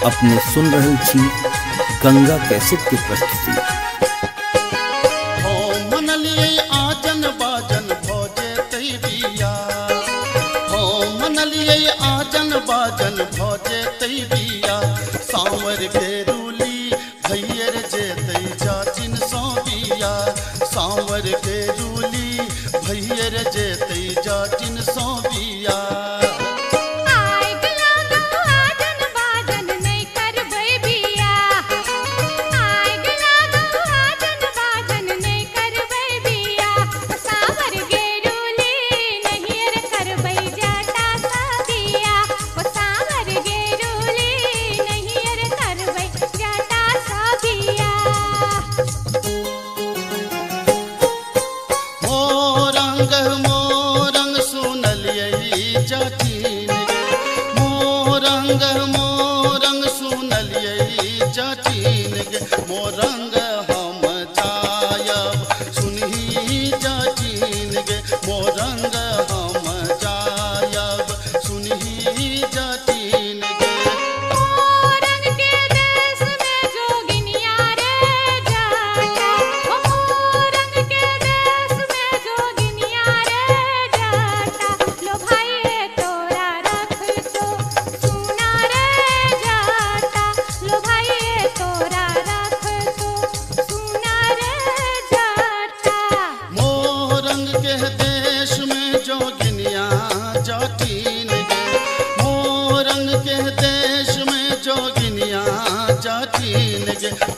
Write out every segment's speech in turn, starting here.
अपने सुन रहे छी गंगा कैसेट के प्रस्तुति। हो मनलिए आजन बाजन भोजे तैबिया, हो मनलिए आजन बाजन भोजे तैबिया, सांवर के रूली भैयर जे तै जाचिन सौबिया, सांवर के रूली भैयर जे तै जाचिन सौबिया। मोरंग सुनलिए जाचिन गे, मोरंग सुनलिए जाचिन गे, मोरंग हम जायब सुनही जाचिन गे, मोरंग हम जायब सुनही जाचिन गे।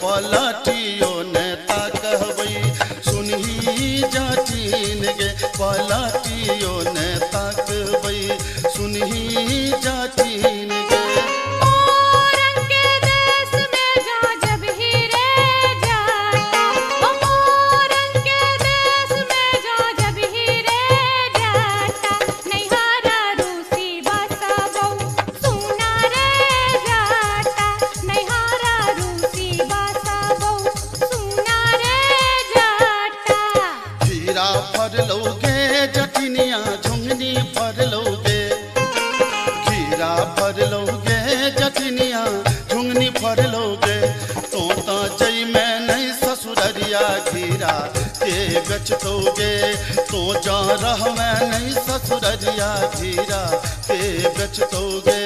पलटियो नेता कहबै सुनही जाचिन गे, पलटियो नेता कहबै सुनही जाचिन गे। भरलोगे जटिनिया झुंगनी भरलोगे, खीरा भरलोगे जटिनिया झुंगनी भरलोगे, तो जई में नहीं ससुररिया खीरा के बेचतोगे, तो जा रह में नहीं ससुररिया खीरा के बेचतोगे।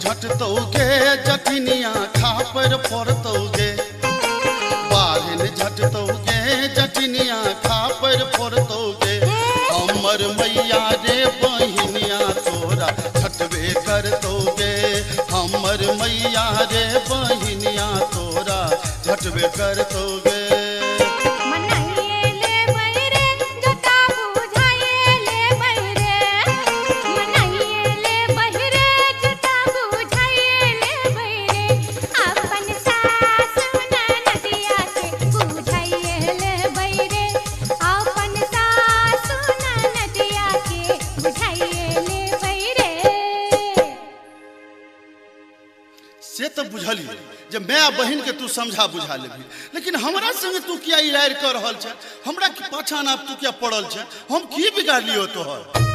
झटतोगे जटिनिया खापर फोड़तोगे, बाहन झटतोगे जटिनिया खापर फोड़तोगे, हमर मैया रे बहिनिया तोरा झटबे करतोगे, हमर मैया रे बहिनिया तोरा झटबे करतोगे। से तो बुझली जब मैं बहन के तू समझा बुझा लेबी, लेकिन हमरा संगे तू किया इलाज कर रहल छ, हमरा के पाछा ना तू क्या पड़ल छ, हम की बिगाड़ लियो तोहर।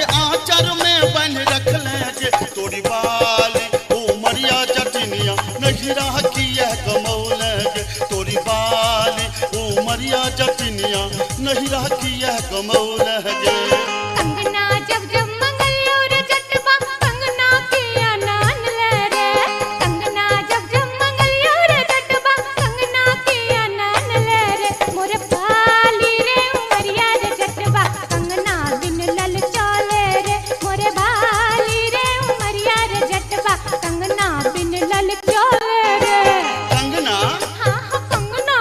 आचर में बन रख ले तोरी बाली ओ मरिया जटिन नहिरा किया गमौलगे तोरी बाली उमरिया जटिनिया नहिरा किया गमौलगे कंगना जब जब मंगलियो रे जटबा कंगना किया नान ले रे कंगना जब जब मंगलियो रे जटबा कंगना किया नान ले रे मोरे बाली रे उमरिया रे जटबा कंगना बिन लल चले रे मोरे बाली रे उमरिया रे जटबा कंगना बिन लल चले रे कंगना हाँ हाँ कंगना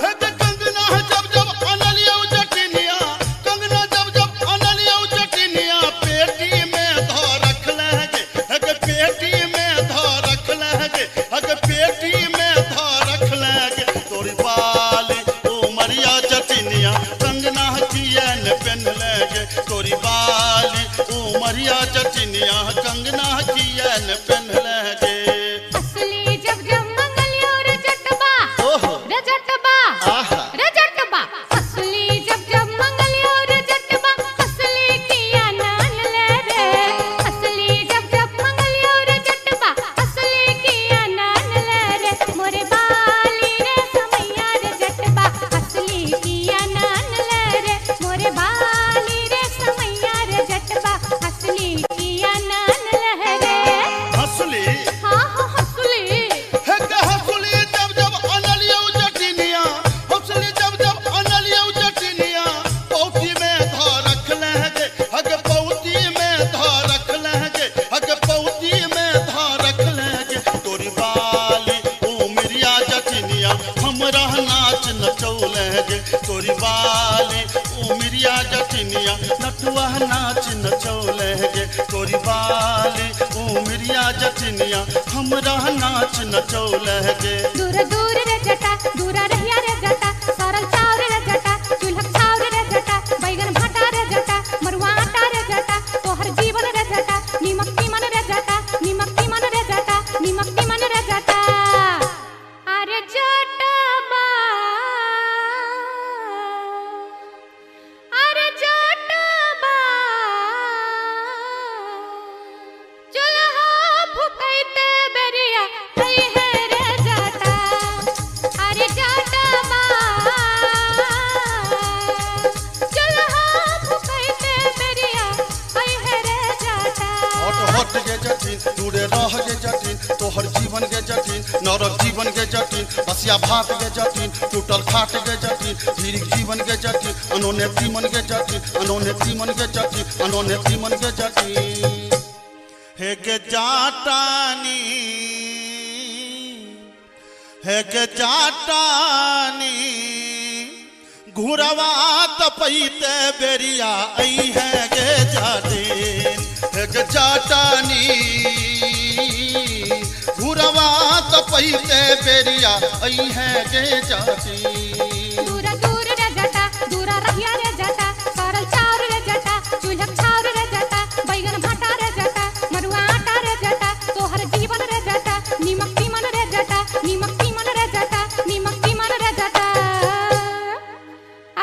है के कंगना है जब जब अनलियो जटिनिया कंगना जब जब अनलियो जटिनिया पेटी में धो रख लगे है के पेटी में धो रख लगे है के पेटी में धो रख लगे तोरी बाली उमरिया जटिनिया कंगना किया न पहन लगे तोरी बाली उमरिया जटिनिया कंगना किया न पहन लगे असली जब जब मंगलियो रे जटबा ओहो रे जटबा आहा रे जटबा असली जब जब मंगलियो रे जटबा असली किया नान ले रे असली जब जब मंगलियो रे जटबा असली किया नान ले रे मोरे बाली रे समैया रे जटबा असली किया नान ले रे मोरे बाली रे समैया रे जटबा असली किया नान ले रे हंसली हाँ हाँ असली है के हंसली जब जब अनलियो जटिनिया हंसली जब जब अनलियो जटिनिया पौती में धो रख लगे हग पौती में धो रख लगे हग पौती में धो रख लगे तोरी बाली उमरिया जटिनिया हमरा नाच नचौलगे तोरी बाली उमरिया जटिनिया नटुआ नाच नचौलगे तोरी बाली उमरिया जटिनिया हमरा नाच नचौलगे दूर दूर रे जटा दूरा रहिया रे जटा सरल चाउर रे जटा चूल्हा चाउर रे जटा बैगन भाटा रे जटा मरुआ आटा रे जटा तोहर जीवन रे जटा नीमक तीमन रे जटा नीमक तीमन रे जटा नीमक तीमन रे जटा अरे जटबा अरे जटबा चूल्हा फुकैते बेरिया आई है रे जटा अरे जटबा चूल्हा फुकैते बेरिया आई है रे जटा हट हट के जटिन दूरे रह के जटिन तोहर जीवन के जटिन नरक जीवन के जटिन बसिया भात के जटिन टूटल खाट के जटिन धीरिक जीवन के जटिन अनोने तीमन के जटिन अनोने तीमन के जटिन अनोने तीमन के जटिन हे के जाटानी है के जाटानी घुरवा तपैते बेरिया आई है गे जाटिन है गे जाटानी घुरवा तपैते बेरिया आई है गे जाटिन दूरा दूर रे जटा दूरा रहिया रे जटा सरल चाउर रे जटा चूल्हा चाउर रे जटा बैगन भाटा रे जटा मरुआ आटा रे जटा तोहर जीवन रे जटा नीमक तीमन रे जटा नीमक तीमन रे जटा नीमक तीमन रे जटा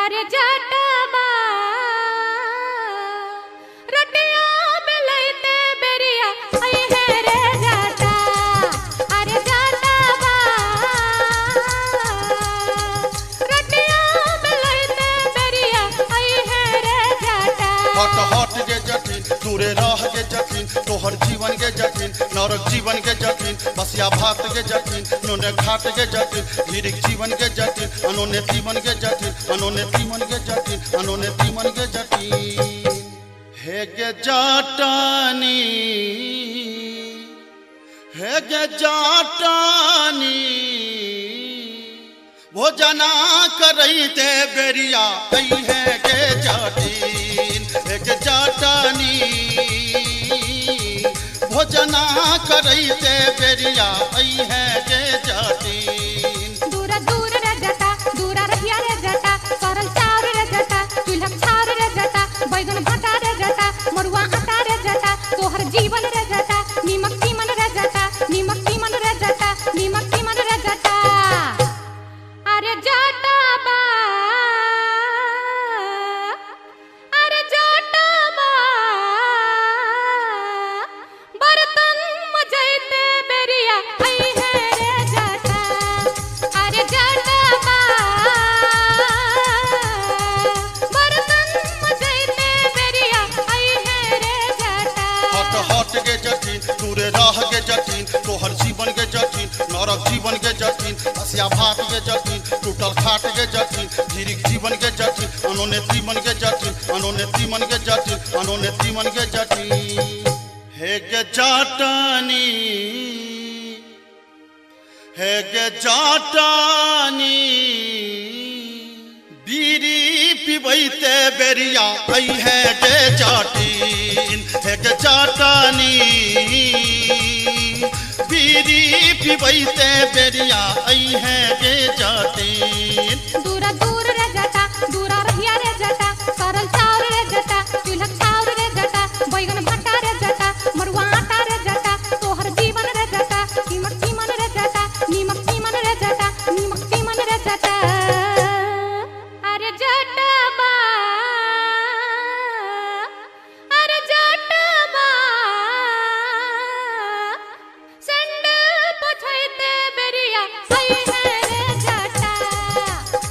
अरे जटबा रोटिया बेलैते बेरिया आई है रे जटा अरे जटबा रोटिया बेलैते बेरिया आई है रे जटा हट हट के जटिन दूरे रह के जटिन तोहर जीवन के जटिन नरक जीवन के जटिन बसिया भात के जटिन नोने घाट के जटिन धीरिक जीवन के जटिन अनोने तीमन के जटिन अनोने तीमन के जटिन अनोने तीमन के जटिन हे गे जाटानी हे गे जाटानी भोजना करैते बेरिया आई है गे जाटिन हे गे जाटानी भोजना करैते बेरिया आई है गे जाटिन दूरा दूर रे जटा दूरा रहिया रे जटा सरल चाउर रे जटा चूल्हा चाउर रे जटा बैगन भाटा रे जटा मरुआ आटा रे जटा तोहर जीवन रे जटा नीमक तीमन रे जटा नीमक तीमन रे जटा नीमक तीमन रे जटा अरे जटबा अरे जटबा बर्तन मजैते बेरिया आई है रे दूरे रह के जटिन तोहर जीवन के जटिन नरक जीवन के जटिन हसिया भात के जटिन टूटल खाट के जटिन धीरिक जीवन के जटिन अनोने तीमन के जटिन अनोने तीमन के जटिन अनोने तीमन के जटिन हे गे जाटानी हे गे जाटानी बीरी पिबैते बेरिया आई है गे जाटिन हे गे जाटानी बीरी पिबैते बेरिया आई है गे जाटिन दूरा दूर रे जटा दूरा रहिया रे जटा सरल चाउर रे जटा चूल्हा चाउर रे जटा बैगन भट्टा रे जटा मरुआ आटा रे जटा तोहर जीवन रे जटा नीमक तीमन रे जटा नीमक तीमन रे जटा नीमक तीमन रे जटा अरे जटबा अरे जटबा संड पछैते बेरिया आई है रे जटा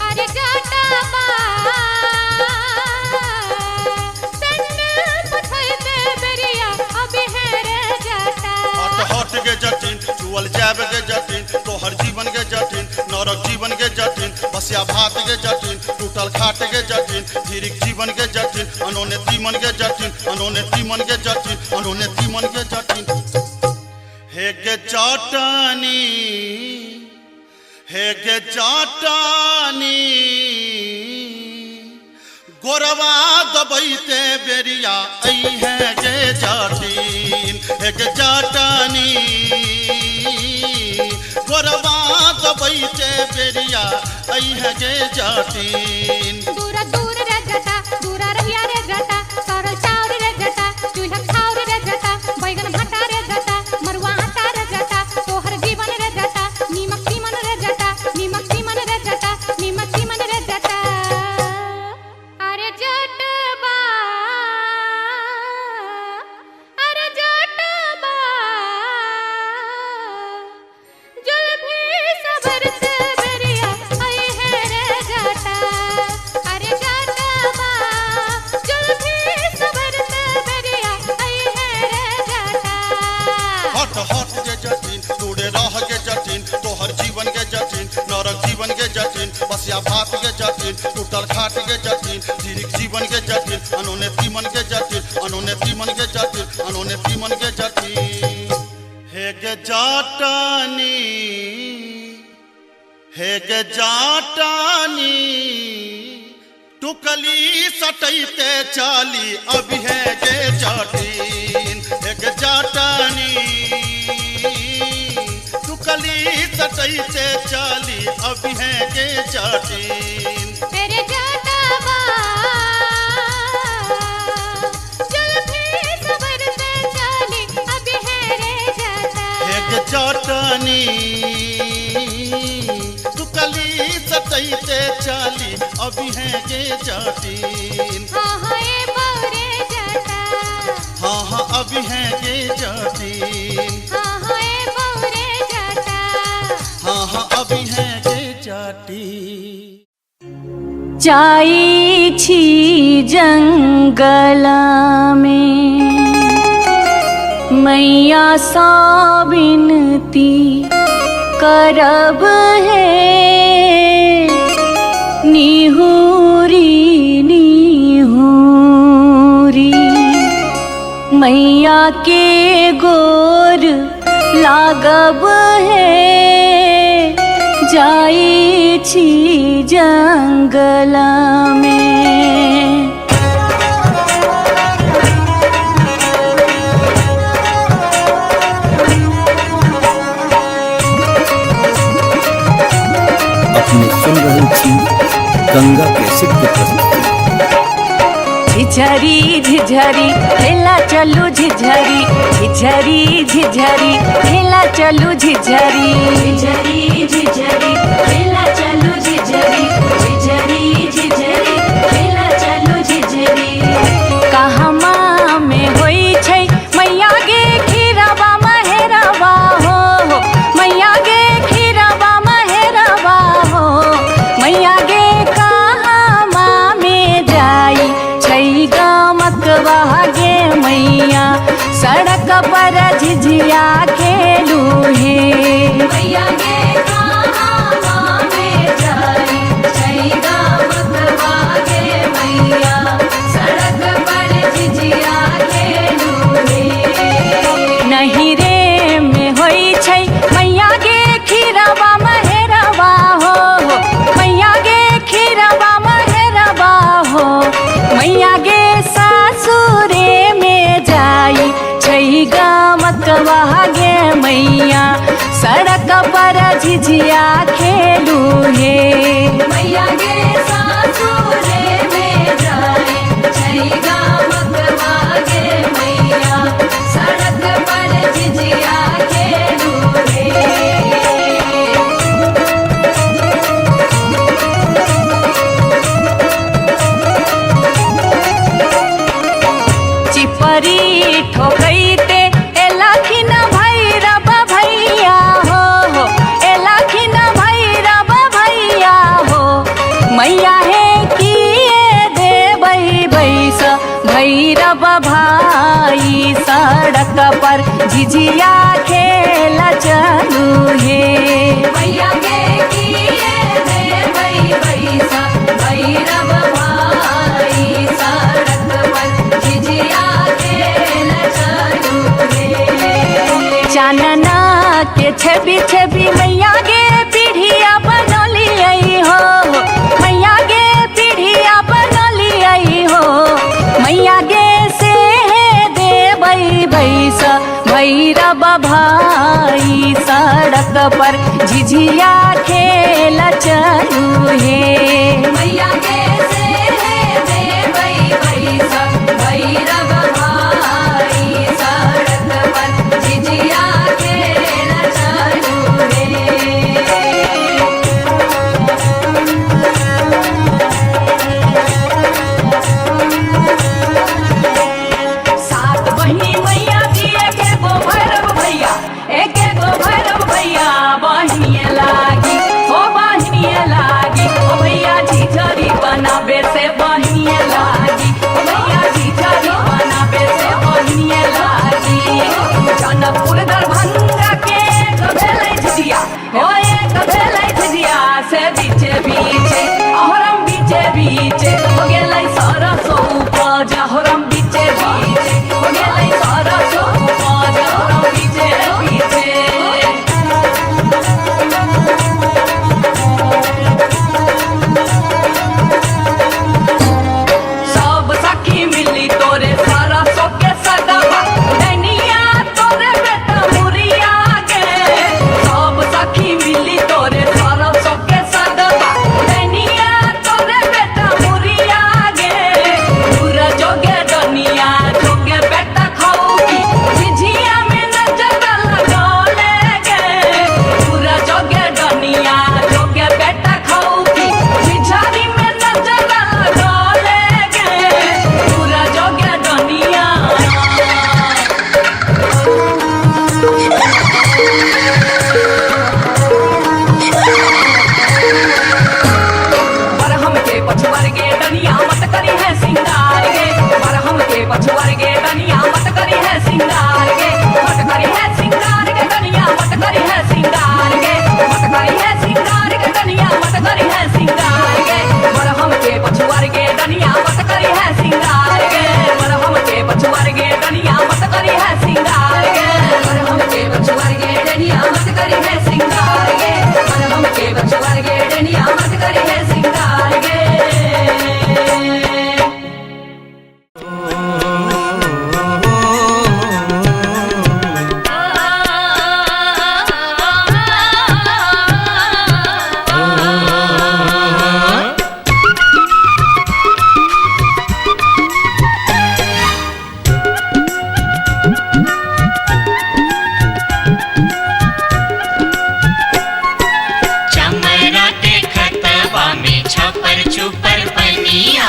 अरे जटबा संड पछैते बेरिया अभी है रे जटा हट के जटिन चुअल जाब के जटिन तोहर जीवन के जटिन नरक जीवन के जटिन बसिया भात के जटिन टूटल खाट के जटिन धीरिक जीवन के जटिन अनोने तीमन के जटिन अनोने तीमन के जटिन अनोने तीमन के जटिन हे गे जाटानी हे गे जाटानी गोरवा दबैते बेरिया आई है गे जाटिन हे गे जाटानी गोरवा दबैते बेरिया आई है गे जाटिन दूरा दूर रे जटा दूरा रहिया रे जटा सरल चाउर रे जटा चूल्हा चाउर रे जटा बैगन भट्टा रे जटा मरुआ आटा रे जटा तोहर जीवन रे जटा नीमक तीमन रे जटा नीमक तीमन रे जटा नीमक तीमन रे जटा अरे जटबा अरे जटबा जुल्फी सबर से बेरिया आई है रे जटा अरे जटबा जुल्फी सबर से बेरिया आई है रे जटा हट के जटिन तूड़े रह के जटिन तोहर जीवन के जटिन नरक जीवन के जटिन बसिया भात के जटिन टूटल खाट के जटिन धीरिक जीवन के जटिन अनोने तीमन के जटिन अनोने तीमन के जटिन अनोने तीमन के जटिन हे गे जाटानी हे गे जाटानी टुकली सटैते चाली अभी है गे जाटिन हे गे जाटानी टुकली सटैते चाली अभी है गे जाटिन तेरे जटबा जुल्फी सबर से चाली अभी है रे जटा हे गे जाटानी टुकली सटैते चाली अभी है गे जाटिन हाँ हाँ ये बौरे जटा हाँ हाँ अभी है गे जाटिन हाँ हाँ ये बौरे जटा हाँ हाँ अभी है गे जाटिन जाई छी जंगला में मैया सा बिनती करब है निहुरी निहुरी मैया के गोर लागब है जाई छी जंगला में अपने सुन रहे थी गंगा कैसेट की प्रस्तुति झिझरी झिझरी खेला चलू झिझरी झिझरी झिझरी खेला चलू झिझरी झिझरी झिझरी खेला चलू झिझरी झिझरी झिझरी खेला चलू झिझरी कहमा में होई छै मैया गे खीरावा महेरावा हो मैया गे खीरावा महेरावा हो मैया गे कहमा में जाई छै गमकवा गे मैया सड़क पर झिझरी झिझिया खेलू हे। मैया गे कहाँ में जाई छैगा मतवा गे मैया सड़क पर झिझिया खेलू हे। नहीं रे में होई छै मैया गे खीरवा महेरवा हो, मैया गे खीरवा महेरवा हो। मैया गे सासुरे में जाई छैगा मतवा गे मैया सड़क पर झिझिया खेलू हे। मैया गे सासुरे में जाई छैगा मतवा गे मैया सड़क पर झिझिया खेलू हे। चिपरी ठोकैते एलखिन भैरव भैया हो, एलखिन भैरव भैया हो। मैया हे किए देबै बैस भैरव भाई सड़क पर झिझिया खेल चलू हे। मैया गे किए देबै बैसा भैरव भाई सड़क पर झिझिया खेल चलू हे। चानना के छवि छवि मैया गे पीढ़िया बनलियै हो, मैया गे पीढ़िया बनलियै हो। मैया गे से देबै बैस भैरव भाई सड़क पर झिझिया खेल चलू हे। मैया गे से देबै बैसा भैरव भाई सड़क पर झिझिया खेल चलू हे। सात बहिनी मैया जी एक गो भैरव भैया, एक गो भैरव भैया बहिनिए लागी हो, बहिनिए लागी ओ भैया झिझरी बनाबे से बहिनिए लागी, ओ भैया झिझरी बनाबे से बहिनिए लागी। जनकपुर दरभंगा के एक भेलै झिझिया हो, एक भेलै झिझिया से बीचे बीचे अहरम बीचे बीचे हो गेलै सरसो उपज अहरम बीचे बीचे हो गेलै सरसो उपज अहरम बीचे बीचे। सब सखी मिली तोरे सरसो के सगवा नैनिया तोरे बेटा मुरिया गे। सब सखी मिली तोरे सरसो के सगवा नैनिया तोरे बेटा मुरिया गे। दूर जोगे डनिया जोगे बेटा खौकी झिझिया में नजर लगौले गे। दूर जोगे डनिया जोगे बेटा खौकी झिझरी में नजर लगौले गे। दूर जोगे डनिया बरहम के पछुआर गे डनिया मत करी है सिंगार गे। बरहम के पछुआर गे डनिया मत करी है सिंगार गे, मत करी है सिंगार गे डनिया मत करी है सिंगार गे, मत करी है सिंगार गे डनिया मत करी है सिंगार गे। बरहम के पछुआर गे डनिया मत करी है सिंगार गे, बरहम के पछुआर गे डनिया मत करी है सिंगार गे। बरहम के बछुआर गे डनिया मत करी है सिंगार गे, बरहम के बछुआर गे डनिया मत करी है सिंगार गे। चमरा के खतवा में छपर छुपर पनिया,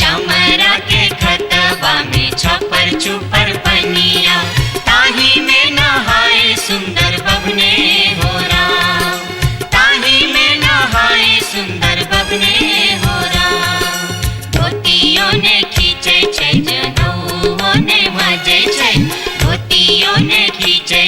चमरा के खतवा में छपर छुपर पनिया। ताही में नहाए सुंदर बबने हो राम, ताही में नहाए सुंदर बबने हो राम। धोतियों ने खींचे छै जनौओं ने मजे छै, धोतियों ने खींचे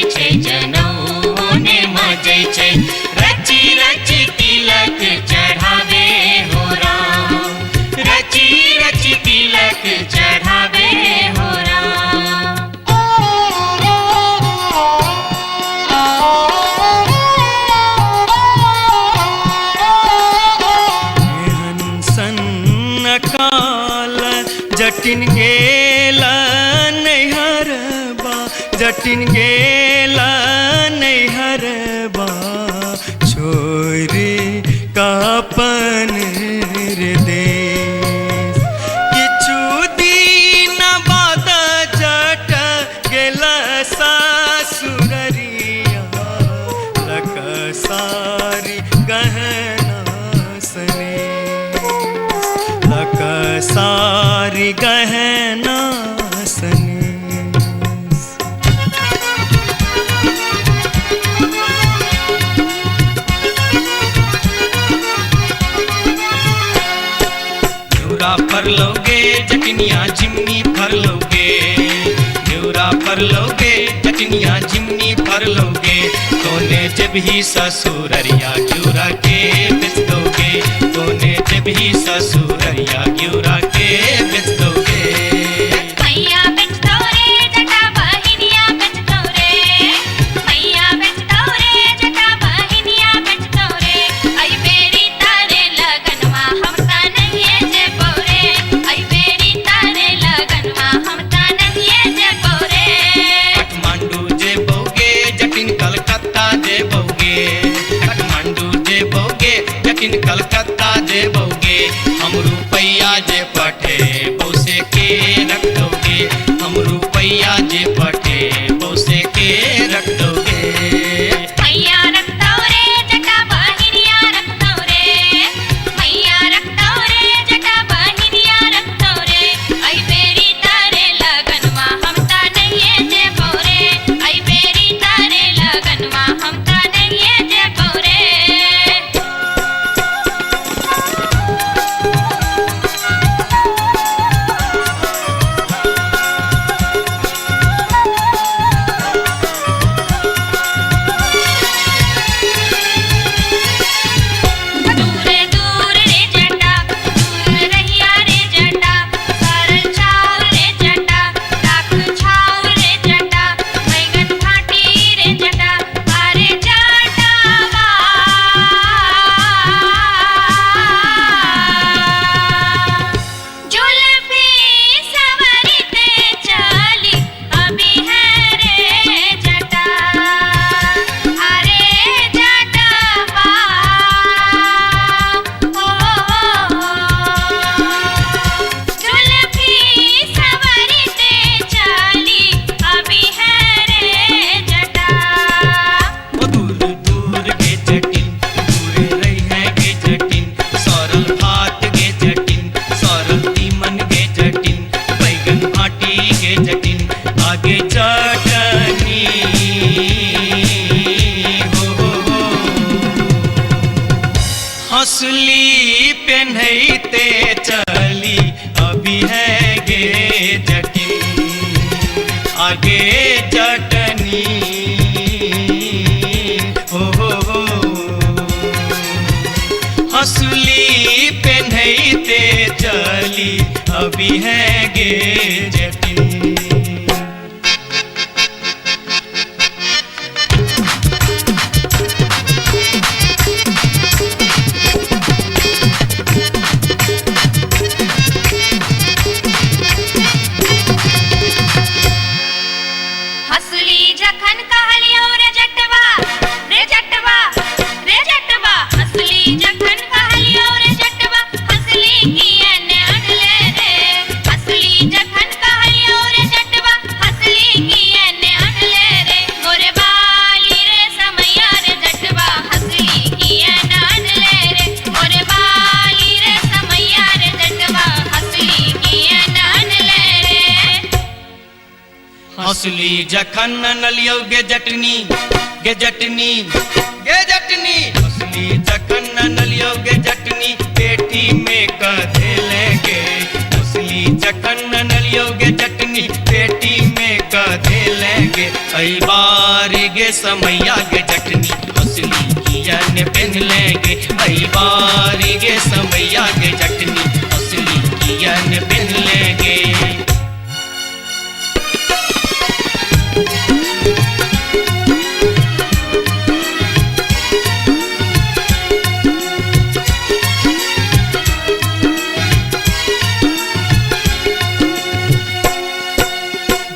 न्यूरा फर लोगे जटनिया जिमनी फर लोगे, न्यूरा फर लोगे जटनिया जिमनी फर लोगे, तोने जब ही ससुररिया न्यूरा के बेच दोगे, तोने जब ही ससुररिया न्यूरा के बेच दोगे। मैया बेच दो रे जटा बहिनिया बेच दो रे, मैया बेच दो रे जटा बहिनिया बेच दो रे, आई बेरी तारे लगनवा हम ता नहीं जे बोरे, आई बेरी तारे लगनवा हम ता नहीं जे बोरे। काठमांडू जे बोगे जटिन कलकत्ता जे बोगे, काठमांडू जे बोगे जटिन कलकत्ता जे बोगे, हम रुपैया जे पठे बोसे के रख दोगे, हम रुपैया जे पठे बोसे के रख दोगे। मैया रख दो रे जटा बहिनिया रख दो रे, मैया रख दो रे जटा बहिनिया रख दो रे, आई बेरी तारे लगनवा हम ता नहीं जे बोरे, आई बेरी तारे लगनवा हम ता नहीं जे बोरे। दूर दूर रे जटा दूर रहिया रे जटा, सरल छाव रे जटा राख छाव रे जटा, बैगन फाटी रे जटा अरे जटावा। जुल्फी सवरते चली अभी है रे जटा, अरे जटावा। जुल्फी सवरते चली अभी है रे जटा। ओ दूर दूर के जटिन दूर रही है के जटिन, सरल भात के जटिन सरल तीमन के जटिन, बैगन भाटी के जटिन आगे चटनी हो। हंसली पेन्हते चली अभी है गे जटिन आगे चटनी हो। हंसली पेन्हते चली अभी है गे जटिन। हंसली जखन कहलियो रे जटवा रे जटवा रे जटवा, हंसली जखन कहलियो रे जटवा हंसली किए ने अनले रे, हंसली जखन कहलियो रे जटवा हंसली किए ने अनले रे, मोरे बाली रे समैया रे जटवा हंसली किए ने अनले रे, मोरे बाली रे समैया रे जटवा हंसली किए ने अनले रे। हंसली जखन नलियो गे जटनी गे जटनी गे जटनी, हंसली जखन नलियो गे जटनी पेटी में कधे लेंगे, हंसली जखन नलियो गे जटनी पेटी में कधे लेंगे, कई बार गे समैया गे जटनी हंसली किया ने पहन लेंगे, कई बार गे समैया गे जटनी हंसली किया ने पहन लेंगे।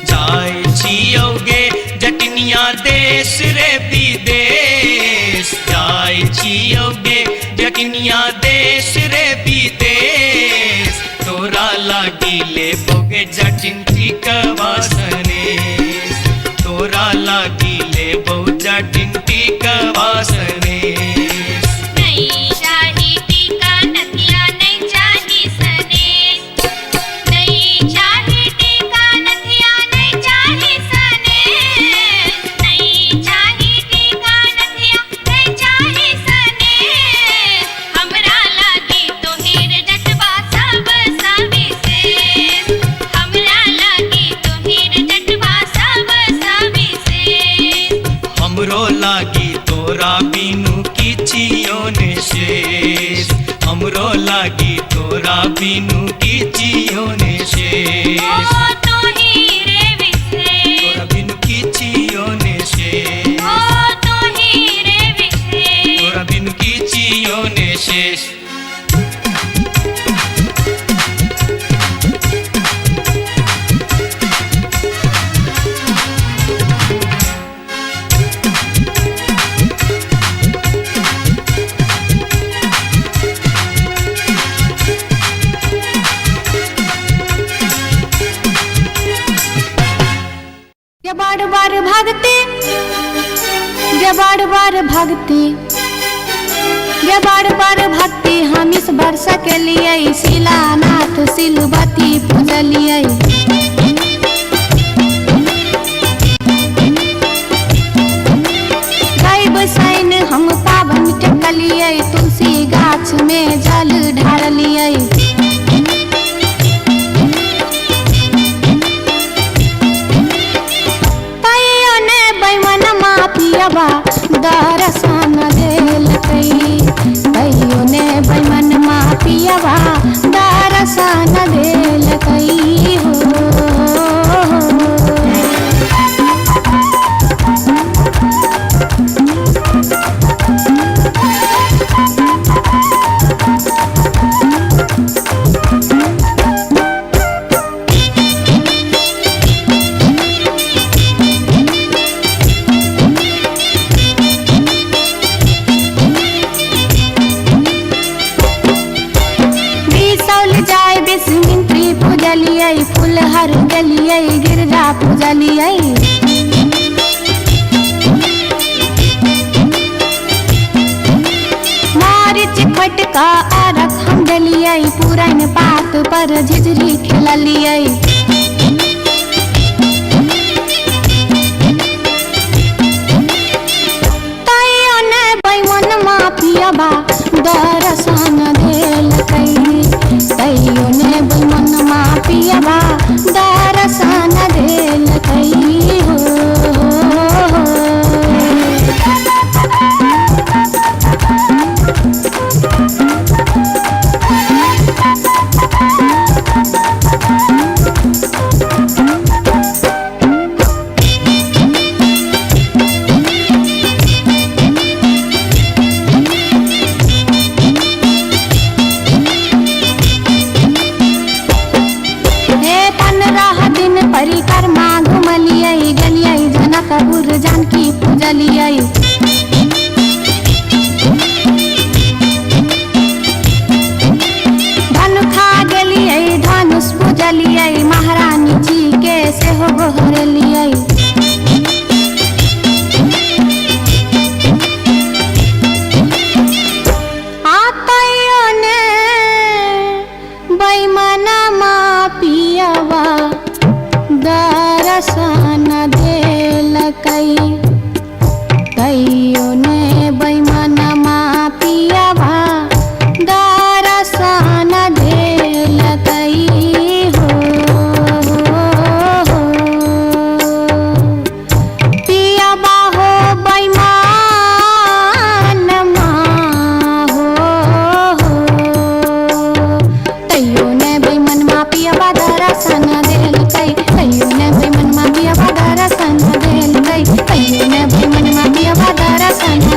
जाय छियोगे जटनिया देश रे विदेश, जाय छियोगे जटनिया देश रे विदेश, तोरा लागी ले बोगे जटिन टिकवा सनेश, तोरा लागी ले बो जटिन टिकवा सनेश। नहीं चाही टीका नथिया नहीं चाही सनेश, नहीं चाही टीका नथिया नहीं चाही सनेश, नहीं हमरो लागी तोरा बिनु किछियो ने शेष हमरो लागी तोरा बिनु किछियो ने शेष तोरा बिनु किछियो ने शेष तोरा बिनु किछियो ने शेष बार बार भागते बार बार भागते बार बार भागते हम इस वर्षा के लिए शिलानाथ सिलवती पूजलिए गाय बसाइन हम पावन टकलिए तुलसी गाछ में जल ढारलिए पियबा दर्शन देलकै कहियो ने बैमन मा पियबा दर्शन देलकै हो फुलहर गलिए गिरजा पूजलिए मारिच फटका आरख हम डलिए पुरान पात पर झिझरी खेललिए तैयो ने बैमन मा पियबा दर्शन देलकै तैयो ने बैमन मा पियबा दर्शन देलकै हो परिक्रमा घुमलिए गलिए जनकपुर जानकी पूजलिए धनु खा गेलिए धनुष पूजलिए महारानी जी के सेहो गोहरलिए आतैयो ने बैमन मा पियबा दर्शन देलकै तैयो ने बैमन मा पियबा दर्शन देलकै हो पियबा हो बैमन मा हो तैयो ने बैमन मा पियबा दर्शन देलकै तैयो ने बैमन मा पियबा दर्शन देलकै तैयो ने बैमन मा पियबा दर्शन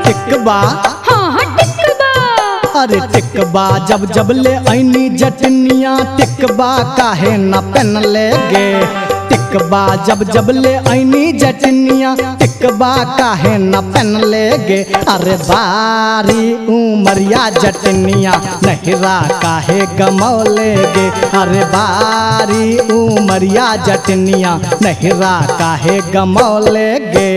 टिकबा हाँ हाँ टिकबा। अरे टिकबा जब जब ले ऐनी जटनिया टिकबा काहे न पहन ले गे। टिकबा जब जब ले ऐनी जटनिया टिकबा काहे न पहन ले गे। अरे बारी उमरिया जटनिया नहिरा काहे गमौले गे। अरे बारी उमरिया जटनिया नहिरा काहे गमौले गे।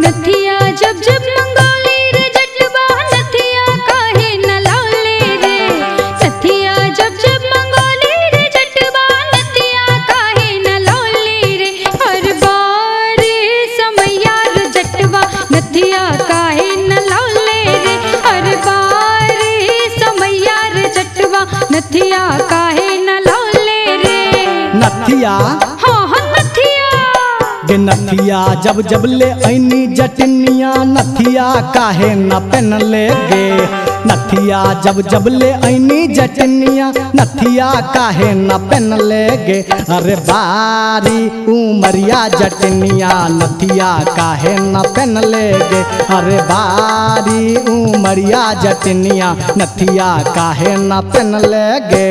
नथिया जब जब मंगोली रे जटवा नथिया काहे न लौले रे। नथिया जब जब मंगोली रे जटवा नथिया काहे न लौले रे। हर बार समैया रे जटवा नथिया काहे न लौले रे। हर बार समैया रे जटवा नथिया काहे न लौले रे। नथिया हाँ हाँ नथिया। गे नथिया जब जब ले ऐनी जटनिया नथिया काहे न पहन ले गे। नथिया जब जब ले ऐनी जटनिया नथिया काहे न पहन ले गे। अरे बारी उमरिया जटनिया नथिया काहे न पहन ले गे। अरे बारी उमरिया जटनिया नथिया काहे न पहन ले गे।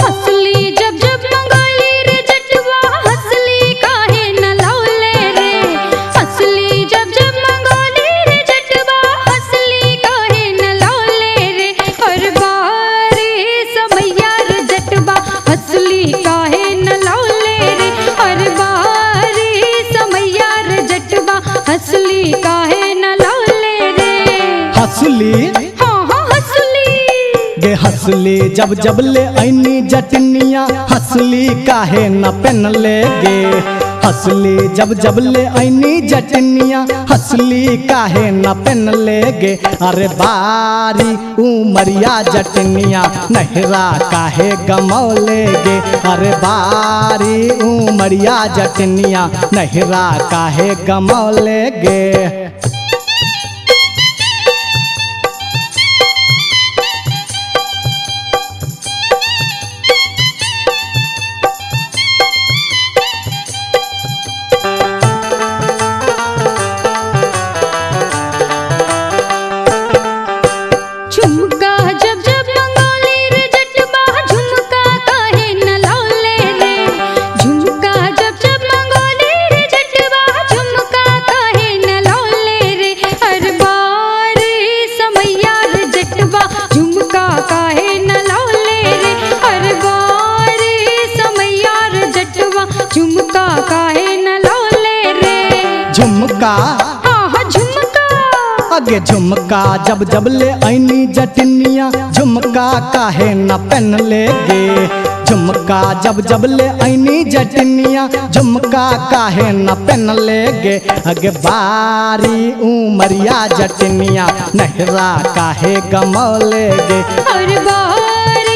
हंसली जब जब मंगोली रे जटवा हंसली काहे न लौले रे। हंसली जब जब मंगोली रे जटवा हंसली काहे न लौले रे। हर बार समैया रे जटवा हंसली काहे न लौले रे। हर बार समैया रे जटवा हंसली काहे न लौले रे। हंसली हाँ हाँ हंसली। गे हंसली जब जब ले ऐनी जटनिया हंसली काहे न पहन ले गे। हंसली जब जब ले ऐनी जटनिया हंसली काहे न पहन ले गे। अरे बारी उमरिया जटनिया नहिरा काहे गमौले गे। अरे बारी उमरिया जटनिया नहिरा काहे गमौले गे। झुमका जब जब मंगोली रे जटवा झुमका काहे न लौले रे। झुमका जब जब मंगोली रे जटवा झुमका काहे न लौले रे। हर बार समैया रे जटवा झुमका काहे न लौले रे। हर बार समैया रे जटवा झुमका काहे न लौले रे। झुमका हाँ हाँ झुमका। अगे झुमका जब जब ले ऐनी जटनिया झुमका काहे न पहन ले गे। झुमका जब जब ले ऐनी जटनिया झुमका काहे न पहन ले गे। अगे बारी उमरिया जटनिया नहिरा काहे गमौले गे। हर बार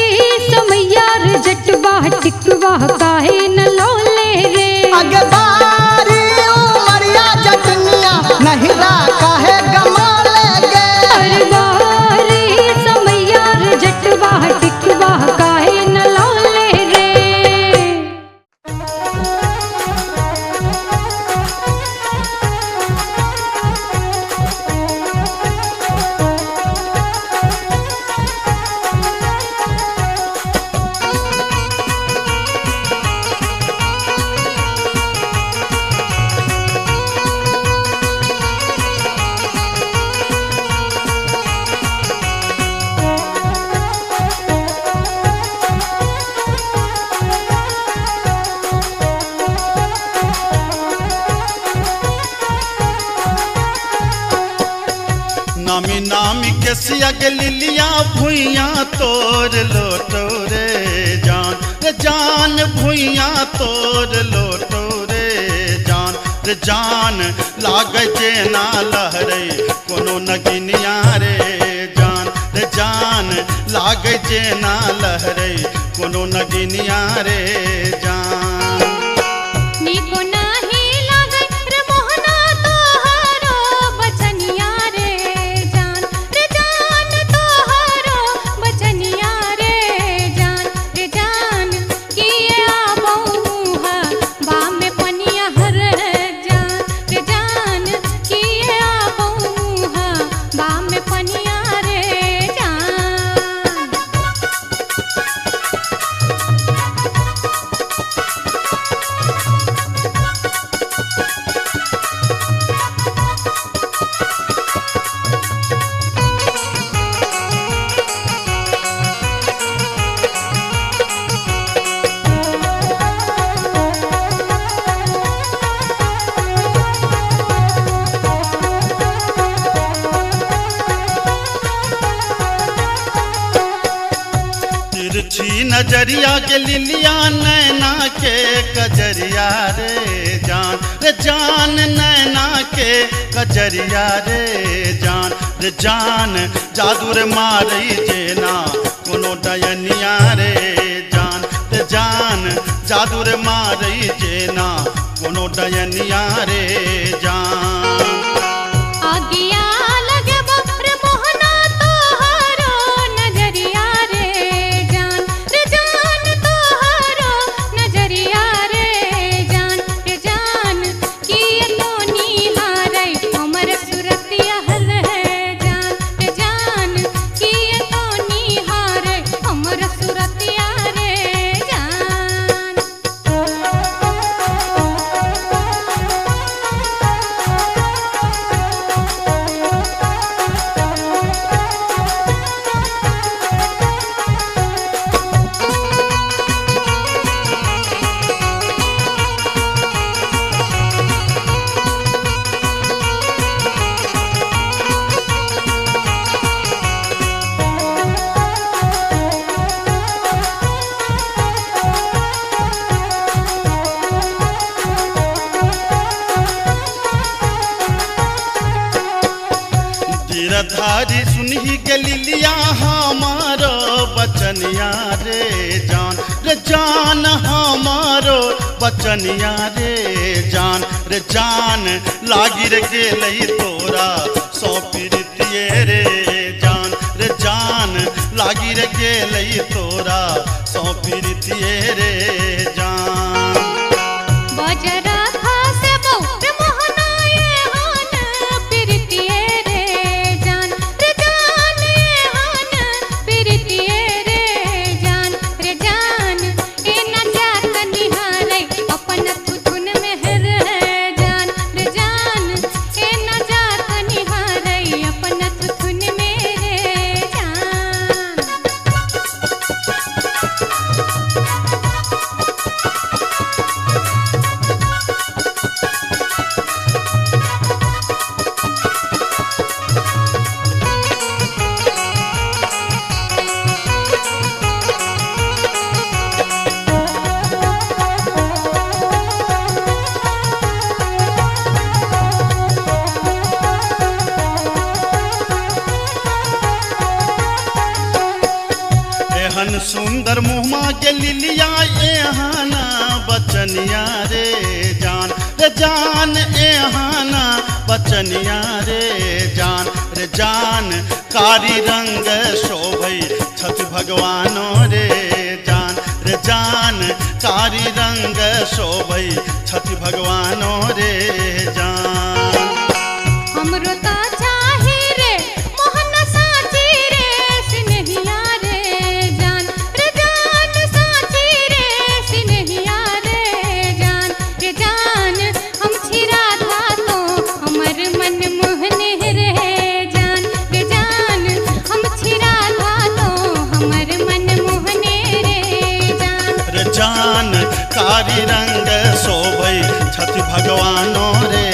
समैया रे जटवा टिकवा काहे न लौले रे। अगे बारी उमरिया जटनिया नहिरा काहे गमौले गे। हर बार समैया रे जटवा टिकवा काहे न लौले रे। नामी नामी के सियग लिलिया भुइया तोर लोटो रे जान भुइया तोर लोटो रे जान रे जान लागे जेना लहरे कोनो नगिनिया रे जान रे जान लागे जेना लहरे कोनो नगिनिया रे जान नीको नाही लागे रे मोहना तोहरो बचनिया रे जान तोहरो बचनिया रे जान किए आबऊ हा बा में पनिया हर जान किए आबऊ हा बा में पनिया रे जान तिरछी नजरिया के लिलिया नैना के कजरिया रे जान नैना के कजरिया रे जान जादूर मारई जेना कोनो डयनिया रे जान जादूर मारई जेना कोनो डयनिया रे जान आगिया लगे रे मोहना तोहरो नजरिया रे जान तोहरो नजरिया रे जान किए तो निहारै हमर सुरतिया हल है जान किए तो निहारै हमर सुरतिया रे जान गिरधारी सुनही के लिलिया हमारो बचनिया रे जान हमारो बचनिया रे जान लागी रे गेलई तोरा सौ पीरितिये रे जान लागी रे गेलई तोरा सौ पीरितिये रे जान बजरा खासे बहु मोहना ये हान पिरतिये रे जान ये हान पिरतिये रे जान ए न जात निहारै अपन थुथुन में हर जान ए न जात निहारै अपन थुथुन में रे जान एहन सुंदर मुहमा के लिलिया एहाना बचनिया रे जान एहाना बचनिया रे जान कारी रंग शोभई छठ भगवानो रे जान कारी रंग शोभई छठ भगवानो रे जान हमरो ता चाही रे मोहन साची रे सिनहिया रे जान साची रे सिनहिया रे जान हम छिरा था तो हमर मन मोहने रे जान हम छिरा था तो हमर मन मोहने रे जान कारी रंग शोभई छठ भगवानो रे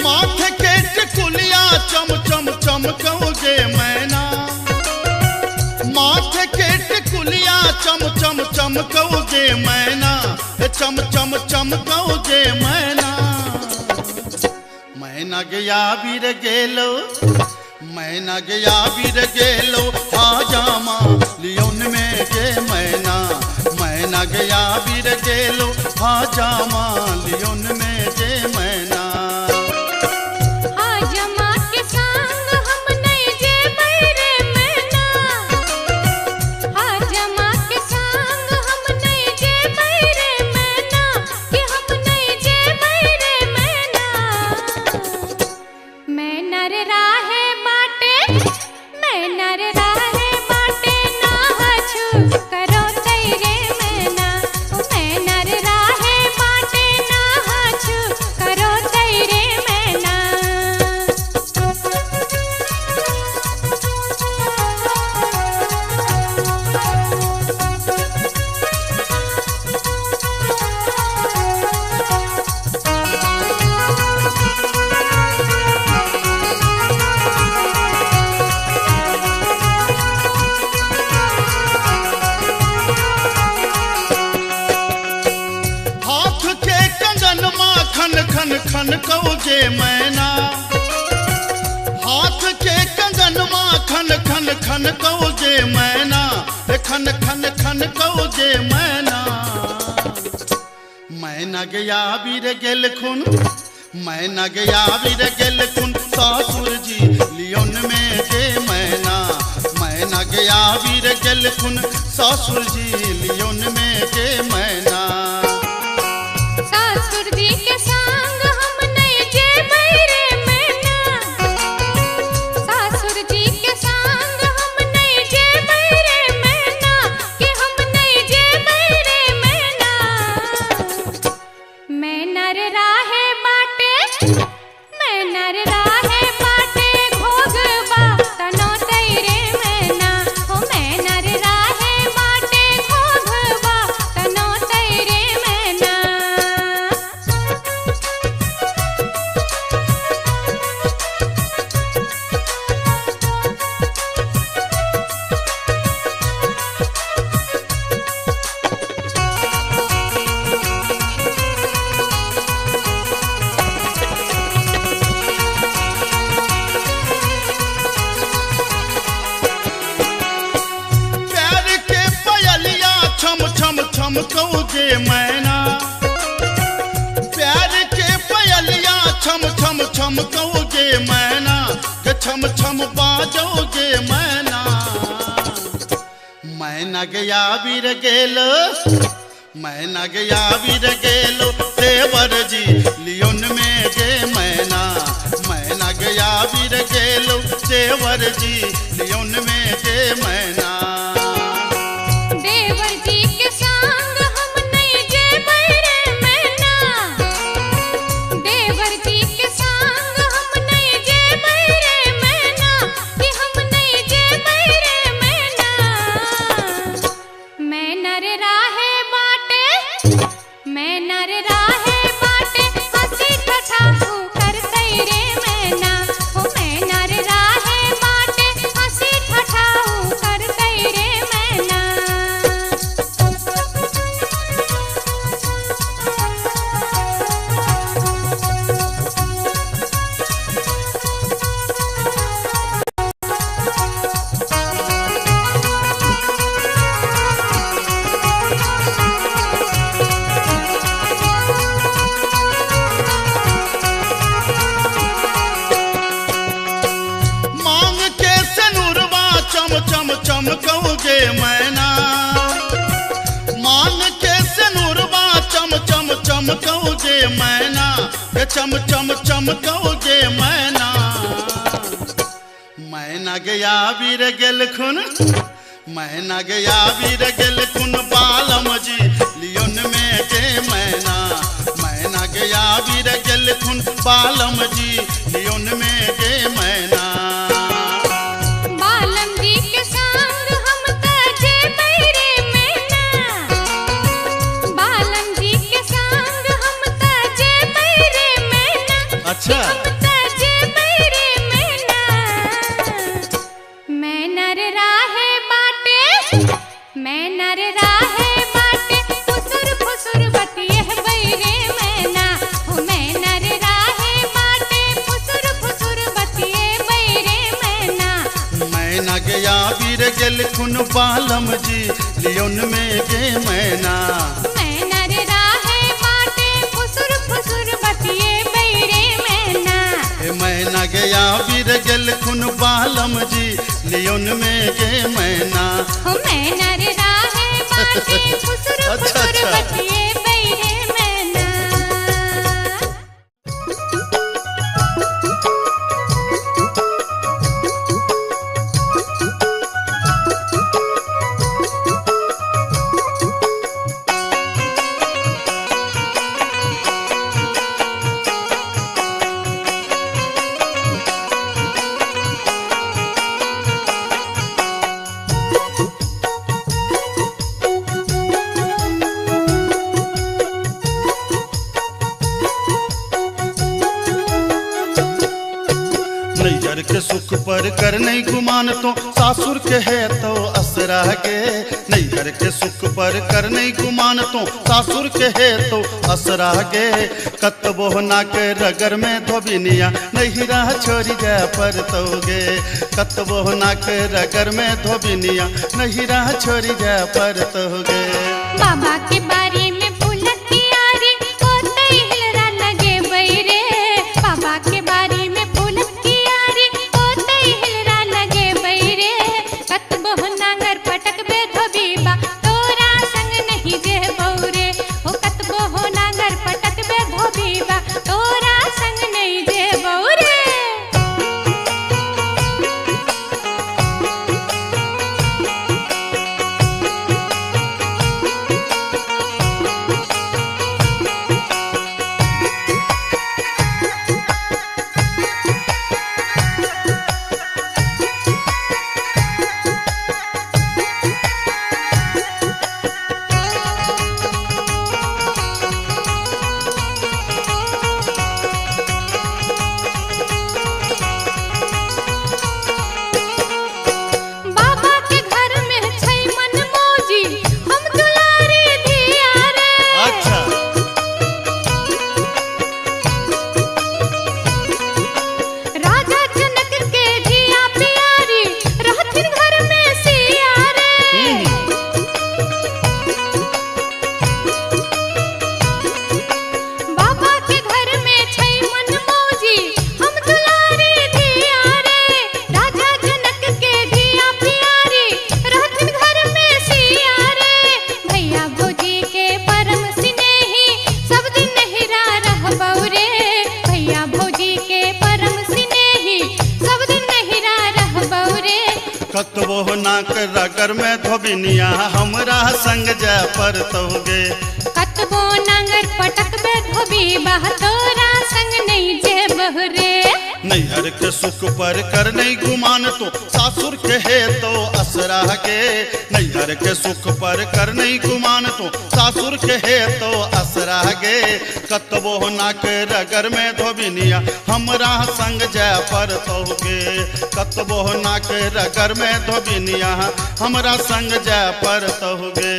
माथे के टिकुलिया चम चम चमकौगे मैना, माथे के टिकुलिया चम चम चमकौगे मैना, चम चम चमकौगे मैना। मैना गया बीर गेलो, मैना गया बीर गेलो हाजामा लियोन में गे मैना, मैना गया बीर गेलो हाजामा लियोन में गे मैना। हाजमा के संग हम नहीं जे बैरे मैना, हाजमा के संग हम नहीं जे बैरे मैना, कि हम नहीं जे बैरे मैना। मैना रे राहे बाटे, मैना रे राहे बाटे ना हछु करो तैरे मैना, मैना रे राहे बाटे ना हछु करो तैरे मैना। हाथ के कंगन माँ खन खन खन कौजे मैना, हाथ के कंगन माँ खन खन खन कौजे मैना, खन खन खन कौजे मैना। मैना गया बीर गेल खुन, मैना गया बीर गेल खुन सासुर जी लियोन में गे मैना, मैना गया बीर गेल खुन सासुर जी लियोन में गे मैना। सासुर जी के संग हम नहीं जे बैरे मैना, सासुर जी के संग हम नहीं जे बैरे मैना, कि हम नहीं जे बैरे मैना। मैना रे राहे बाटे, मैना रे राहे बाटे घोगबा तनो तैरे मैना, हो मैना रे राहे बाटे घोगबा तनो तैरे मैना। प्यार के पयलिया छम छम छम कौजे मैना, प्यार के पयलिया छम छम छम कौजे मैना, के छम छम बाजोगे मैना। मैना गया बीर गेलो, मैना गया बीर गेलो देवर जी लियोन में गे मैना, मैना गया बीर गेलो देवर जी लियोन में गे मैना। देवर जी के संग हम नहीं जे बैरे मैना, देवर जी के संग हम नहीं जे बैरे मैना, कि हम नहीं जे बैरे मैना। मैना रे राहे बाटे, मैना रे राहे बाटे हंसी ठठा कर तैरे मैना, हो मैना रे राहे बाटे हंसी ठठा कर तैरे मैना। मांग के सनुरवा चम चम चम कौगे मैना, मांग के सनुरवा चम चम चम कौगे मैना, के चम चम चम कौगे मैना। मैना गया बीर गेल खुन, मैना गया बीर गेल खुन बालम जी लियोन में गे मैना, मैना गया बीर गेल खुन बालम जी लियोन में गे मैना। बालम जी के संग हम तजे बैरे मैना, बालम जी के संग हम तजे बैरे मैना, अच्छा हम नर राहे बाटे फुसुर फुसुर बतिये बैरे मैना हो मैं नर राहे बाटे फुसुर फुसुर बतिये बैरे मैना मैना गया वीर गेल खुन बालम जी लियोन में गे मैना मैं नर राहे बाटे फुसुर फुसुर बतिये बैरे मैना मैना गया वीर गेल खुन बालम जी लियोन में गे मैना हो मैं नर राहे बाटे फुसुर अच्छा, फुसुर अच्छा। बतिये बैरे मैना नैहर के सुख पर कर नहीं गुमान तो सासुर के है तो असरा गे नैहर के सुख पर कर नहीं गुमान तो सासुर के है तो असरा गे कतबो ना के रगर में धोबिनिया नैहरा छोड़ी जा पर तोगे कतबो ना के रगर में धोबिनिया नैहरा छोड़ी जा पर तोगे बाबा के बारी में फूलक कियारी होते हिलरा लगे बैरे बाबा के बारी में फूलक कियारी होते हिलरा लगे बैरे कतबो नांगर पटक बे धोबीबा तोरा संग नहीं जे बौरे ओ कतबो नांगर पटक बे धोबीबा तोरा संग नहीं जे बौरे बाबा के घर में छै मन मौजी हम दुलारी धिया रे अच्छा राजा जनक के धिया प्यारी रहथिन घर में सिया रे बाबा के घर में छै मन मौजी हम दुलारी धिया रे राजा जनक के धिया प्यारी रहथिन घर में सिया रे भैया भौजी के परम स्नेही सब दिन नहिरा रहबौ रे भैया भौजी के परम स्नेही सब दिन नहिरा रहबौ रे कतबो ना के रगर में धोबिनिया हमरा संग जा पर तोगे कतबो नांगर पटक बे धोबी बाह तोरा संग नहीं जे बहरे नैहर के सुख पर कर नहीं गुमान तो सासुर के है तो असरा गे नैहर के सुख पर कर नहीं गुमान तो सासुर के है तो असरा गे कतबो ना के रगर में धोबिनिया हमरा संग जा पर तोगे कतबो ना के रगर में धोबिनिया हमरा संग जा पर तोगे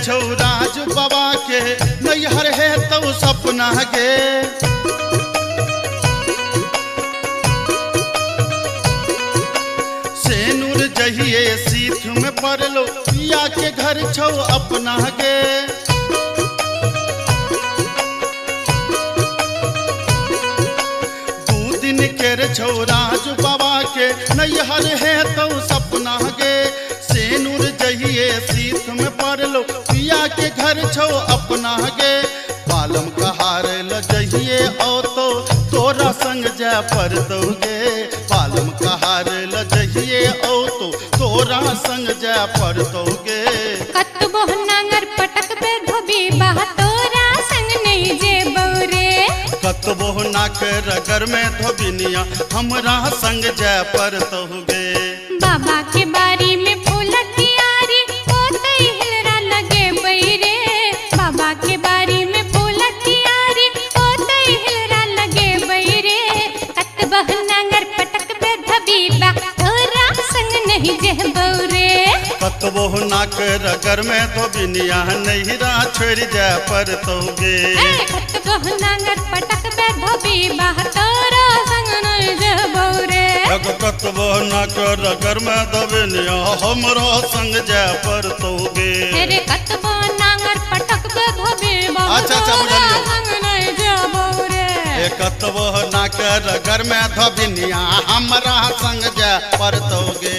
छौराज बाबा के नैहर है तो सपना गे सेनुर जहिए सीठ में पड़लो पिया के घर छौ अपना गे दू दिन के छौराज बाबा के नैहर है तो सपना गे सेनुर जहिए सीठ में पड़लो पिया के घर छौ अपना गे बालम कहार ल जहिए ओ तो तोरा संग जा पर दोगे बालम कहार ल संग जय पर तोगे कतबो नांगर पटक पे धोबी बा तोरा संग नहीं जे बौरे कतबो नाक रगर में धोबिनिया हमरा संग जय पर तोगे बाबा के बारी में फूल कियारी ओते हिलरा लगे बैरे बाबा के बारी में फूल कियारी ओते हिलरा लगे बैरे कतबो नांगर पटक पे धोबी बा तोरा संग नहीं जे बौरे कतबो नाक रगर में धोबिनिया नैहरा छोड़ जय पर तोगे कतबो नांगर पटक पे धोबी बा तोरा संग नहीं जे बौरे कतबो नाक रगर में धोबिनिया हमरा संग जय पर तोगे तेरे कतबो नांगर पटक पे धोबी बा अच्छा, तोरा बुझलियै। संग नहीं जे बौरे कतबो नाक रगर में धोबिनिया हमरा संग जय पर तोगे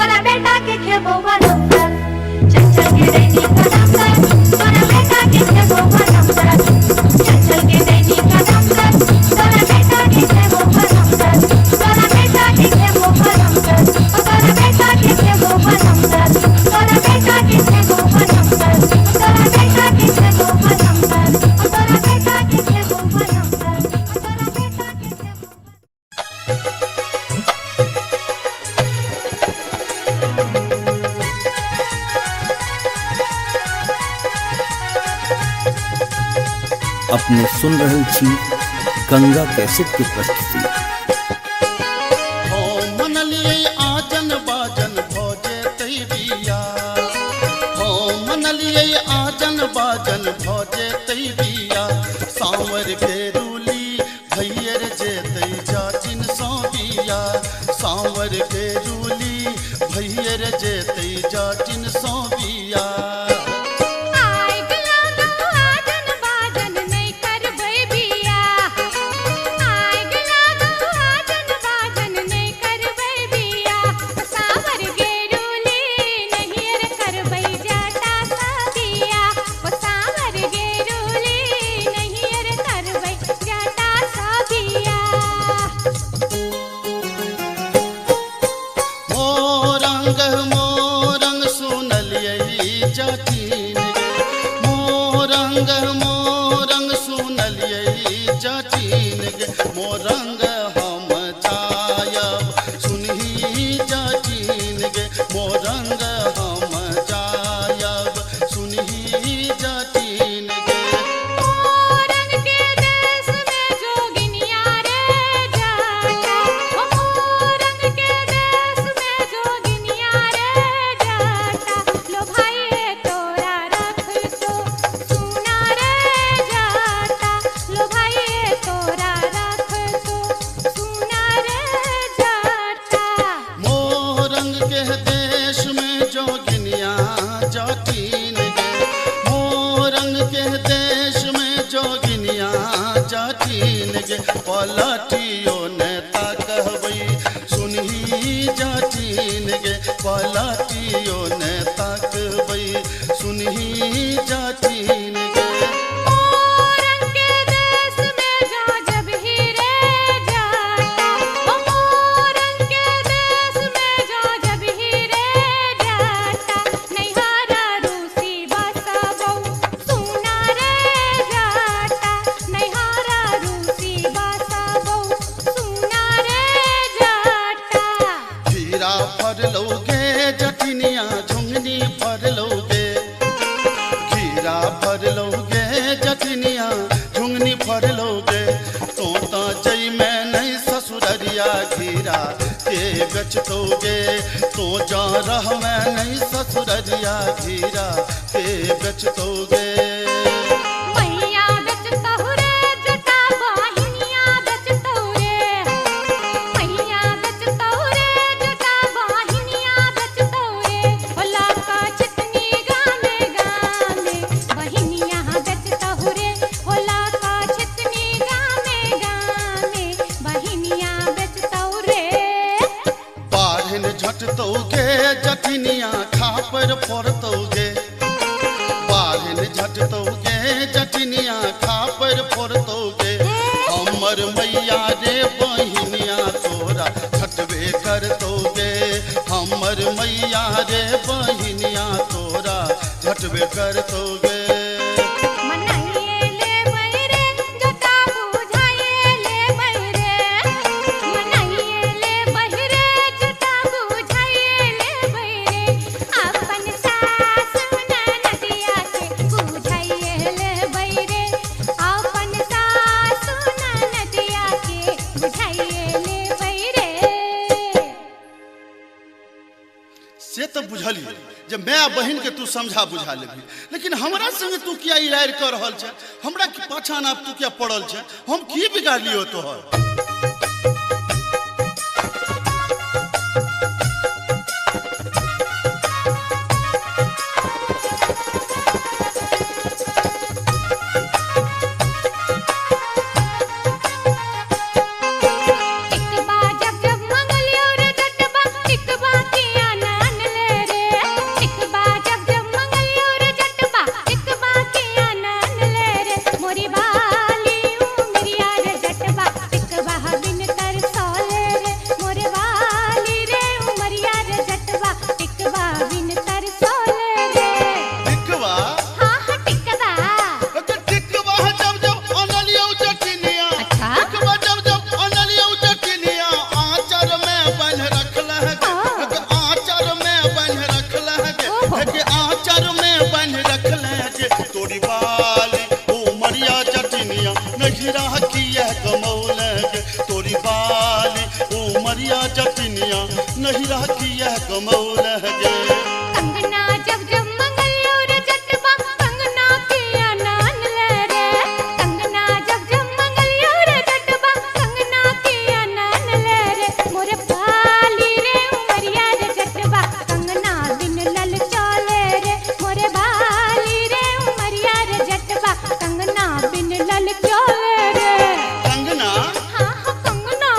तोरा बेटा के खेबो बनम चल चल के दैनी कदम कर तोरा बेटा के खेबो बनम चल चल के दैनी कदम कर तोरा बेटा के खेबो बनम तोरा बेटा के खेबो बनम तोरा बेटा के खेबो बनम तोरा बेटा के खेबो बनम तोरा बेटा के खेबो बनम तोरा बेटा के खेबो बनम तोरा बेटा के खेबो अपने सुन रहल छी गंगा कैसेट की प्रस्तुति। हो मनलिए आजन बाजन भोजे तई बिया हो मनलिए आजन बाजन भोजे तई बिया सांवर के रूली भैयर जे तई जाचिन सो बिया सांवर के रूली भैयर जे तई जाचिन सो बिया आय गला गो आजन बाजन नहीं करबै बिया आय गला गो आजन बाजन नहीं करबै बिया सावर गेरुली नहीं रे करबै जाटा साबिया सावर गेरुली नहीं रे करबै जाटा साबिया मोरंग सुनलिए जाचिन मोरंग सुनलिए जाचिन गे मोरंग हम जायब सुनही जाचिन गे मोरंग हम जायब सुनही जाचिन गे मोरंग के देश में जोगिनिया रे जाटा मोरंग के देश में जोगिनिया रे जाटा लो भाई तोरा रख तो सुना रे जाटा लो भाई तोरा रख तो सुना रे जाटा मोरंग के देश में जोगिनिया जाटिन गे मोरंग के देश में जोगिनिया जाटिन गे पलटियो नेता कहबै सुनही जाटिन गे पलटियो नेता कहबै सुनही जाटिन गे मोरंग के देश में जा जब ही रे जाटा मोरंग के देश में जा जब ही रे जाटा नैहारा रूसी बसबौ सुना रे जाटा नैहारा रूसी बसबौ सुना रे जाटा खीरा फरलौगे जटिनिया झुंगनी फरलौगे खीरा फरलौगे जटिनिया झुंगनी फरलौगे तो जई में नहीं ससुररिया खीरा के बेचतोगे तो जा रह में नहीं ससुररिया खीरा के बेचतोगे मैया बेचतहु रे जटा बाहिनिया बेचतहु रे मैया बेचतहु रे जटा बाहिनिया बेचतहु रे होला का चितनी गामे गामे बहिनिया बेचतहु रे होला का चितनी गामे गामे बहिनिया बेचतहु रे बाढ़न झटतोगे जटिनिया खापर फोड़तोगे बाढ़न झटतोगे जटिनिया खापर फोड़तोगे हमर मैया रे बहिनिया तोरा छटबे करतोगे हमर मैया रे बहिनिया तोरा झटबे करतोगे मनाइए ले बैरे जटा बुझाइए ले बैरे मनाइए ले बहिरे जटा बुझाइए ले बैरे अपन सास ननदिया के बुझाइए ले बैरे अपन सास ननदिया के बुझाइए ले बैरे से तो बुझली जब मैं बहन के तू समझा बुझा लेबी लेकिन हमरा संगे तू किया इलाज कर रहल छ हमरा के पाछा ना तू क्या पड़ल छ हम की बिगाड़ लियो तोहर टिकबा जब जब मंगलियो रे जटबा टिकबा किया ना उमरिया जटिनिया नहीं रखी यह कमौल गे। कंगना जब जब मंगलियो रे जटबा कंगना किया नान ले रे। कंगना जब जब मंगलियो रे जटबा कंगना किया नान ले रे। मोरे बाली रे उमरिया रे जटबा कंगना बिन लल चले रे। मोरे बाली रे उमरिया रे जटबा कंगना बिन लल चले रे। कंगना हाँ हाँ कंगना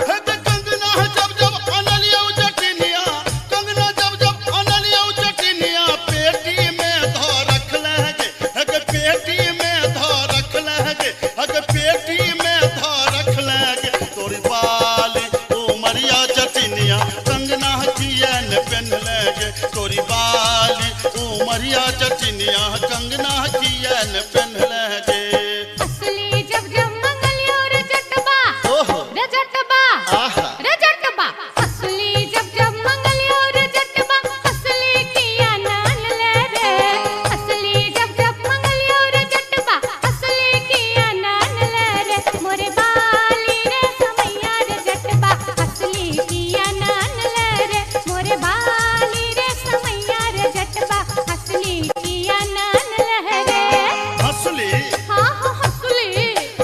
है के कंगना है जब जब अनलियो जटिनिया। कंगना जब जब अनलियो जटिनिया पेटी में धो रख लगे। है के पेटी में धो रख लगे। है के पेटी में धो रख लगे। तोरी बाली उमरिया जटिनिया कंगना किया न पहन लगे। तोरी बाली उमरिया जटिनिया कंगना किया न पहन लगे। असली जब जब मंगलियो रे जटबा ओहो रे जटबा आहा रे जटबा। असली जब जब मंगलियो रे जटबा असली किया नान ले रे। असली जब जब मंगलियो रे जटबा असली किया नान ले रे। मोरे बाली रे समैया रे जटबा असली किया नान ले रे। मोरे बाली रे समैया रे जटबा असली किया नान ले रे। असली हाँ हाँ असली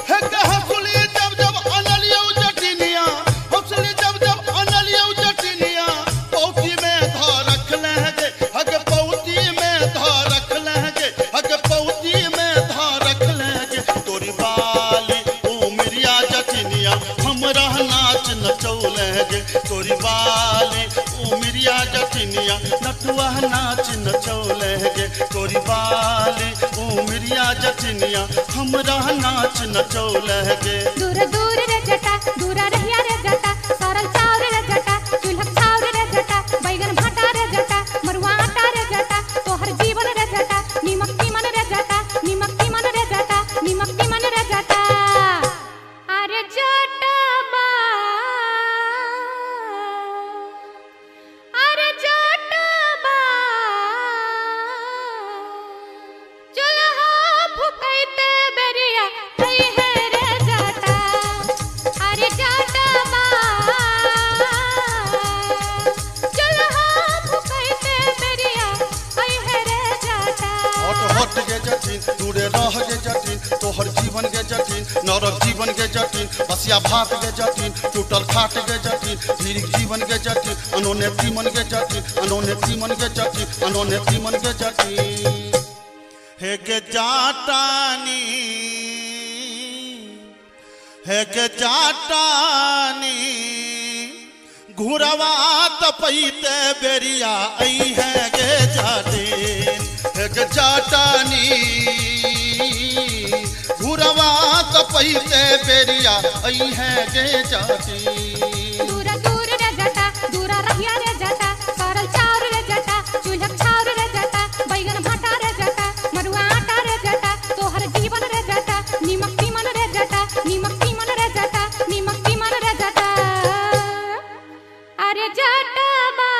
है के हसली जब जब अनलियो जटिनिया। हसली जब जब अनलियो जटिनिया पौती में धो रख लगे। हग पौती में धो रख लगे। हग पौती में धो रख लगे। तोरी बाली उमरिया जटिनिया हमरा नाच नचौलगे। तोरी बाली उमरिया जटिनिया नटुआ नाच नचौलगे। तोरी बाली उमरिया जटिनिया हमरा नाच नचौलगे। दूर दूर रे जटा दूरा रहिया रे जटा। सरल चाउर रे जटा चूल्हा चाउर रे जटा। बैगन भाटा रे जटा मरुआ आटा रे जटा। तोहर जीवन रे जटा नीमक तीमन रे जटा। नीमक तीमन रे जटा नीमक तीमन रे जटा। अरे जटबा अरे जटबा चूल्हा फुकैते बेरिया आई है रे जटा। अरे जटबा चूल्हा फुकैते बेरिया आई है रे जटा। हट हट गे जटिन दूरे रह गे जटिन। तोहर जीवन गे जटिन नरक जीवन गे जटिन। बसिया भात गे जटिन टूटल खाट गे जटिन। धीरिक जीवन गे जटिन अनोने तीमन गे जटिन। अनोने तीमन गे जटिन अनोने तीमन गे जटिन। हे गे जाटानी हे गे जाटानी घुरवा तपैते बेरिया आई है गे जाटिन। हे गे जाटानी घुरवा तपैते बेरिया आई है गे जाटिन। दूरा दूर रे जटा दूरा रहिया रे जटा। सरल चाउर रे जटा चूल्हा चाउर रे जटा। बैगन भाटा रे जटा मरुआ आटा रे जटा। तोहर जीवन रे जटा नीमक तीमन रे जटा नीमक तीमन रे जटा नीमक तीमन रे जटा। अरे जटबा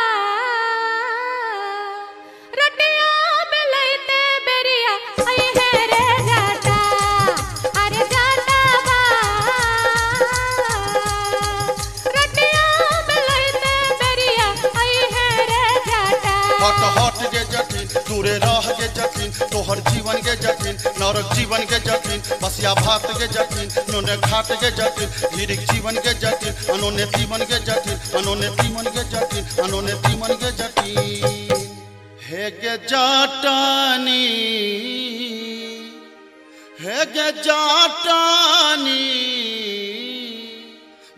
रोटिया बेलैते बेरिया आई है रे जटा। अरे जटबा रोटिया बेलैते बेरिया आई है रे जटा। हट हट गे जटिन दूरे रह गे जटिन। तोहर जीवन गे जटिन नरक जीवन गे जटिन। बसिया भात गे जटिन नोने घाट गे जटिन। धीरिक जीवन गे जटिन अनोने तीमन गे जटिन अनोने तीमन गे जटिन अनोने तीमन गे जटिन। हे गे जाटानी हे गे जाटानी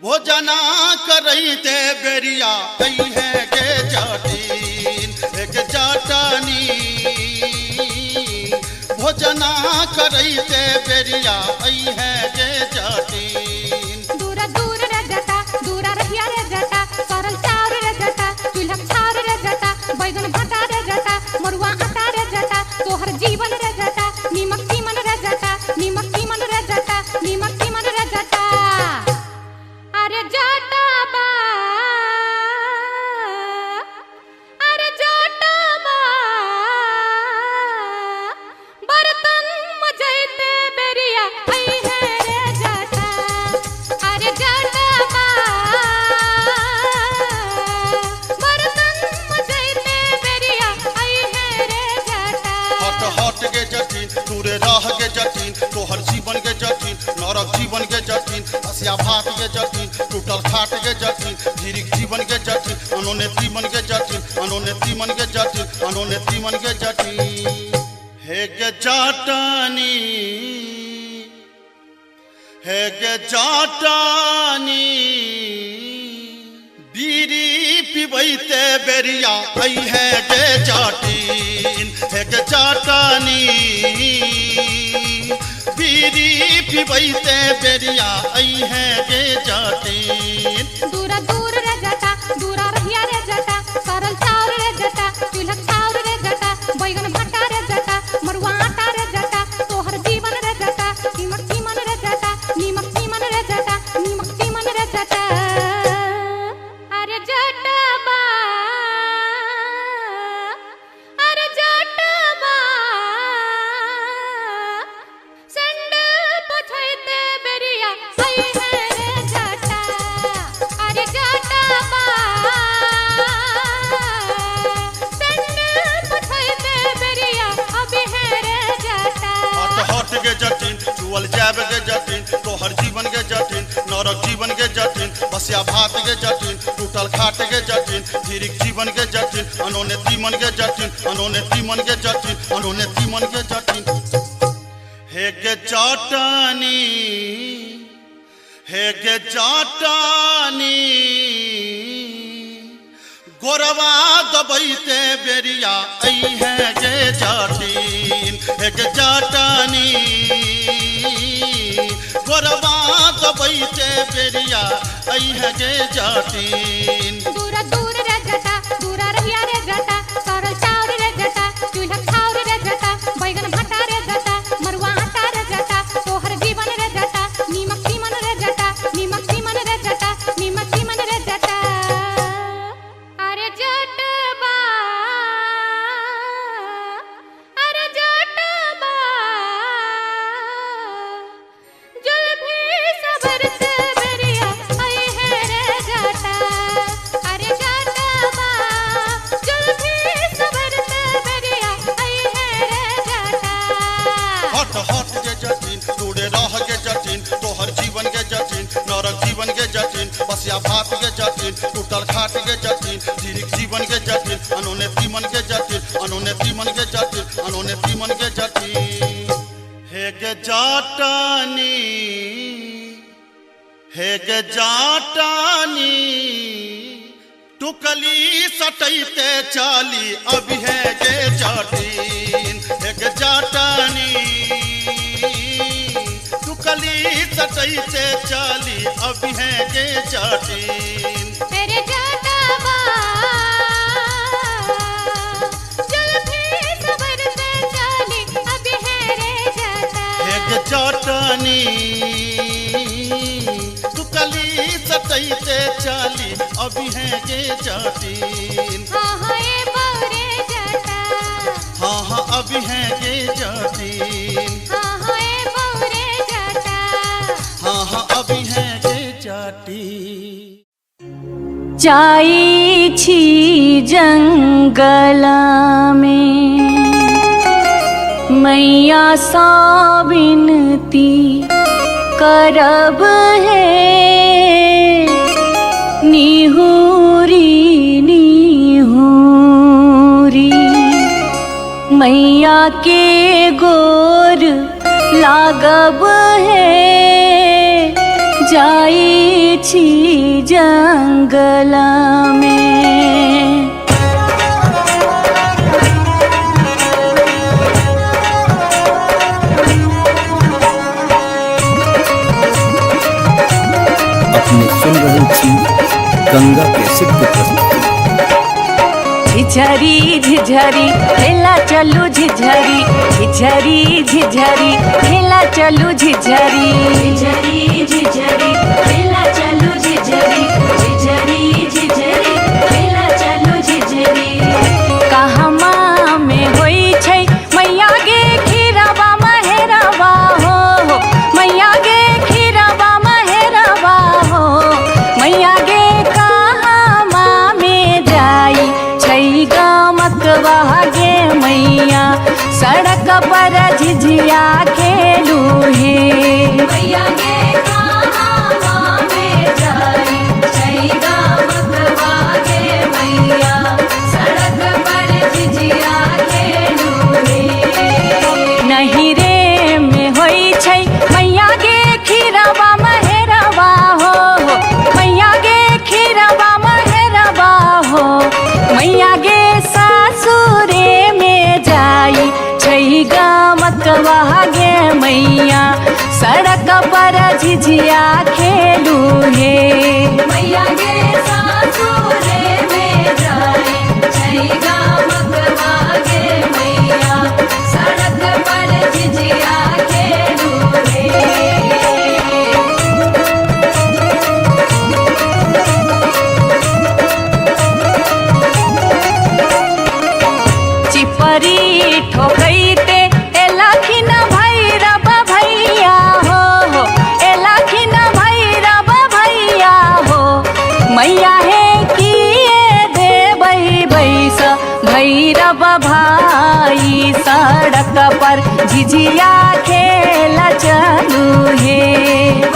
भोजना करैते बेरिया आई है गे जाटिन। हे गे जाटानी भोजना करैते बेरिया आई है गे जाटिन। दूरा दूर रे जटा दूरा रहिया रे जटा। सरल चाउर रे जटा चूल्हा चाउर रे जटा। बैगन भाटा रे जटा मरुआ आटा रे जटा। तोहर जीवन रे जटा नीमक तीमन रे जटा नीमक तीमन रे जटा नीमक तीमन रे जटा। अरे जटबा अरे जटबा बर्तन मजैते बेरिया आई है रे जटा। अरे जटबा भात के जटिन टूटल खाट के जटिन धीरिक जीवन के जटिन अनोने तीमन के जटिन अनोने तीमन के जटिन अनोने तीमन के जटिन हे गे जाटानी हे गे जाटानी बीरी पिबैते बेरिया आई है गे जाटिन हे गे जाटानी बीरी पिबैते बेरिया आई है गे जाटिन दूरा दूर रे जटा दूरा रहिया रे जटा सरल चाउर रे जटा चूल्हा चाउर रे जटा बैगन भट्टा रे जटा मरुआ आटा रे जटा तोहर जीवन रे जटा नीमक चीमन रे जटा नीमक चीमन रे जटा नीमक चीमन रे जटा अरे जटबा अरे जटबा संडल पछैते बेरिया आई है रे जटा अरे जटबा संडल पछैते बेरिया अभी है रे जटा हट हट के जटिन चुअल जाब के जटिन तोहर जीवन के जटिन नरक जीवन के जटिन बसिया भात के जटिन टूटल खाट के जटिन धीरिक जीवन के जटिन अनोने तीमन के जटिन अनोने तीमन के जटिन अनोने तीमन के जटिन हे गे जाटानी हे गे जाटानी गोरवा दबैते बेरिया आई है गे जाटिन हे गे जाटानी गोरवा दबैते बेरिया आई है गे जाटिन दूरा दूर रे जटा दूरा रहिया रे जटा सरल चाउर रे जटा चूल्हा चाउर रे जटा बैगन भट्टा रे जटा मरुआ आटा रे जटा तोहर जीवन रे जटा नीमक चीमन रे जटा नीमक चीमन रे जटा नीमक चीमन रे जटा अरे जटबा अरे जटबा जुल्फी सबरते बेरिया आई है रे जटा अरे जटबा जुल्फी सबरते बेरिया आई है रे जटा हट हट के जटिन टूड़े रह के जटिन तोहर जीवन के जटिन नरक जीवन के जटिन बसिया भात के जटिन टूटल खाट के जटिन धीरिक जीवन के जटिन अनोने तीमन के जटिन अनोने तीमन के जटिन अनोने तीमन के जटिन हे गे जाटानी हे गे जाटानी टुकली सटैते चाली अभी है गे जाटिन हे गे जाटानी टुकली सटैते चाली अभी है गे जाटिन तेरे जटबा जुल्फी सबरते चाली अभी है रे जटा हे गे जाटानी टुकली सटैते चाली अभी है गे जाटिन हाँ हाँ ये बौरे जटा हाँ हाँ अभी है गे जाटिन हाँ हाँ ये बौरे जटा हाँ हाँ अभी है गे जाटिन जाई छी जंगल में मैया सा विनती करब है निहुरी निहुरी मैया के गोर लागब है जाई छी जंगल में अपने सुन रहे थी गंगा कैसेट की प्रस्तुति। झिझरी झिझरी खेला चलू झिझरी झिझरी झिझरी खेला चलू झिझरी झिझरी झिझरी खेला चलू झिझरी झिझरी झिझरी खेला चलू झिझरी कहमा में होई छै मैया गे खीरवा महेरवा हो मैया गे खीरवा महेरवा हो मैया गे कहमा में जाई छै गमकवा गे मैया सड़क पर झिझिया खेलू हे मैया गे कहमा झिझिया खेलू हे मैया गे सासुरे में जाए छई गामकवा गे मैया सड़क पर झिझिया खेलू हे चिपरी ठोकैते एलाखिन भैरव भैया हो एलाखिन भैरव भैया हो मैया हे किए देबै बैस भैरव भाई सड़क पर झिझिया खेल चलू हे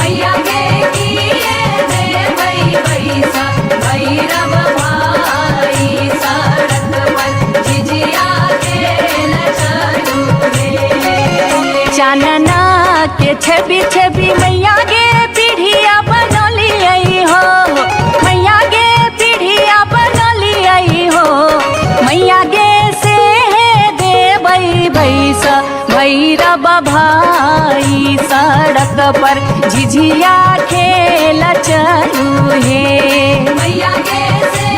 मैया हे किए देबै बैस भैरव भाई सड़क पर झिझिया खेल चलू हे चानना के छवि छवि मैया गे पीढ़िया बनलियै हो मैया गे पीढ़िया बनलियै हो मैया गे से देबै बैस भैरव भाई सड़क पर झिझिया खेल चलू हे मैया गे से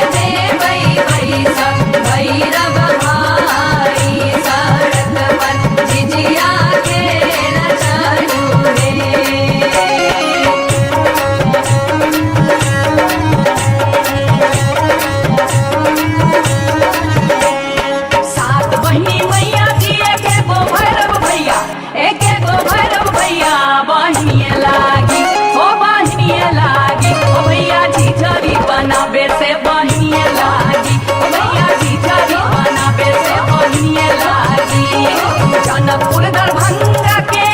देबै बैस भैरव भाई सड़क पर झिझिया खेल चलू हे सात बहिनी मैया दिए के गो भैरव भैया एक गो भैरव भैया बहिनिए लागी हो बहिनिए लागी ओ भैया झिझरी बनाबे से बहिनिए लागी ओ भैया झिझरी बनाबे से बहिनिए लागी जनकपुर दरभंगा के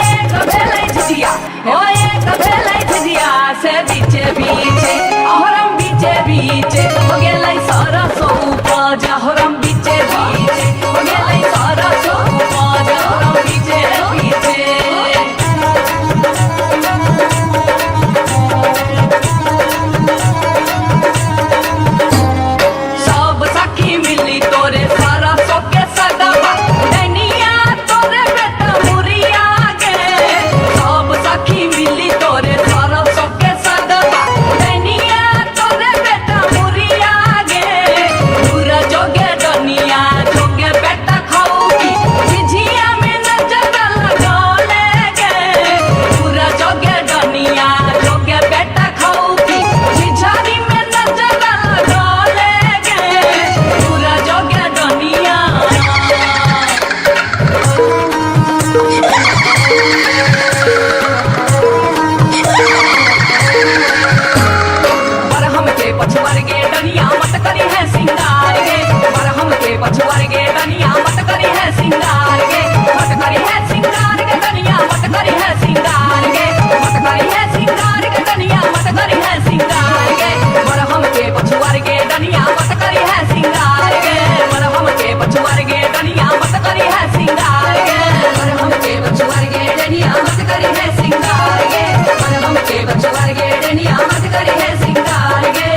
भेलै झिझिया हो एक भेलै झिझिया से बीचे बीचे अहरम बीचे बीचे हो गेलै सरसो उपज अहरम बीचे बीचे हो गेलै सरसो उपज अहरम बीचे बीचे सब सखी मिली तोरे सरसो के सगवा दैनिया तोरे बेटा मुरिया गे सब सखी मिली तोरे सरसो के सगवा दैनिया तोरे बेटा मुरिया गे पूरा जोगे दुनिया जोगे बेटा खाऊगी झिझिया में नजर लगौले गे पूरा जोगे दुनिया जोगे बेटा खाऊगी झिझरी में नजर लगौले गे पूरा जोगे दुनिया बरहम के पछुआर गे डनिया मत करी है सिंगार गे बरहम के पछुआर गे डनिया मत करी है सिंगार गे मत करी है सिंगार गे डनिया मत करी है सिंगार गे मत करी है सिंगार गे डनिया मत करी है सिंगार गे बरहम के पछुआर गे डनिया मत करी है सिंगार गे बरहम के पछुआर गे डनिया मत करी है सिंगार गे बरहम के पछुआर गे डनिया मत करी है सिंगार गे बरहम के पछुआर गे डनिया मत करी है सिंगार गे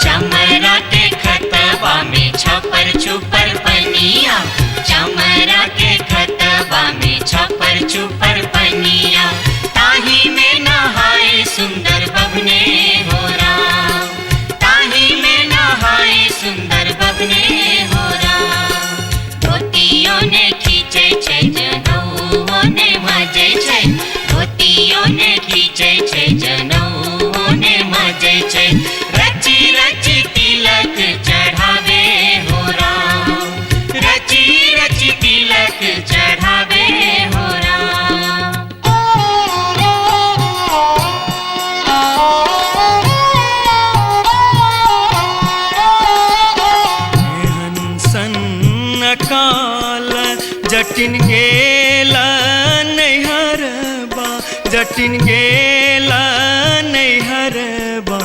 चमरा के खतवा में छपर छुपर पनिया चमरा के खतवा में छपर छुपर पनिया ताही में नहाए सुंदर बबने हो राम ताही में नहाए सुंदर बबने हो राम धोतियों ने खींचे छे जनौओ ने मजे छे धोतियों ने खींचे छे जनौओ ने मजे छे रची रची तिलक चढ़ावे हो राम रची रची तिलक चढ़ावे हो राम हंसन काल जटिन गेला नैहरबा जटिन गेला नैहरबा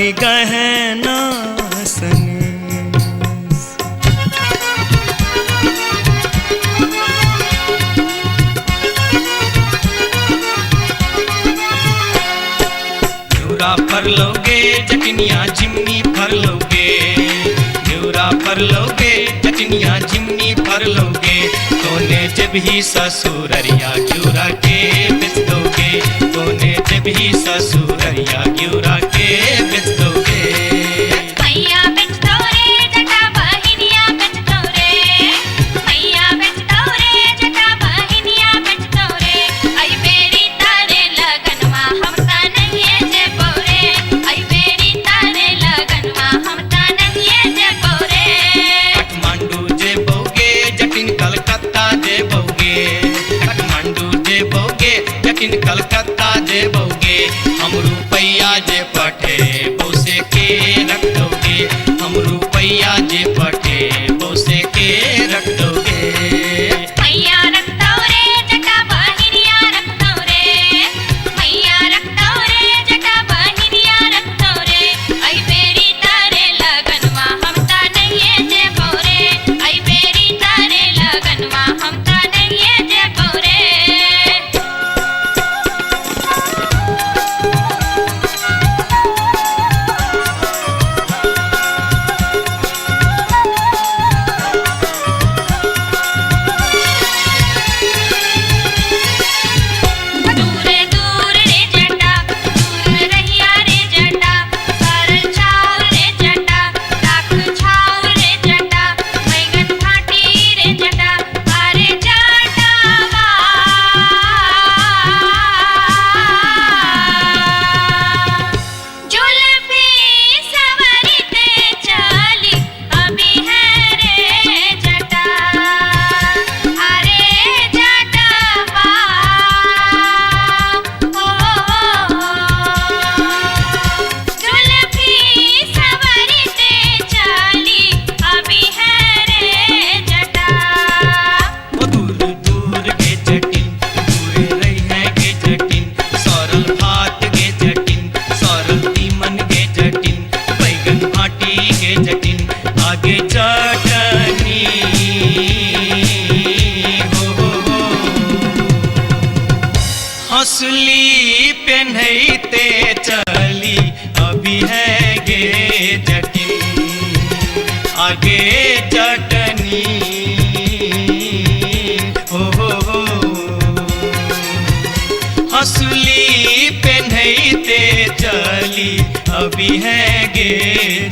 बारी गहना सने घिउरा फर लोगे जटनिया जिमनी फर लोगे घिउरा फर लोगे जटनिया जिमनी फर लोगे तोने जब ही ससुररिया घिउरा के बेच दोगे तोने जब ही ससुररिया घिउरा के बेच दोगे मैया बेच दो रे जटा बहिनिया बेच दो रे मैया बेच दो रे जटा बहिनिया बेच दो रे आई बेरी तारे लगनवा हम ता नहीं जे बोरे आई बेरी तारे लगनवा हम ता नहीं जे बोरे काठमांडू जे बोगे जटिन कलकत्ता जे बोगे काठमांडू जे बोगे जटिन कलकत्ता जे बोगे हम रुपैया जे पठे बोसे के रख दोगे हम रुपैया जे पठे बोसे के रख दोगे मैया रख दो रे जटा बहिनिया रख दो रे मैया रख दो रे जटा बहिनिया रख दो रे आई बेरी तारे लगनवा हम ता नहीं जे बोरे आई बेरी तारे लगनवा हम ता नहीं जे बोरे दूर दूर रे जटा दूर रहिया रे जटा सरल छाव रे जटा लाख छाव रे जटा बैगन फाटी रे जटा अरे जटावा जुल्फी सवरते चली अभी है रे जटा अरे जटावा जुल्फी सवरते चली अभी है रे जटा ओ दूर दूर के जटिन दूर रही है के जटिन सरल भात के जटिन सरल तीमन के जटिन बैगन भाटी के जटिन आगे चटनी हो हंसली पेन्हते चली अभी है गे जटिन आगे चटनी हो हंसली पेन्हते चली अभी है गे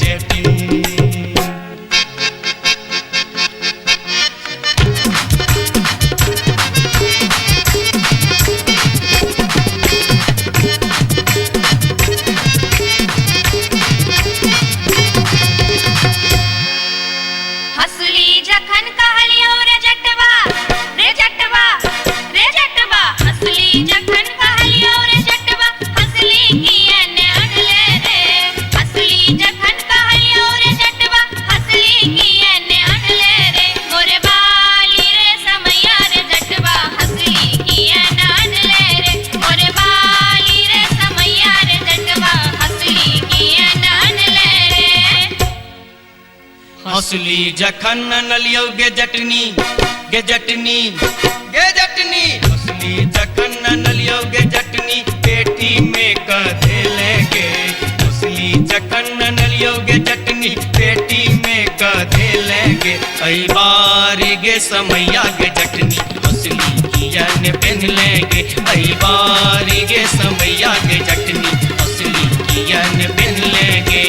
जटिन हसली जखन कहलियो रे जटवा रे जटवा रे जटवा हसली जखन कहलियो रे जटवा हसली कियन अनले रे हसली जखन कहलियो रे जटवा हसली कियन अनले रे मोरे बाली रे समैया रे जटवा हसली कियन अनले रे मोरे बाली रे समैया रे जटवा हसली कियन अनले रे हंसली जखन नलियो गे जटनी गे जटनी गे जटनी हंसली जखन नलियो गे जटनी पेटी में कधे लेगे हंसली जखन नलियो गे जटनी पेटी में कधे लेगे आई बारी गे समैया गे जटनी हंसली कियन पेन लेगे आई बारी गे समैया गे जटनी हंसली कियन पेन लेगे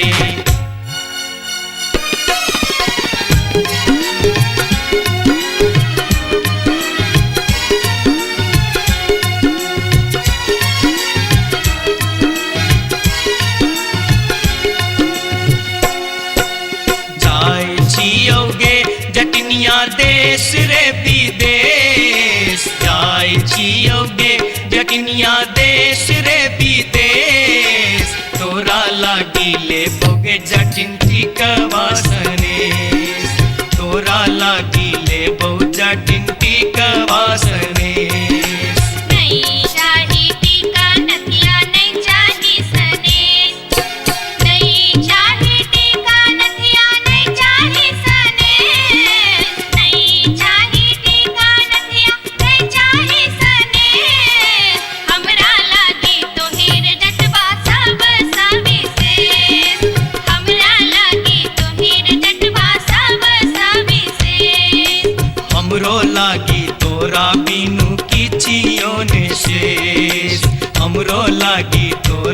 जाय छियोगे जटनिया देश रे विदेश जाय छियोगे जटनिया देश रे विदेश तोरा लागिले बोगे जटिन टिकवा सनेस तोरा लागिले बो जटिन टिकवा सनेस नहीं शाही टीका नथिया नहीं चाही सनेस नहीं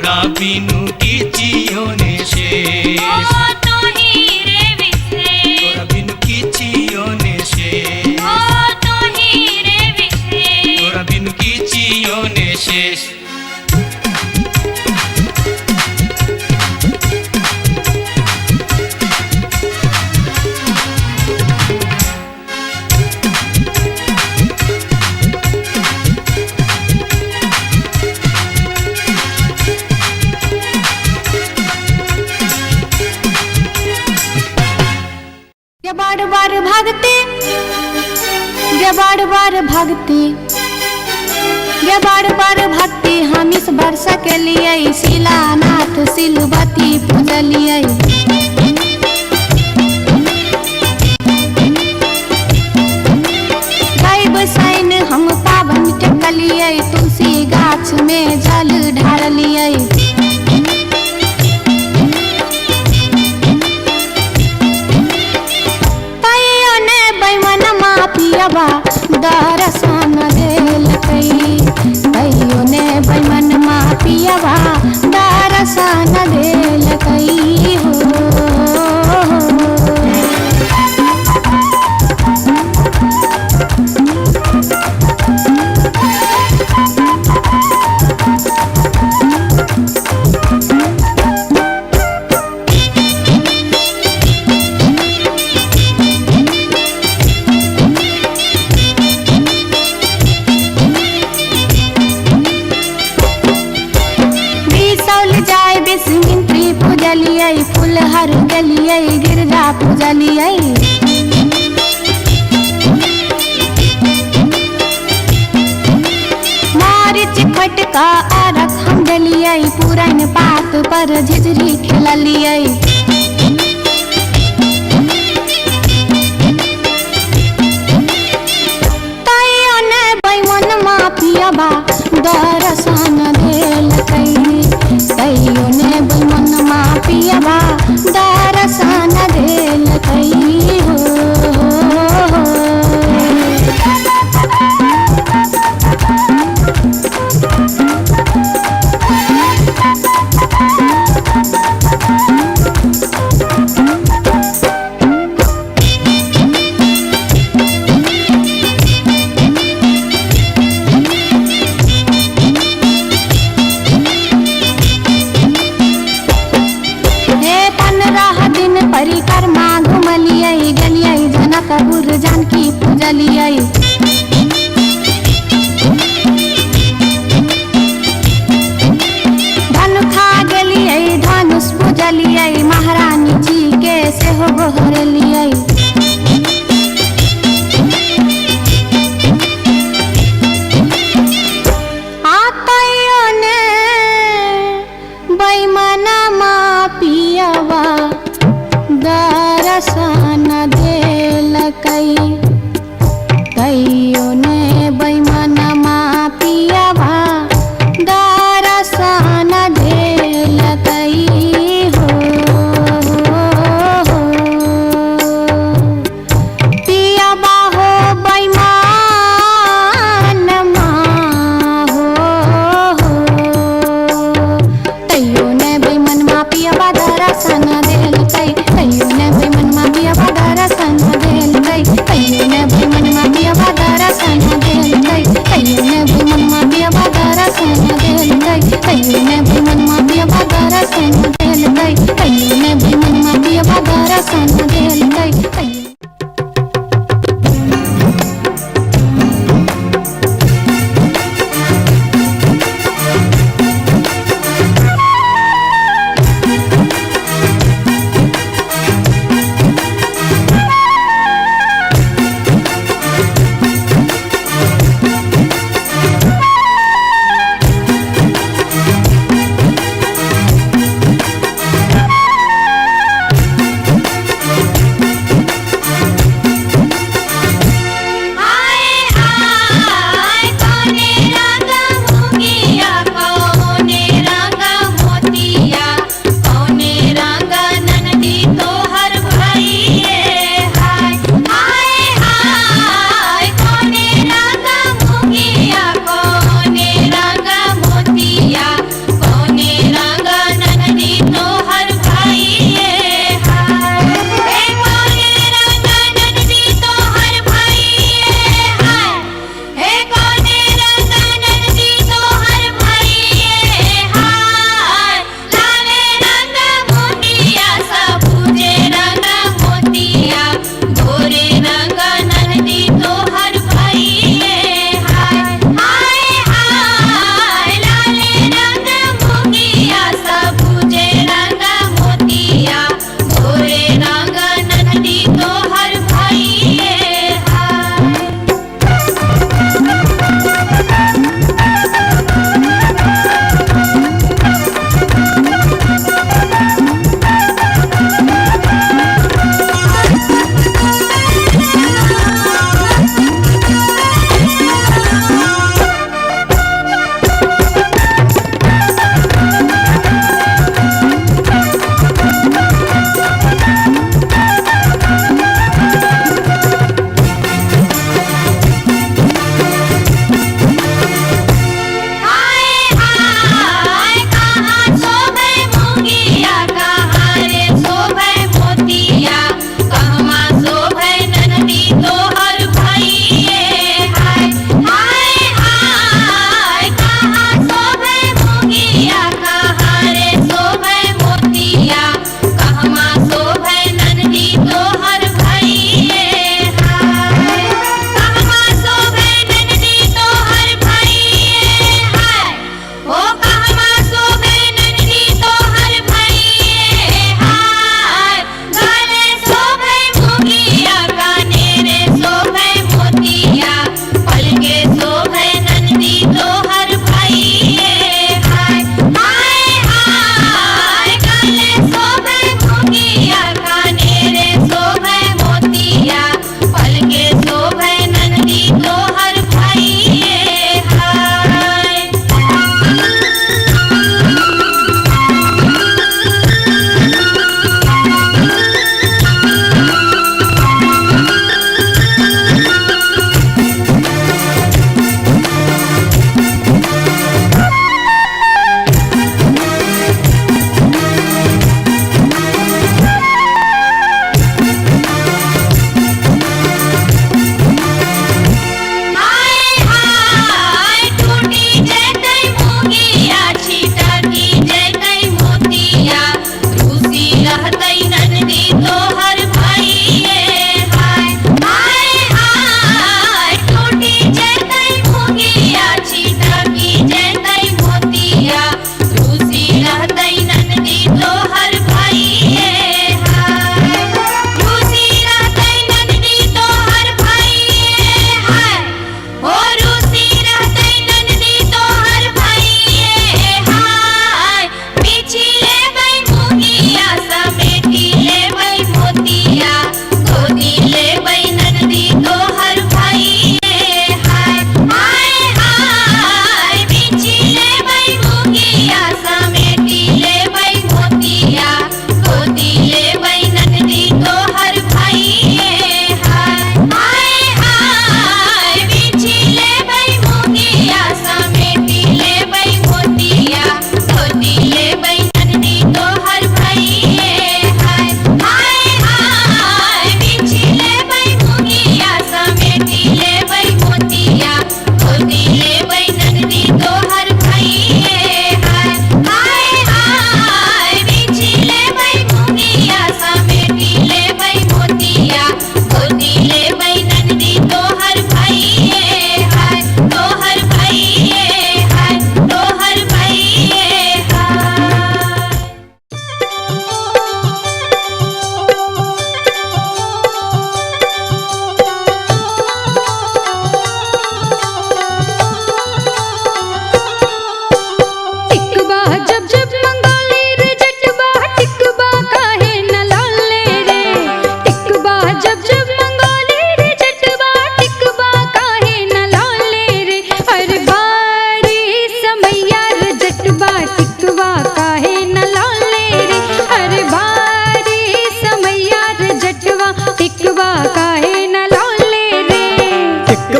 तोरा बिनु किछियो ने शेष ओ तू ही रे विशेष तोरा बिनु किछियो ने शेष ओ तू ही रे विशेष तोरा बिनु किछियो ने शेष बार बार भागते गे बार बार भागते गे बार बार भागते हम इस वर्ष के लिए शिलानाथ सिलवती पूजलिए गायब सैन हम पावन टेकलिए तुलसी गाछ में जल ढारलिए पियबा दर्शन देल कहियो ने बैमन मा पियबा दर्शन देल कई फुलहर गलिए गिरजा पूजलिए मारिच फटका आरख हम डलिए पुरान पात पर झिझरी खेललिए तैयो ने बैमन मा पियबा दर्शन देल तैयो ने बैमन मा पियबा दर्शन देल कई परिक्रमा घुमलिए गलिए जनकपुर जानकी पूजलिए धनुखा गेलिए धनुष पूजलिए महारानी जी के सेहो गोहरलिए आतयो ने बैमन मा पियबा दर्शन देल तैयो ने बैमन मा पियबा दर्शन देल पियबा हो बैमन मा हो तैयो ने बैमन मा पियबा दर्शन देल तैयो ने बैमन मा पियबा दर्शन देल तैयो ने बैमन मा पियबा दर्शन देल तैयो ने बैमन मा पियबा दर्शन देल तैयो ने बैमन मा पियबा दर्शन देल तैयो ने बैमन मा पियबा दर्शन देल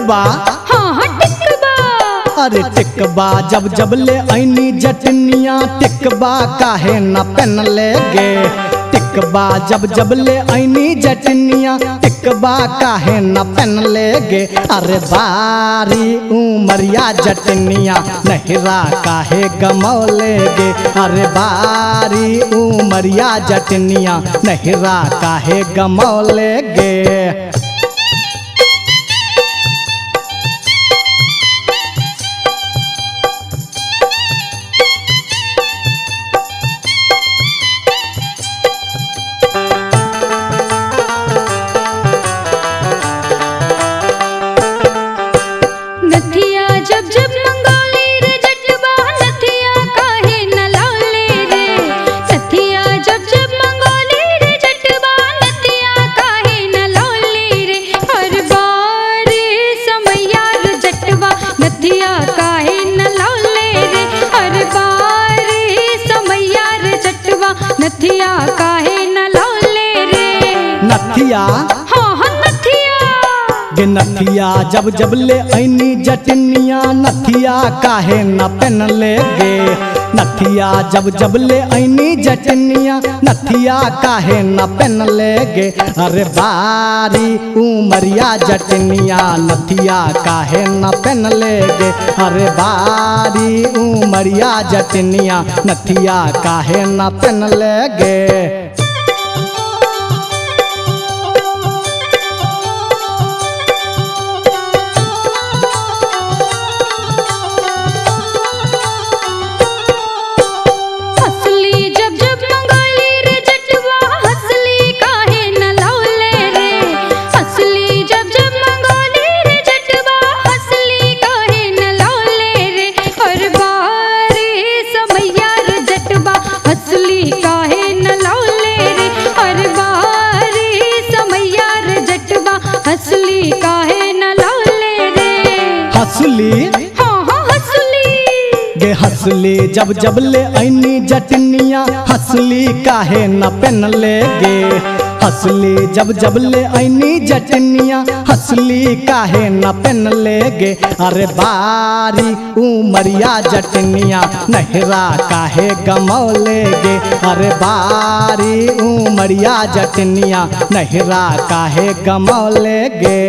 टिकबा हाँ हाँ टिकबा। अरे टिकबा जब जब ले ऐनी जटनिया टिकबा काहे न पहन ले गे। टिकबा जब जब ले ऐनी जटनिया टिकबा काहे न पहन ले गे। अरे बारी उमरिया जटनिया नहिरा काहे गमौले गे। अरे बारी उमरिया जटनिया नहिरा काहे गमौले गे। नथिया जब जब मंगोली रे जटवा नथिया काहे न लौले रे। नथिया जब जब मंगोली रे जटवा नथिया काहे न लौले रे। हर बार समैया रे जटवा नथिया काहे न लौले रे। हर बार समैया रे जटवा नथिया काहे न लौले रे। नथिया हाँ हाँ नथिया गे नथिया जब जब ले ऐनी जटनिया नथिया काहे न पहन ले गे। नथिया जब जब ले ऐनी जटनिया नथिया काहे न पहन ले गे। अरे बारी उमरिया जटनिया नथिया काहे न पहन ले गे। अरे बारी उमरिया जटनिया नथिया काहे न पहन ले गे। हंसली जब जब मंगोली रे जटवा हंसली काहे न लौले रे। हंसली जब जब मंगोली रे जटवा हंसली काहे न लौले रे। हर बार समैया रे जटवा हंसली काहे न लौले रे। हर बार समैया रे जटवा हंसली काहे न लौले रे। हंसली हाँ हाँ हंसली गे हंसली जब जब ले ऐनी जटनिया हंसली काहे न पहन ले गे। हंसली जब जब ले ऐनी जटनिया हंसली काहे न पहन ले गे। अरे बारी उमरिया जटनिया नहिरा काहे गमौले गे। अरे बारी उमरिया जटनिया नहिरा काहे गमौले गे।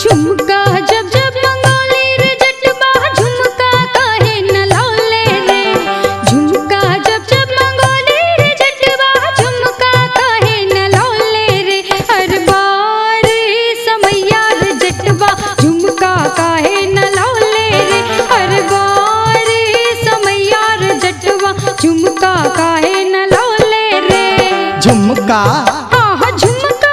झुमका जब जब मंगोली रे जटवा झुमका काहे न लौले रे। झुमका जब जब मंगोली रे जटवा झुमका काहे न लौले रे। हर बार समैया रे जटवा झुमका काहे न लौले रे। हर बार समैया रे जटवा झुमका काहे न लौले रे। झुमका हाँ हाँ झुमका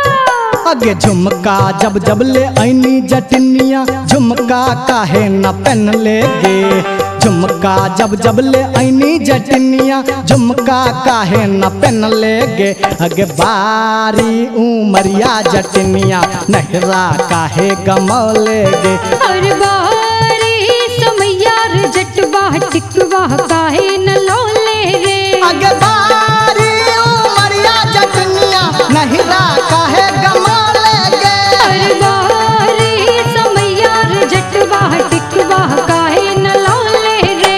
अगे झुमका जब जब ले ऐनी जटनिया झुमका काहे न पहन ले गे। झुमका जब जब ले ऐनी जटनिया झुमका काहे न पहन ले गे। अगे बारी उमरिया जटनिया नहिरा काहे गमौले गे। हर बार समैया रे जटवा टिकवा काहे न लौले रे। अगे बारी उमरिया जटनिया नहिरा काहे गमौले गे। हर बार समैया रे जटवा टिकवा काहे न लौले रे।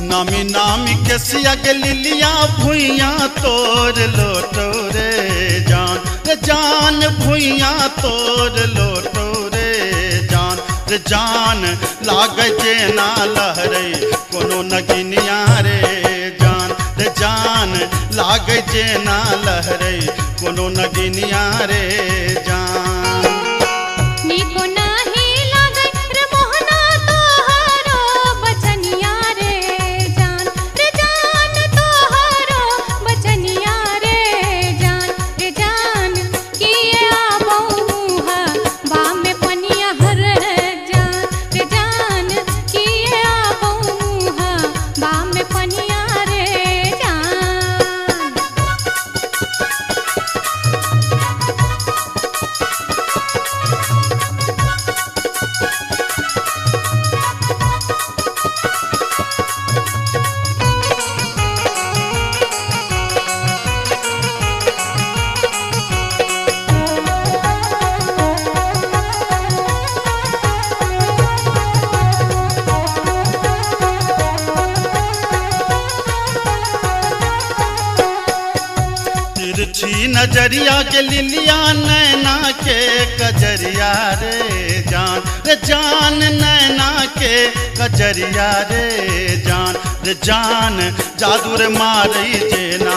नामी नामी के सिया के लिलिया भुइया तोड़ लोटो रे जान भुइया तोड़ लोटो रे रे जान लागे जे ना लहरे कोनो नगिनिया रे जान रे जान लागे जे ना लहरे कोनो नगिनिया रे जान नीको नाही लागे रे मोहना तोहरो बचनिया रे जान तोहरो बचनिया रे जान किए आबहुहा बा में पनिया हर जान किए आबहुहा बा में पनिया रे जान तिरछी नजरिया के लिलिया नैना के कजरिया रे जान नैना के कजरिया रे जान जादू रे मारई जेना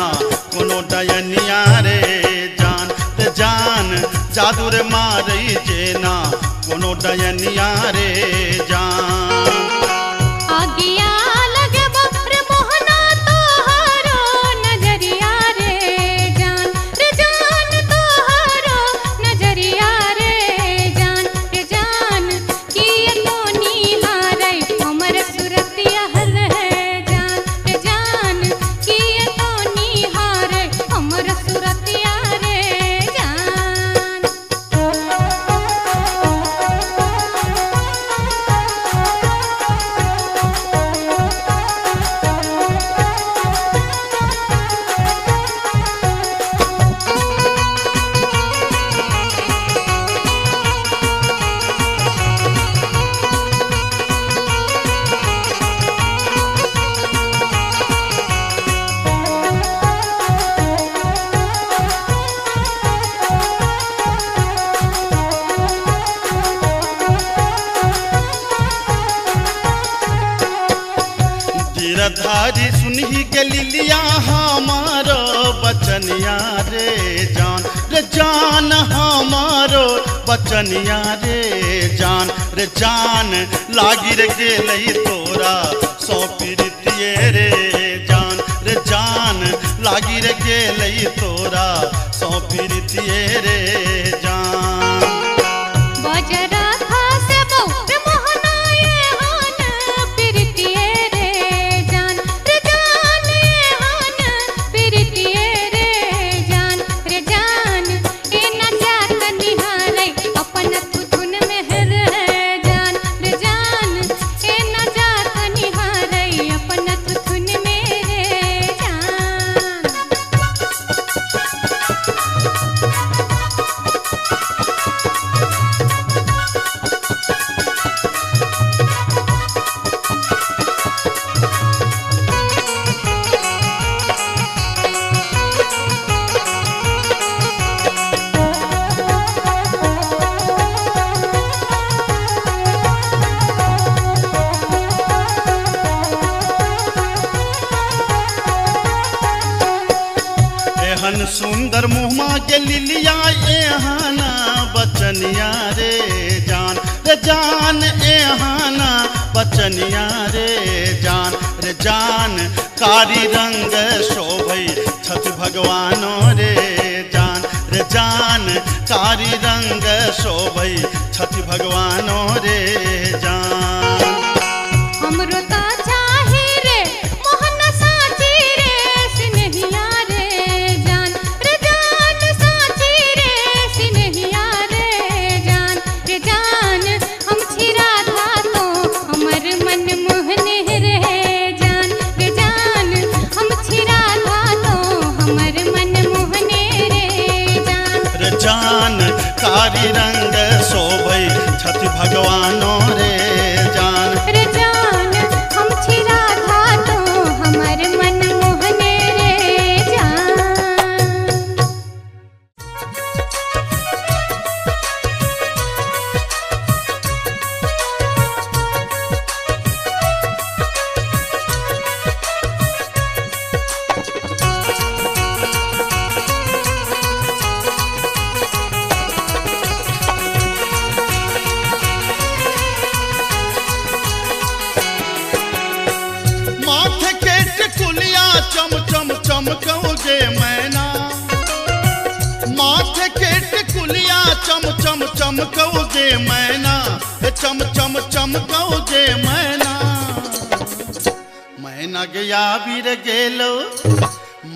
कोनो डयनिया रे जान जादू रे मारई जेना कोनो डयनिया रे जान आगिया लगे रे मोहना तोहरो नजरिया रे जान तोहरो नजरिया रे जान किए तो निहारै हमर सुरतिया हर जान किए तो निहारै हमर सुरतिया रे जान गिरधारी सुनही के लिलिया हमारो बचनिया रे जान हमारो बचनिया रे जान लागी रे गेलई तोरा सौ पीरितिये रे जान लागी रे गेलई तोरा सौ पीरितिये रे जान बजरा खासे बहुत मोहना ये हान पिरतिये रे जान ये हान पिरतिये रे जान ए न जात निहारै अपन थुथुन में हर जान ए न जात निहारै अपन थुथुन में रे जान एहन सुंदर मुहमा के लिलिया एहाना बचनिया रे जान एहाना बचनिया रे जान कारी रंग शोभई छठ भगवानो रे जान कारी रंग शोभई छठ भगवानो रे जान हमरो ता चाही रे मोहन साची रे सिनहिया रे जान साची रे सिनहिया रे जान हम छिरा था तो हमर मन मोहने रे जान हम छिरा था तो हमर मन मोहने रे जान कारी रंग शोभई छठ भगवानो रे जान हम छिरा था तो हमर मन मोहने रे जान चमकौगे मैना माथे के टिकुलिया चम चम चमकौगे मैना चम चम चमकौगे मैना मैना गया बीर गेलो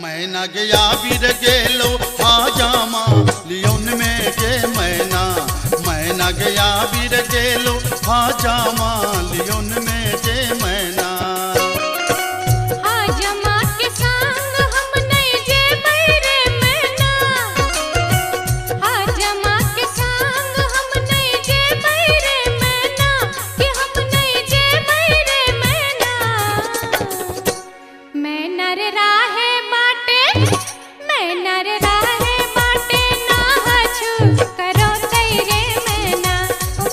मैना गया बीर गेलो हाजामा लियोन में गे मैना मैना गया बीर गेलो हाजामा लियोन में गे मैना हाजमा के संग हम नहीं जे बैरे मैना हाजमा के संग हम नहीं जे बैरे मैना कि हम नहीं जे बैरे मैना मैं नर राहे बाटे मैं नर राहे बाटे ना हछु करो तेरे मैना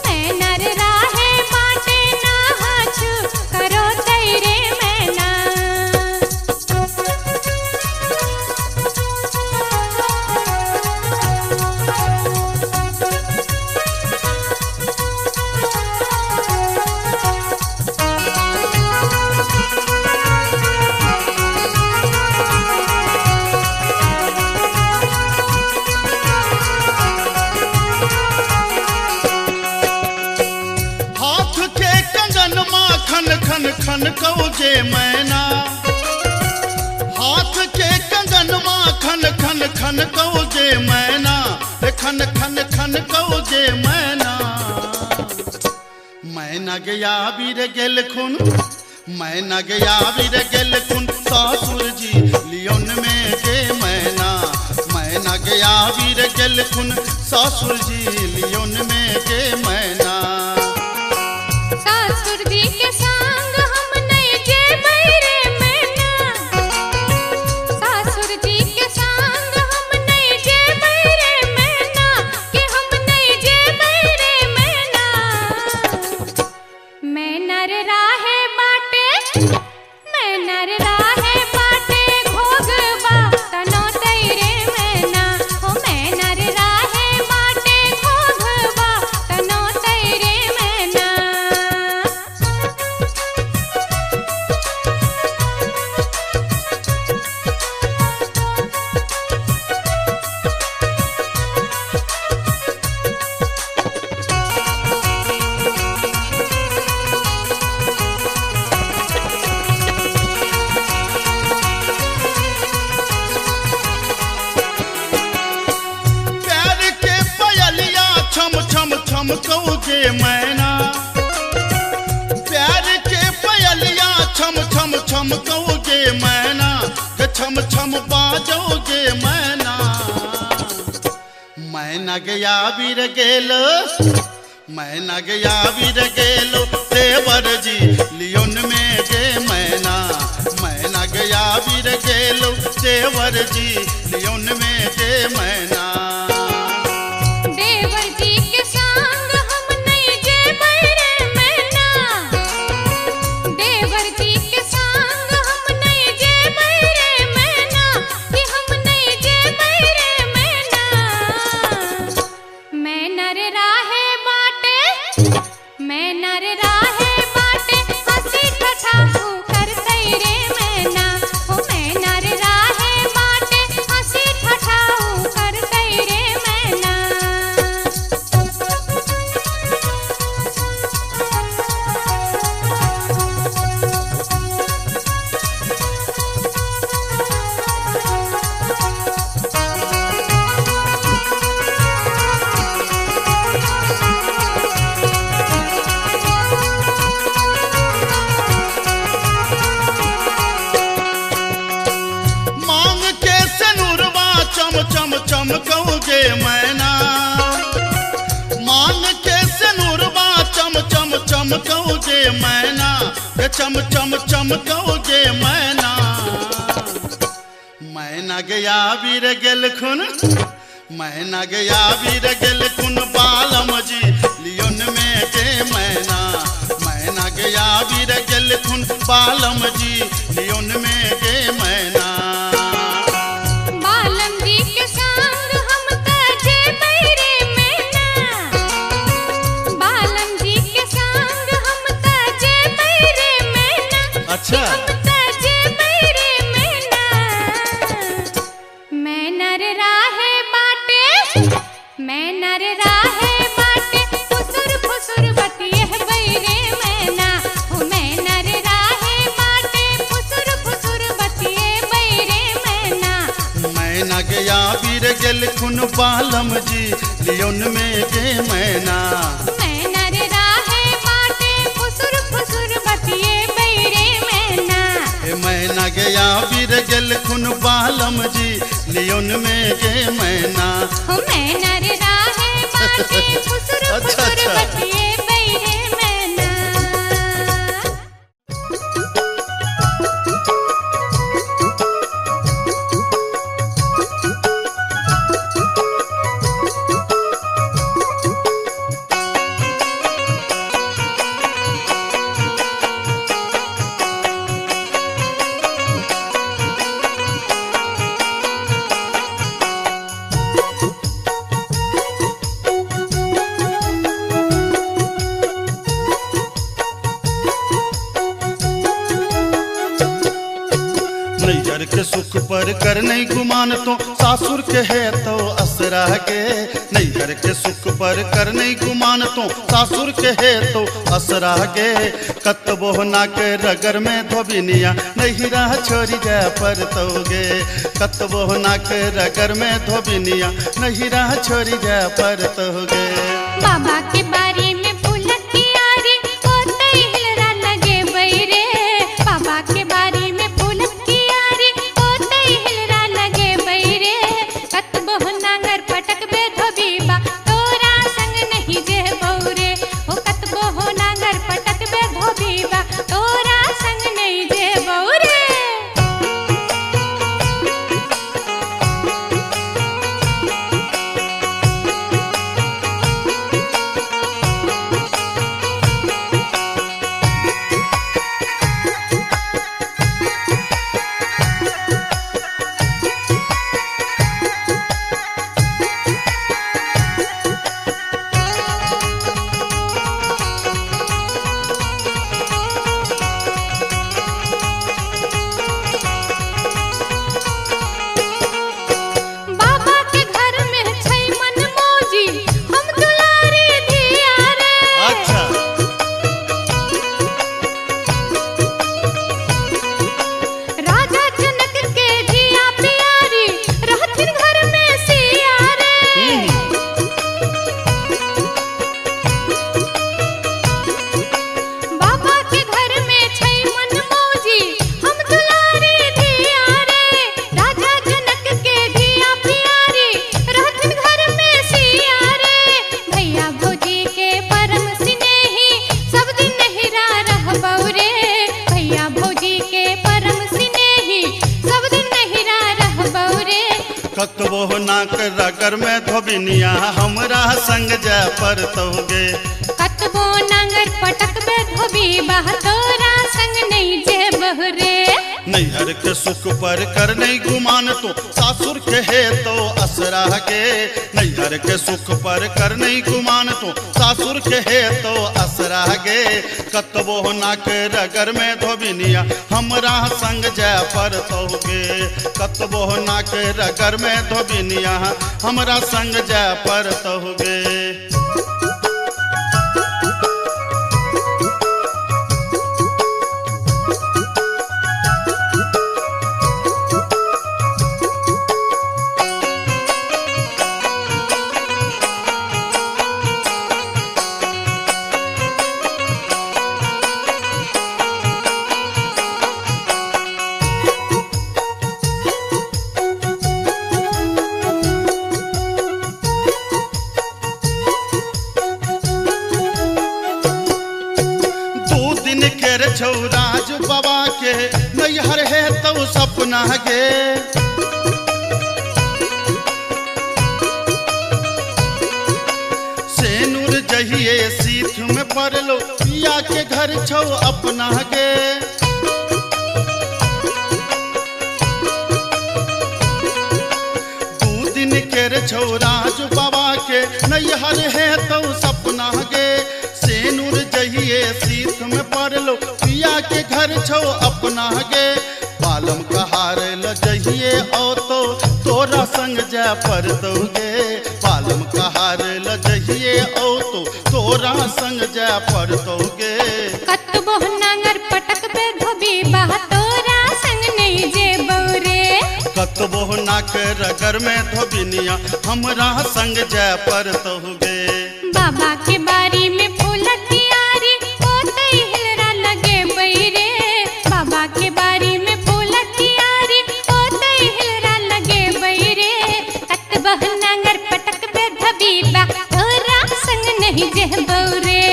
मैं नर राहे बाटे ना हछु करो तेरे मैना हाथ के कंगन माखन खन खन कौजे मैना हाथ के कंगन माखन खन खन कौजे मैना खन खन खन कौजे मैना मैना गया बीर गेल खुन मैना गया बीर गेल खुन सासुर जी लियोन में गे मैना मैना गया बीर गेल खुन सासुर जी लियोन में गे मैना सासुर जी के संग हम नहीं जे बैरे मैना सासुर जी के संग हम नहीं जे बैरे मैना कि हम नहीं जे बैरे मैना मैं नर राहे बाटे मैं नर राहे बाटे घोगबा तनो तेरे मैना हो मैं नर राहे बाटे घोगबा तनो तेरे मैना प्यार के पयलिया छम छम छम कौगे मैना प्यार के पयलिया छम छम छम कौगे मैना छम छम बाजोगे मैना मैना गया बीर गेलो मैना गया बीर गेलो देवर जी लियोन में गे मैना मैना गया बीर गेलो देवर जी लियोन में गे मैना देवर जी के संग हम नहीं जे बैरे मैना देवर जी के संग हम नहीं जे बैरे मैना कि हम नहीं जे बैरे मैना मैं नर राहे बाटे मैं नर राहे बाटे हंसी ठठा कर तेरे मैना हो मैं नर राहे बाटे हंसी ठठा कर तेरे मैना मांग के सनुरवा चम चम चम कौगे मैना मांग के सनुरवा चम चम चम कौगे मैना चम चम चम कौगे मैना मैना गया बीर गेल खुन मैना गया बीर गेल खुन बालम जी लियोन में गे मैना मैना गया बीर गेल खुन बालम जी लियोन में गे मैना बालम जी के संग हम तजे बैरे मैना बालम जी के संग हम तजे बैरे मैना अच्छा हम तजे बैरे मैना लियोन में गे मैना। मैना रे राहे बाटे फुसुर फुसुर बतिए बैरे मैना। ए मैना गया बीर गेल खुन बालम जी लियोन में गे मैना। हो मैना रे राहे बाटे फुसुर अच्छा, फुसुर अच्छा। बतिए बैरे मैना। नैहर के सुख पर कर नहीं गुमान तो सासुर के है तो असरा के। नैहर के सुख पर कर नहीं गुमान तो सासुर के है तो असरा के। कतबो ना के रगर में धोबिनिया नहीं रह छोरी जा पर तोगे। कतबो ना के रगर में धोबिनिया नहीं रह छोरी जा पर तोगे। बाबा के बारी में फूलक की आरी होते हिलरा लगे बैरे। बाबा के बारी में फूलक की आरी होते हिलरा लगे बैरे। कतबो नांगर पटक बे धोबीबा तोरा संग नहीं जे बौरे। ओ कतबो नांगर पटक बे धोबीबा तोरा संग नहीं जे बौरे। बाबा के घर में छै मन मौजी हम दुलारी धिया रे। अच्छा राजा जनक के धिया प्यारी रहथिन घर में सिया रे। बाबा के घर में छै मन मौजी हम दुलारी धिया रे। राजा जनक के धिया प्यारी रहथिन घर में सिया रे। भैया भौजी के परम स्नेही सब दिन नहिरा रहबौ रे। भैया भौजी के परम स्नेही सब दिन नहिरा रहबौ रे। कतबो ना के रगर में धोबिनिया हमरा संग जा पर तोगे। कतबो नांगर पटक बे धोबीबा तोरा संग नहीं जे बहरे। नैहर के सुख पर कर नहीं गुमान तो सासुर के है तो असरा के। नैहर के सुख पर कर नहीं गुमान तो सासुर के है तो असरा के। कतबो ना के रगर में धोबिनिया हमरा संग जा पर तोगे। कतबो ना के रगर में धोबिनिया हमरा संग जा पर तोगे। छौराज बाबा के नैहर है तो सपना गे। सेनुर जहिए सीठ में पड़लो पिया के घर छौ अपना गे। दू दिन के छौराज बाबा के नैहर है तो सपना गे। सेनुर जहिए सीख में पड़लो पिया के घर छो अपना गे। बालम कहार ल जहिए ओ तो तोरा संग जा पर दोगे। बालम कहार ल जहिए ओ तो तोरा संग जा पर दोगे। कतबो नांगर पटक पे धोबी बा तोरा संग नहीं जे बौरे। कतबो ना कर घर में धोबिनिया हमरा संग जय पर तहुगे। बाबा के बारी में फूल कियारी ओते हिलरा लगे बैरे। बाबा के बारी में फूल कियारी ओते हिलरा लगे बैरे। कतबह नांगर पटक बे धबीबा तोरा संग नहीं जह बौरे।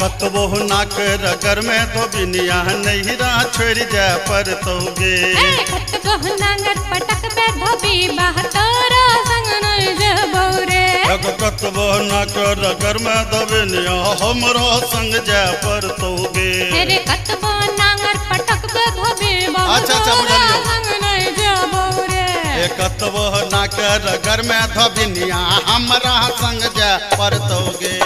कतबो ना कर घर में धोबिनिया नैहरा छोड़ जय पर तहुगे। कतबह नांगर पटक बे धबीबा तोरा संग नहीं जह बौरे। कतबो ना कर घर में धोबिनिया हमरा संग जय पर तहुगे। अरे कतबो नांगर पटक बे धबीबा अच्छा बुझलियो। संग नहीं जह बौरे। कतबो ना कर घर में धोबिनिया हमरा संग जय पर तहुगे।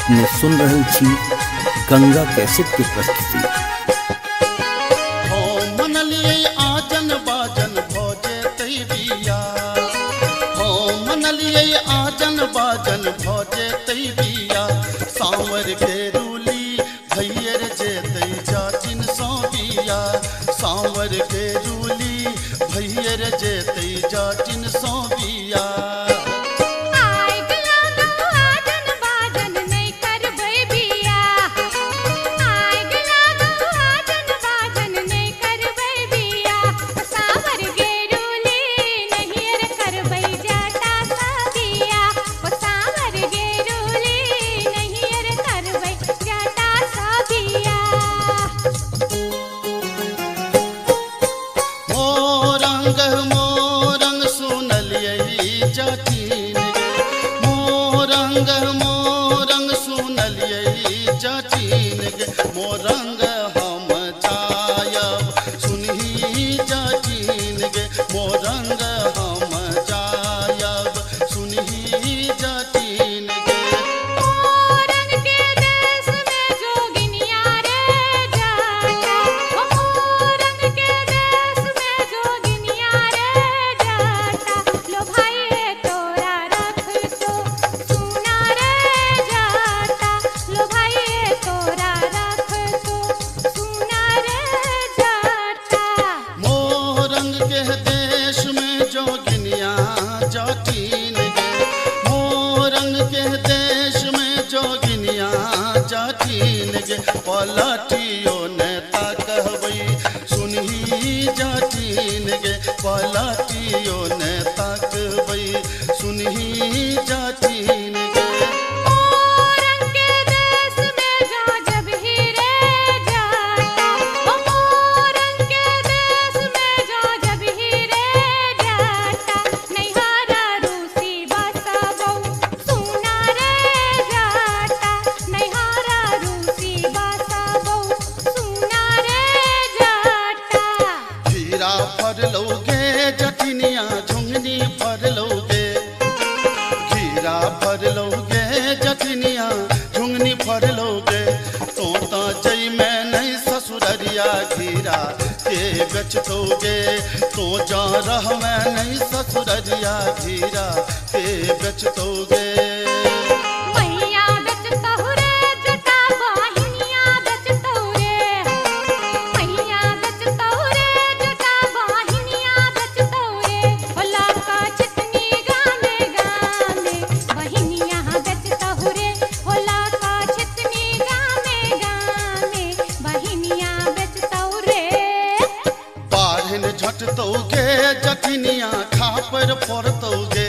अपने सुन रहे छी गंगा कैसेट की प्रस्तुति। हो मनलिए आजन बाजन भोजे तैबिया, हो मनलिए आजन बाजन भोजे तैबिया, सांवर के रूली भैयर जे तै जाचिन सौबिया, सांवर के रूली भैयर जे तै जाचिन सौबिया। मोरंग सुनलिए जाचिन गे, मोरंग सुनलिए जाचिन गे, मोरंग हम जायब सुनही जाचिन गे, मोरंग हम जायब सुनही जाचिन गे। मोरंग के देश में जोगिनिया रे जाता, मोरंग के देश में जोगिनिया रे जाता, लो भाई तोरा रख तो सुना रे जाता, लो भाई तोरा रख तो सुना रे जाता। मोरंग के देश में जोगिनिया जाटिन गे, मोरंग के देश में जोगिनिया जाटिन गे, पलटियो नेता कहबै सुनही जाटिन गे, पलटियो नेता कहबै सुनही जाटिन गे। मोरंग के देश में जा जब ही रे जाता, मोरंग के देश में जा जब ही रे जाता, नैहारा रूसी बसबो सुना रे जाता, नैहारा रूसी बसबो सुना रे जाता। खीरा फरलौगे जटिनिया झुंगनी फरलौगे, खीरा फरलौगे जटिनिया झुंगनी फरलौगे, तोता जई में नहीं ससुररिया खीरा के बेचतोगे, तो जा रह में नहीं ससुररिया खीरा के बेचतोगे। मैया बेचतहु रे जटा बाहिनिया बेचतहु रे, मैया बेचतहु रे जटा बाहिनिया बेचतहु रे, होला का चितनी गामे गामे बहिनिया बेचतहु रे, होला का चितनी गामे गामे बहिनिया बेचतहु रे। बाढ़न झटतोगे जटिनिया खापर फोड़तोगे,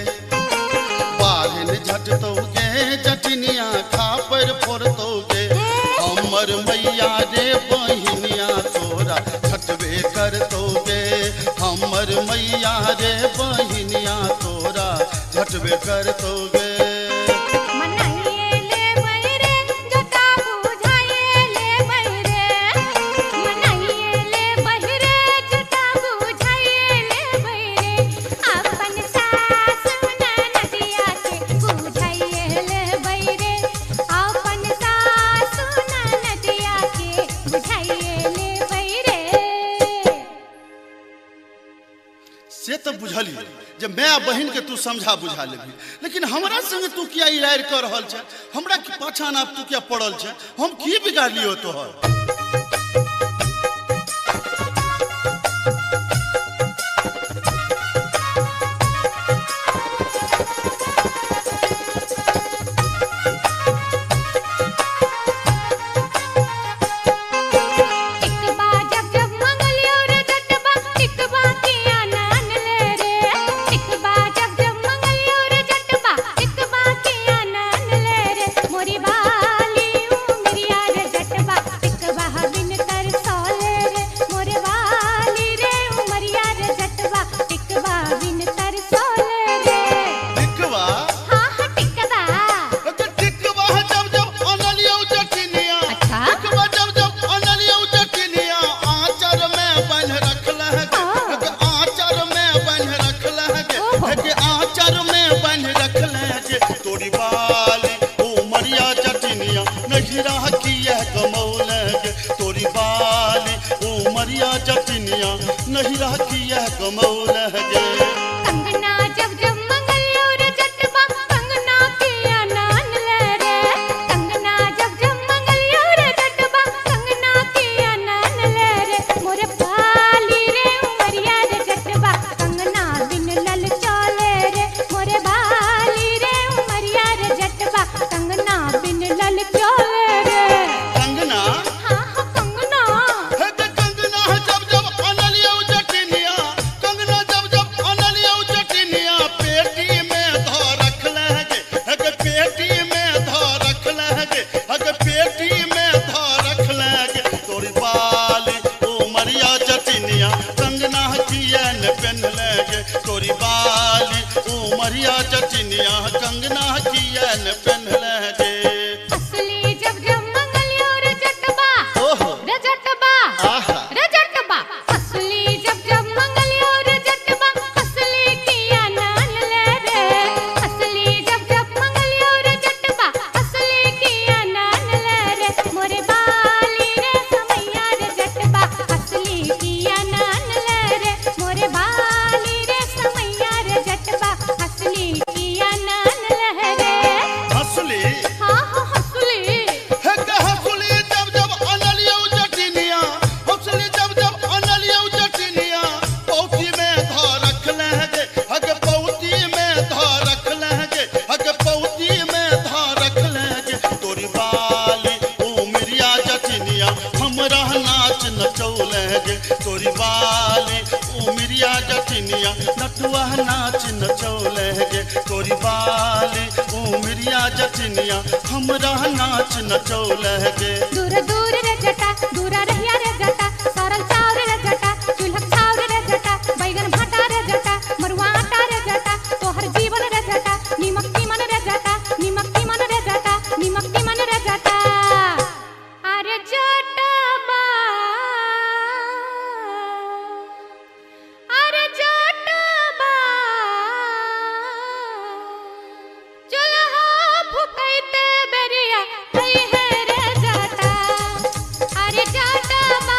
बाढ़न झटतोगे जटिनिया खापर फोड़तोगे, हमर मैया रे बहिनिया तोरा छटबे करतोगे, हमर मैया रे बहिनिया तोरा झटबे करतोगे। मनाइए ले बैरे जटा बुझाइए ले बैरे, मनाइए ले बैरे जटा बुझाइए ले बैरे, अपन सास ननदिया के बुझाइए ले बैरे, अपन सास ननदिया के बुझाइए ले बैरे। से तो बुझली जे माय बहन के तू समझा बुझा लेबी, लेकिन हमरा संगे तू किया इरार कर रहल छ, हमरा की पाछा नाप तू किया पड़ल छ, हम की बिगाड़ लियो तोहर। टिकबा जब जब मंगलियो रे जटबा, टिकबा किया नान ले रे, टिकबा जब जब मंगलियो रे जटबा, टिकबा किया नान ले रे, मोरी बाली उमरिया रे जटबा, टिकबा यह कमौल गे तोरी बाली उमरिया जटनिया नहीं राखी यह कमौल गे कंगना जब जब मंगलियो रे जटबा कंगना किया नान ले रे कंगना जब जब मंगलियो रे जटबा कंगना किया नान ले रे मोरे बाली रे उमरिया रे जटबा कंगना बिन लल चले रे मोरे बाली रे उमरिया रे जटबा कंगना बिन लल चले रे कंगना हाँ हाँ कंगना है ते कंगना जब जब अनलियो जटनिया कंगना जब जब अनलियो जटनिया पेटी में धा रख लगे है पेटी में धा रख लगे है पेटी में धा रख लगे तोरी बाली उमरिया जटनिया कंगना किया न पहन लगे तोरी बाली उमरिया जटनिया कंगना किया न पहन लगे असली जब जब मंगलियो रे जटबा ओहो रे जटबा आहा रे जटबा असली जब जब मंगलियो रे जटबा असली किया नान ले रे असली जब जब मंगलियो रे जटबा असली किया नान ले रे मोरे बाली रे समैया रे जटबा असली किया नान ले रे मोरे बाली रे समैया रे जटबा असली किया नान ले रे असली हाँ हाँ असली है हसुली जब जब अनलियो जटनिया हसुली जब जब अनलियो जटनिया पौती में धा रख लगे हग पौती में धा रख लगे हग पौती में धा रख लगे तोरी बाली उमरिया जटनिया हमरा नाच नचौलगे तोरी बाली उमरिया जटनिया नटुआ नाच नचौलगे तोरी बाली उमरिया जटनिया हमरा नाच नचौलगे दूर दूर रे जटा दूरा रहिया रे जटा सरल चाव रे जटा चूल्हा चाव रे जटा बैगन भाटा रे जटा मरुआ आटा रे जटा तोहर जीवन रे जटा नीमक की मन रे जटा नीमक की मन रे जटा नीमक की मन रे जटा अरे जटबा अरे जटबा चूल्हा फुकैते बेरिया हई है रे जटा अरे जटबा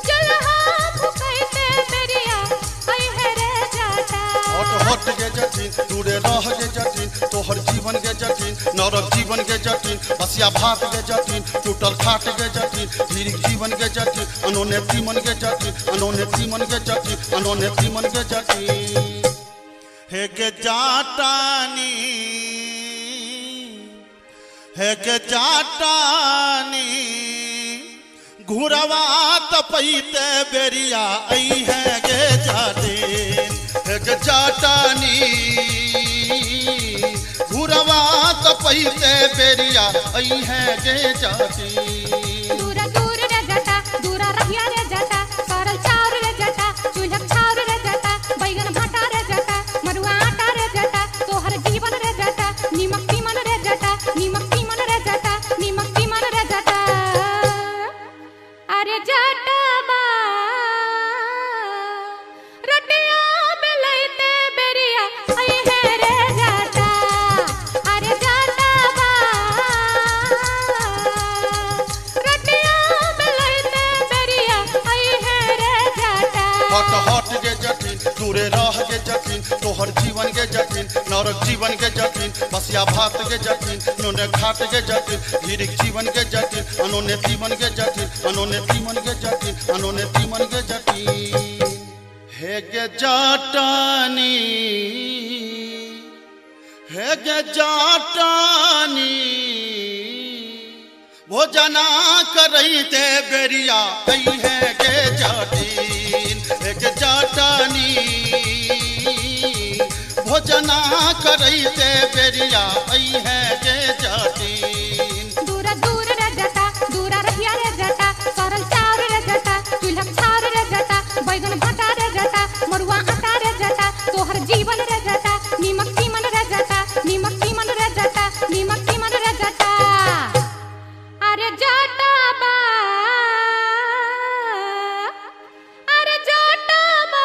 चूल्हा फुकैते बेरिया हई है रे जटा हट गे जटिन दूरे रह गे जटिन तोहर जीवन गे जटिन नरक जीवन गे जटिन बसिया भात गे जटिन टूटल खाट गे जटिन धीरिक जीवन गे जटिन अनोने तीमन गे जटिन अनोने तीमन गे जटिन अनोने तीमन गे जटिन हे गे जाटानी है गे जाटानी घुरवा तपैते बेरिया आई है गे जाटिन है गे जाटानी घुरवा तपैते बेरिया आई है गे जाटिन दूरा दूर रे जटा दूरा रहिया रे जटा सरल चाव रे जटा चूल्हा चाव रे जटा बैगन भाटा रे जटा मरुआ आटा रे जटा तोहर जीवन रे जटा नीमक की मन रे जटा नीमक की मन रे जटा नीमक की मन रे जटा अरे जटबा रोटिया बेलैते बेरिया आई है रे जटा अरे जटबा रोटिया बेलैते बेरिया आई है रे जटा हट गे जटिन दूरे रह गे जटिन तोहर जीवन गे जटिन नरक जीवन गे जटिन बसिया भात गे जटिन नोने घाट गे जटिन धीरिक जीवन गे जटिन अनोने तीमन गे जटिन अनोने तीमन गे जटिन अनोने तीमन गे जटिन हे गे जाटानी है गे जाटानी भोजना करैते बेरिया आई है गे जाटिन एक जाटानी भोजना करैते बेरिया आई है गे जाटिन दूरा दूर रे जटा दूरा रहिया रे जटा सरल चाव रे जटा चूल्हा चाव रे जटा बैगन भाटा रे जटा मरुआ आटा रे जटा तोहर जीवन रे जटा नीमक की मन रे जटा नीमक की मन रे जटा नीमक की मन रे जटा अरे जटबा अरे जटबा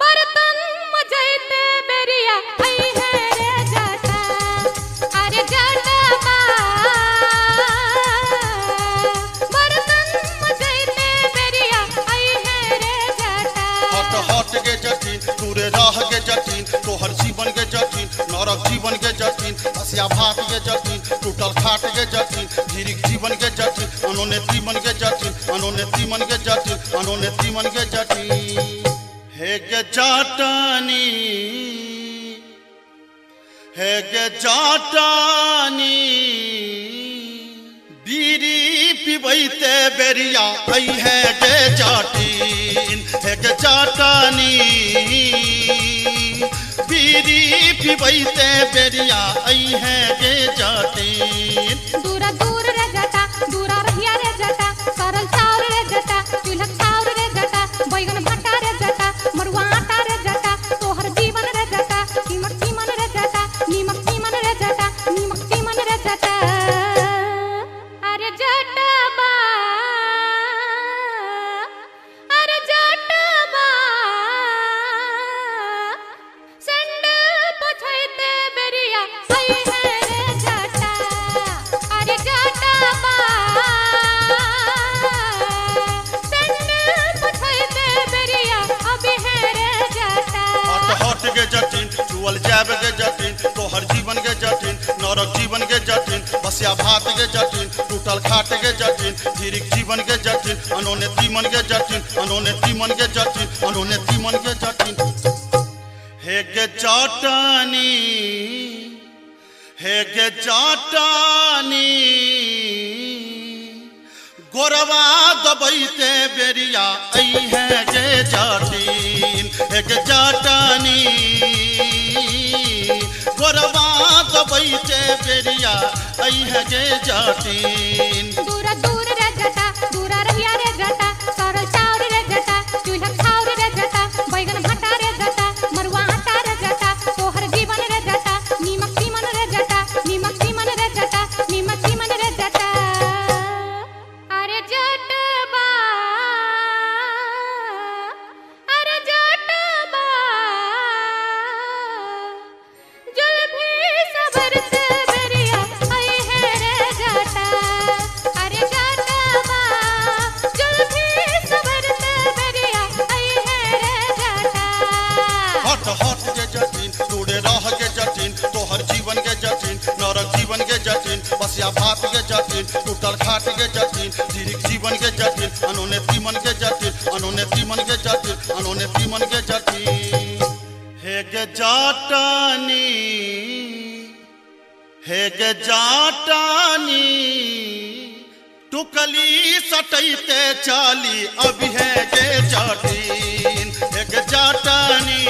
बर्तन मजैते बेरिया आई है रे जटा बसिया भात के जटिन टूटल खाट के जटिन धीरिक जीवन के जटिन अनोने तीमन के जटिन अनोने तीमन के जटिन अनोने तीमन के जटिन हे गे जाटानी हे गे जाटानी बीरी पिबैते बेरिया आई है गे जाटिन हे गे जाटानी बीरी पिबैते बेरिया आई है गे जाटिन दूरा दूर रे जटा दूरा रहिया रे जटा सरल चाउर रे जटा चूल्हा चाउर रे जटा बैगन भट्टा रे जटा मरुआ आटा रे जटा तोहर जीवन रे जटा नीमक चीमन रे जटा नीमक चीमन रे जटा नीमक चीमन रे जटा अरे जटबा अरे जटबा संडल पोछैते बेरिया आई है रे जटा अरे जटबा संडल पोछैते बेरिया अभी है रे जटा हट हट के जटिन चुअल जाब के जटिन तोहर जीवन के जटिन नरक जीवन के जटिन बसिया भात के जटिन टूटल खाट के जटिन धीरिक जीवन के जटिन अनोने तीमन के जटिन अनोने तीमन के जटिन अनोने तीमन के जटिन हे गे जाटानी हे गे जाटानी गोरवा दबैते बेरिया आई है गे जाटिन हे गे जाटानी गोरवा दबैते बेरिया आई है गे जाटिन दूरा दूर रे जटा दूरा रहिया रे जटा सरल चाउर रे जटा चूल्हा चाउर रे जटा बैगन भट्टा रे जटा मरुआ आटा रे जटा तोहर जीवन रे जटा नीमक चीमन रे जटा नीमक चीमन रे जटा नीमक चीमन रे जटा अरे जटबा अरे जटबा जुल्फी सबरते बेरिया आई है रे जटा अरे जटबा जुल्फी सबरते बेरिया आई है रे जटा हट हट के जटिन टूड़े रह के जटिन तोहर जीवन के जटिन नरक जीवन के जटिन बसिया भात के जटिन टूटल खाट के जटिन धीरिक जीवन के जटिन अनोने तीमन के जटिन अनोने तीमन के जटिन अनोने तीमन के जटिन हे गे जाटानी हे गे जाटानी टुकली सटैते चाली अब है गे जाटिन हे गे जाटानी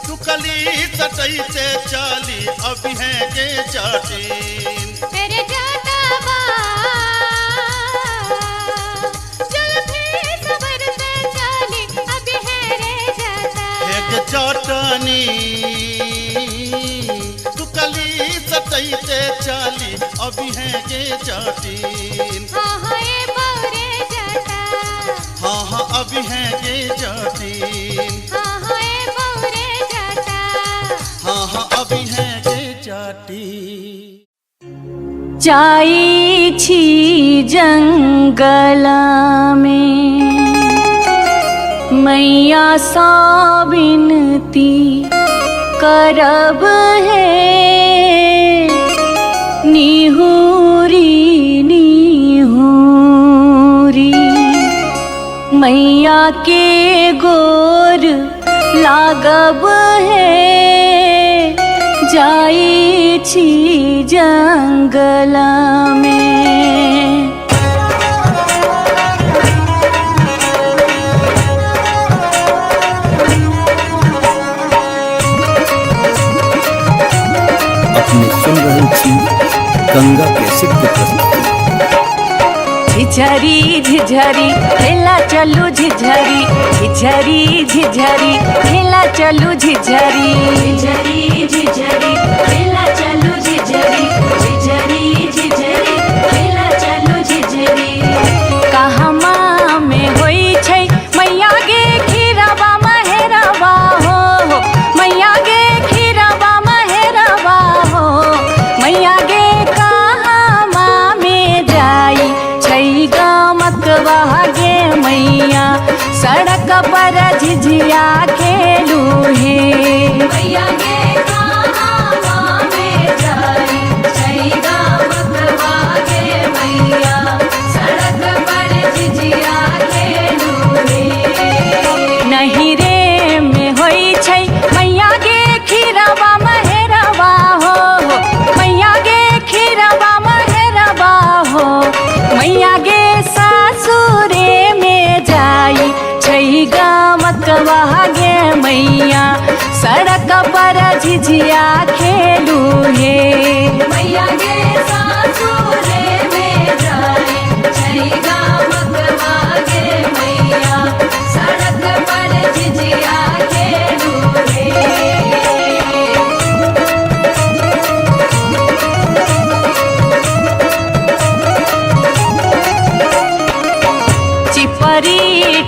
टुकली सटैते चाली अब है गे जाटिन तेरे जटबा जुल्फी सबरते चाली अभी है रे जटा हे गे जाटानी टुकली सटैते चाली अब है गे जाटिन हाँ हाँ ये बौरे जटा हाँ हाँ अब है गे जाटिन हाँ हाँ ये बौरे जटा हाँ हाँ अब है गे जाटिन जाई छी जंगल में मैया सा विनती करब है निहुरी निहुरी मैया के गोर लागब है जाई छी जंगल में अपने सुन रहे थी गंगा कैसेट की प्रस्तुति। झिझरी झिझरी खेला चलू झिझरी झिझरी झिझरी खेला चलू झिझरी झिझरी झिझरी खेला चलू झिझरी झिझरी झिझरी खेला चलू झिझरी कहमा में होई छै मैया गे खीरवा महेरवा हो मैया गे खीरवा महेरवा हो मैया गे कहमा में जाई छै गमकवा गे मैया सड़क पर झिझिया खेलू हे मैया गे कहमा झिझिया खेलू हे मैया गे सासुरे में जाए चरिगा मगवा गे मैया सड़क पर झिझिया खेलू हे चिपरी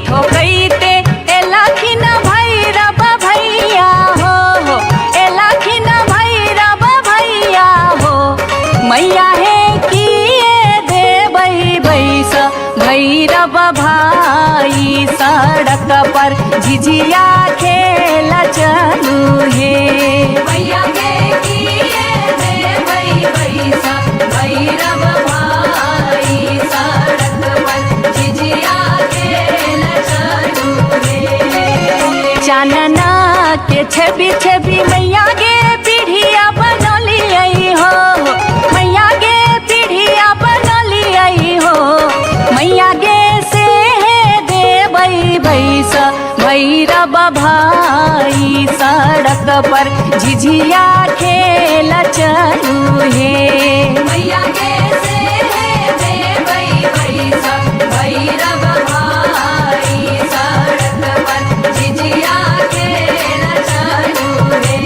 ठोकैते एलखिन भैरव भैया हो एलखिन भैरव भैया हो मैया हे किए देबै बैस भैरव भाई सड़क पर झिझिया खेल चलू हे मैया गे किए देबै बैस भैरव भाई सड़क पर झिझिया खेल चलू हे चानना के छवि छवि मैया गे पीढ़िया बनलियै हो मैया गे पीढ़िया बनलियै हो मैया गे से देबै बैस भैरव भाई सड़क पर झिझिया खेल चलू हे मैया गे से देबै बैस भैरव भाई सड़क पर झिझिया खेल चलू हे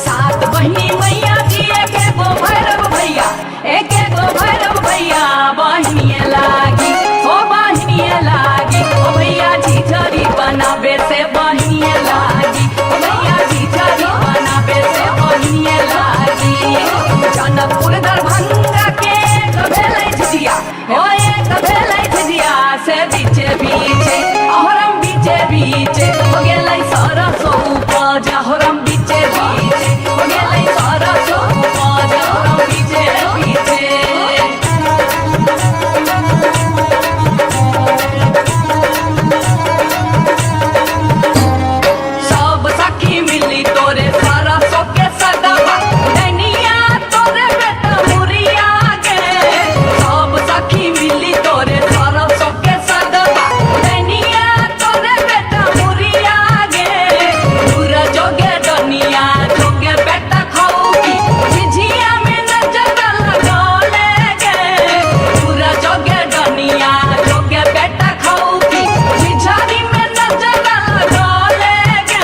सात बहिनी मैया जी एके गो भैरव भैया एके गो भैरव भैया बहिनिए लागी ओ बहिनिए लागी ओ भैया झिझरी बनाबे से बहिनिए लागी ओ भैया झिझरी बनाबे से बहिनिए लागी जनकपुर दरभंगा के भेलै झिझिया ओ एक भेलै झिझिया से बीचे बीचे अहरम बीचे बीचे हो गेलै सरसो उपज अहरम बीचे बीचे हो गेलै सरसो उपज अहरम बीचे बीचे सब सखी मिली तोरे सरसो के सदवा दैनिया तोरे बेटा मुरिया गे सब सखी मिली तोरे सरसो के सदवा दैनिया तोरे बेटा मुरिया गे दूर जोगे डनिया जोगे बेटा खाऊगी झिझिया में नजर लगौले गे दूर जोगे डनिया जोगे बेटा खाऊगी झिझरी में नजर लगौले गे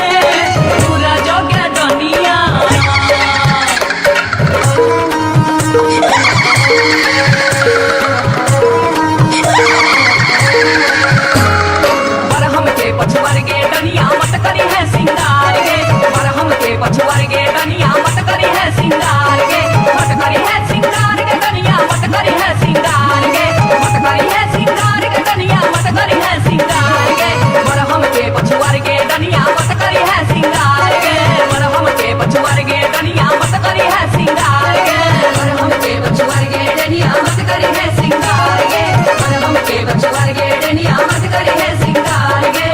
दूर जोगे डनिया बरहम के पछुआर गे डनिया मत करी है सिंगार गे बरहम के पछुआर गे डनिया मत करी है सिंगार गे मत करी है सिंगार गे डनिया मत करी है सिंगार गे मत करी है सिंगार गे डनिया मत करी है सिंगार गे बरहम के पछुआर गे डनिया मत करी है सिंगार गे बरहम के पछुआर गे डनिया मत करी है सिंगार गे बरहम के पछुआर गे डनिया मत करी है सिंगार गे बरहम के पछुआर गे डनिया मत करी है सिंगार गे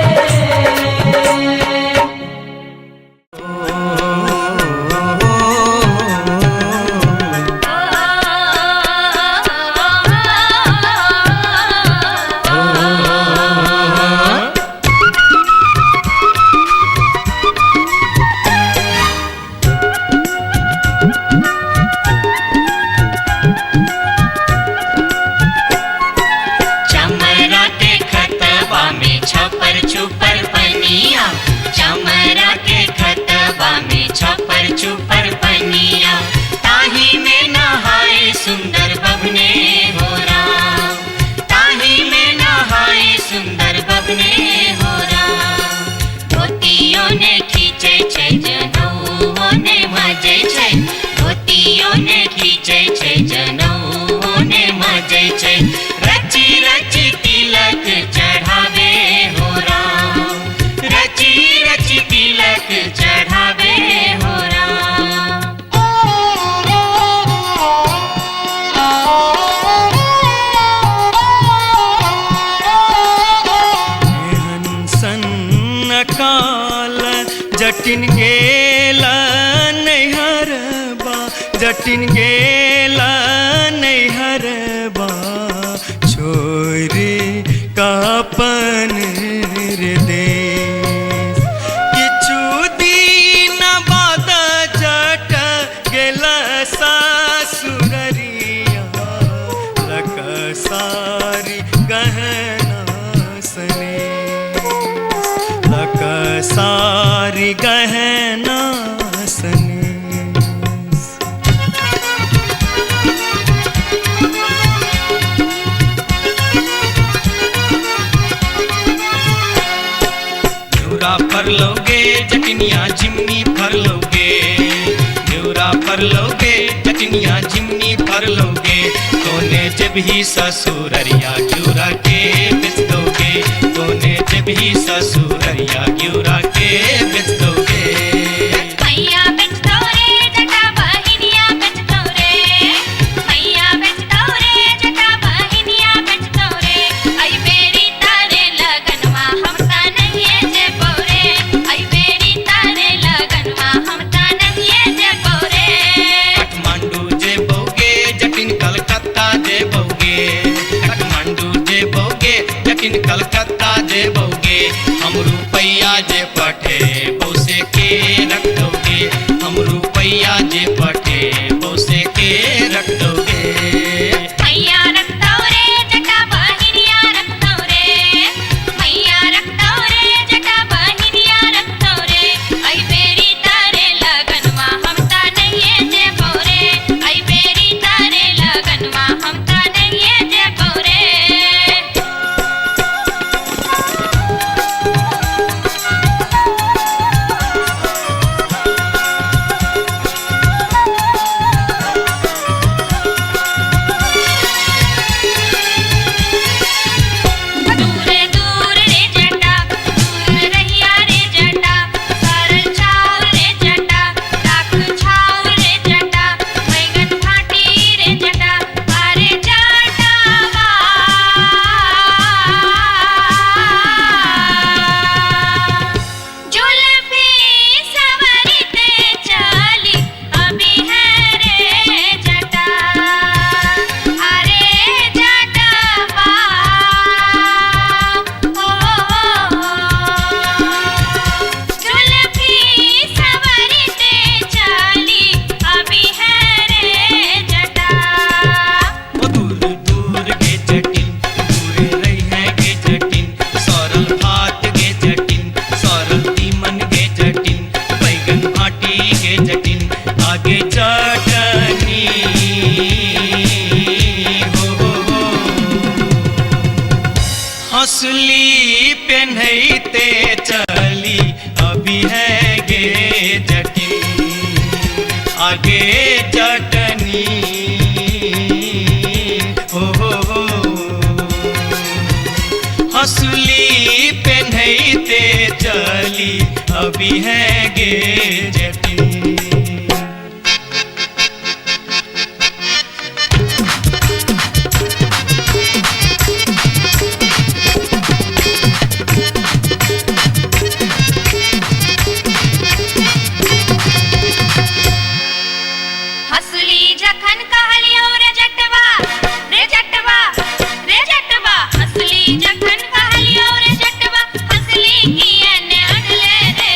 चमरा के खतबा में छपर छुपर पनिया चमरा के खतबा में छपर छुपर पनिया ताही में नहाए सुंदर बबने हो राम ताही में नहाए सुंदर बबने हो राम धोतियों ने खींचे छै जनौओ ने मजे छै धोतियों ने खींचे छै जनौओ ने मजे छै रची रची तिलक चढ़ावे हो राम रची रची तिलक चढ़ावे हो राम हंसन काल जटिन गेला नैहरबा जटिन गेला नैहरबा छोड़ कापन देश किछु दिन बाद जट गेल सासुररिया लकसारी गहना सने लकसारी गहना सने फर लोगे जटनिया जिमनी फर लोगे न्यूरा फर लोगे जटनिया जिमनी फर लोगे तोने जब ही ससुररिया ग्यूरा के बेच दोगे तोने जब ही ससुररिया ग्यूरा के बेच दोगे मैया बेच दो रे जटा बहिनिया बेच दो रे मैया बेच दो रे जटा बहिनिया बेच दो रे आई बेरी तारे लगनवा हम ता नहीं जे बोरे आई बेरी तारे लगनवा हम ता नहीं जे बोरे काठमांडू जे बोगे जटिन कलकत्ता जे बोगे काठमांडू जे बोगे जटिन कलकत्ता जे बोगे हम रुपैया जे पठे बोसे के रख दोगे हम रुपैया जे पठे बोसे के रख दोगे मैया रख दो रे जटा बहिनिया रख दो रे मैया रख दो रे जटा बहिनिया रख दो रे आई बेरी तारे लगनवा हम ता नहीं जे बोरे आई बेरी तारे लगनवा हम ता नहीं जे बोरे दूर दूर रे जटा दूर रहिया रे जटा सरल छाव रे जटा लाख छाव रे जटा बैगन फाटी रे जटा अरे जटावा जुल्फी सवरते चली अभी है रे जटा अरे जटावा जुल्फी सवरते चली अभी है रे जटा ओ दूर दूर के जटिन दूर रही है के जटिन सरल भात के जटिन सरल तीमन के जटिन बैगन भाटी के जटिन आगे चटनी हो हंसली पेन्हते चली अभी है गे जटिन आगे चटनी हो हंसली पेन्हते चली अभी है गे जटिन हसली जखन कहलियो रे जटवा रे जटवा रे जटवा हसली जखन कहलियो रे जटवा हसली कियन अनले रे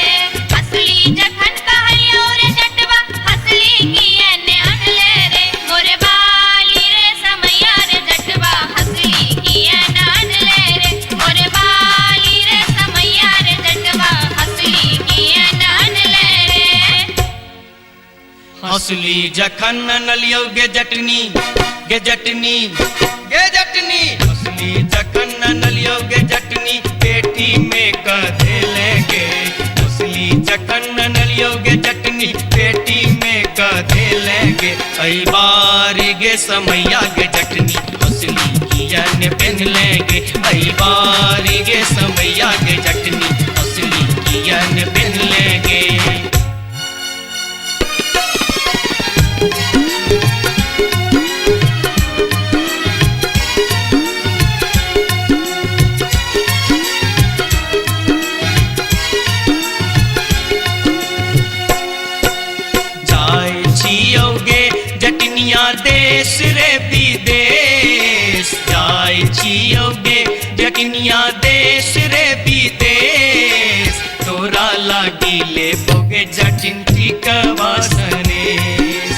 हसली जखन कहलियो रे जटवा हसली कियन अनले रे मोरे बाली रे समैया रे जटवा हसली कियन अनले रे मोरे बाली रे समैया रे जटवा हसली कियन अनले रे हंसली जखन नलियो गे जटनी गे जटनी गे जटनी हंसली जखन नलियो गे जटनी पेटी में कधे लेंगे हंसली जखन नलियो गे जटनी पेटी में कधे लेंगे कई बार गे समैया गे जटनी हंसली कियन पहन लेंगे कई बार गे समैया गे जटनी हंसली कियन पहन लेंगे देश रे विदेश जाय छियोगे जटिनिया देश रे विदेश तोरा लागी ले बोगे जटिन टिकवा सनेश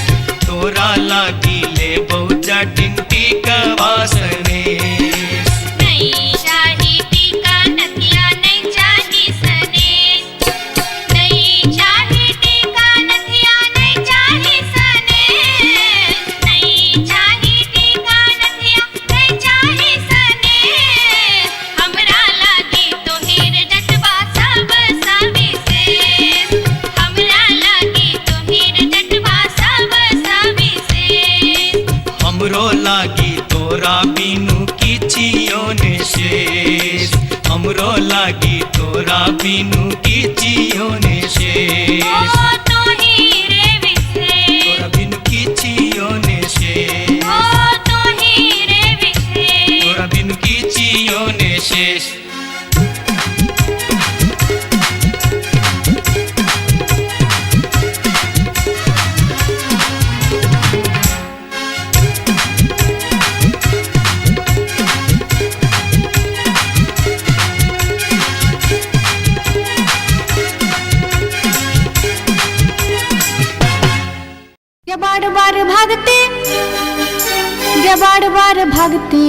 तोरा लागी ले बो जटिन टिकवा सनेश नहीं चाही टीका नथिया नहीं चाही सनेश नहीं चाही टीका नथिया नहीं चाही सनेश नहीं चाही टीका नथिया नहीं चाही सनेश हमरा लागी तो हीर जटवा सब सविशेष हमरा लागी तो हीर जटवा सब सविशेष हमरो लागी तोरा बिनु किछियो ने शेष हमरो लागी तोरा बिनु किछियो ने शेष ओ तो हीरे विशेष तोरा बिनु किछियो ने शेष ओ तो हीरे विशेष तोरा बिनु किछियो ने शेष ये बार बार भागते ये बार बार भागते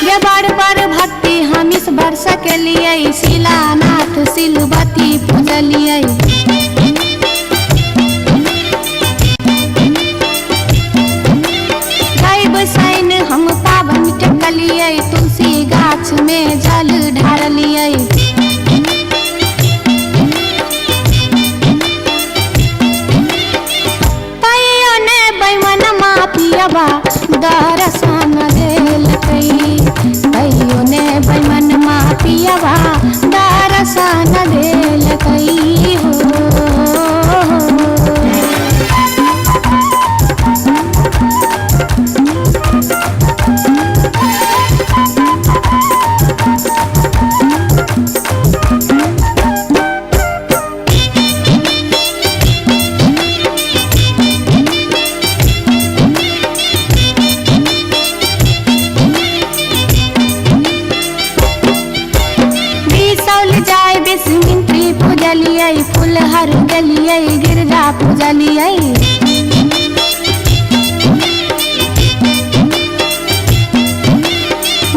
ये बार बार भागते हम इस वर्षा के लिए शिलानाथ सिलवती पूजलिए गायब सैन हम पावन टकलिए तुलसी गाछ में जल ढारलिए पियबा दरसन देलकै कहियो ने बैमन मा पियबा दरसन देलकै हो पूजलिए फुलहर गलिए गिरजा पूजलिए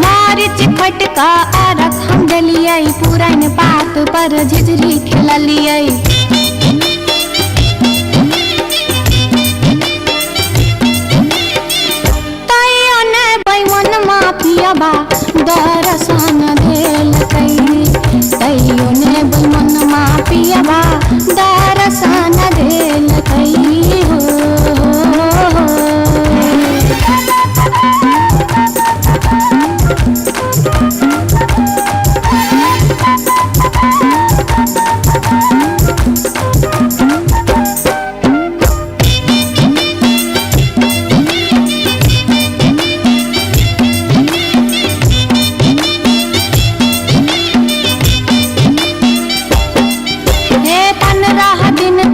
मारिच फटका आरख हम डलिए पुरन पात पर झिझरी खेललिए तैयो ने बैमन मा पियबा दरसन देलकै तैयो ने बैमन मा पियबा दरसन देलकै हो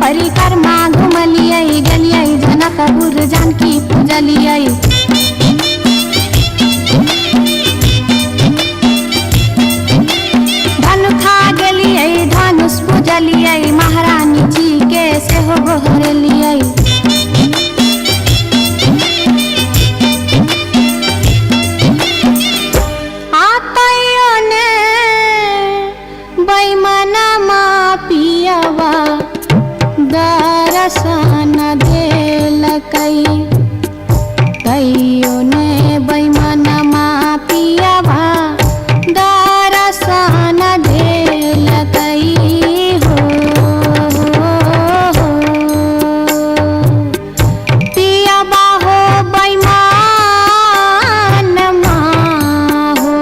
परिक्रमा घुमलिए गलिए जनकपुर जानकी पूजलिए धनुखा गेलिए धनुष पूजलिए महारानी जी के सेहो गोहरलिए आतैयो ने बैमन मा पियबा दरसन देलकै तैयो ने बैमन मा पियबा दरसन देलकै हो पियबा हो बैमन मा हो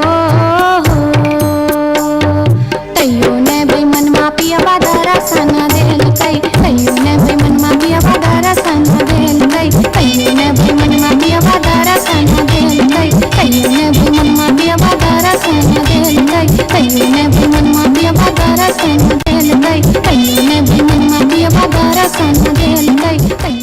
तैयो ने बैमन मा पियबा दरसन देलकै तैयो ने बैमन मा पियबा दरसन देलकै तैयो ने बैमन मा पियबा दरसन देलकै तैयो ने बैमन मा पियबा दरसन देलकै तैयो ने बैमन मा पियबा दरसन देलकै तैयो ने बैमन मा पियबा दरसन देलकै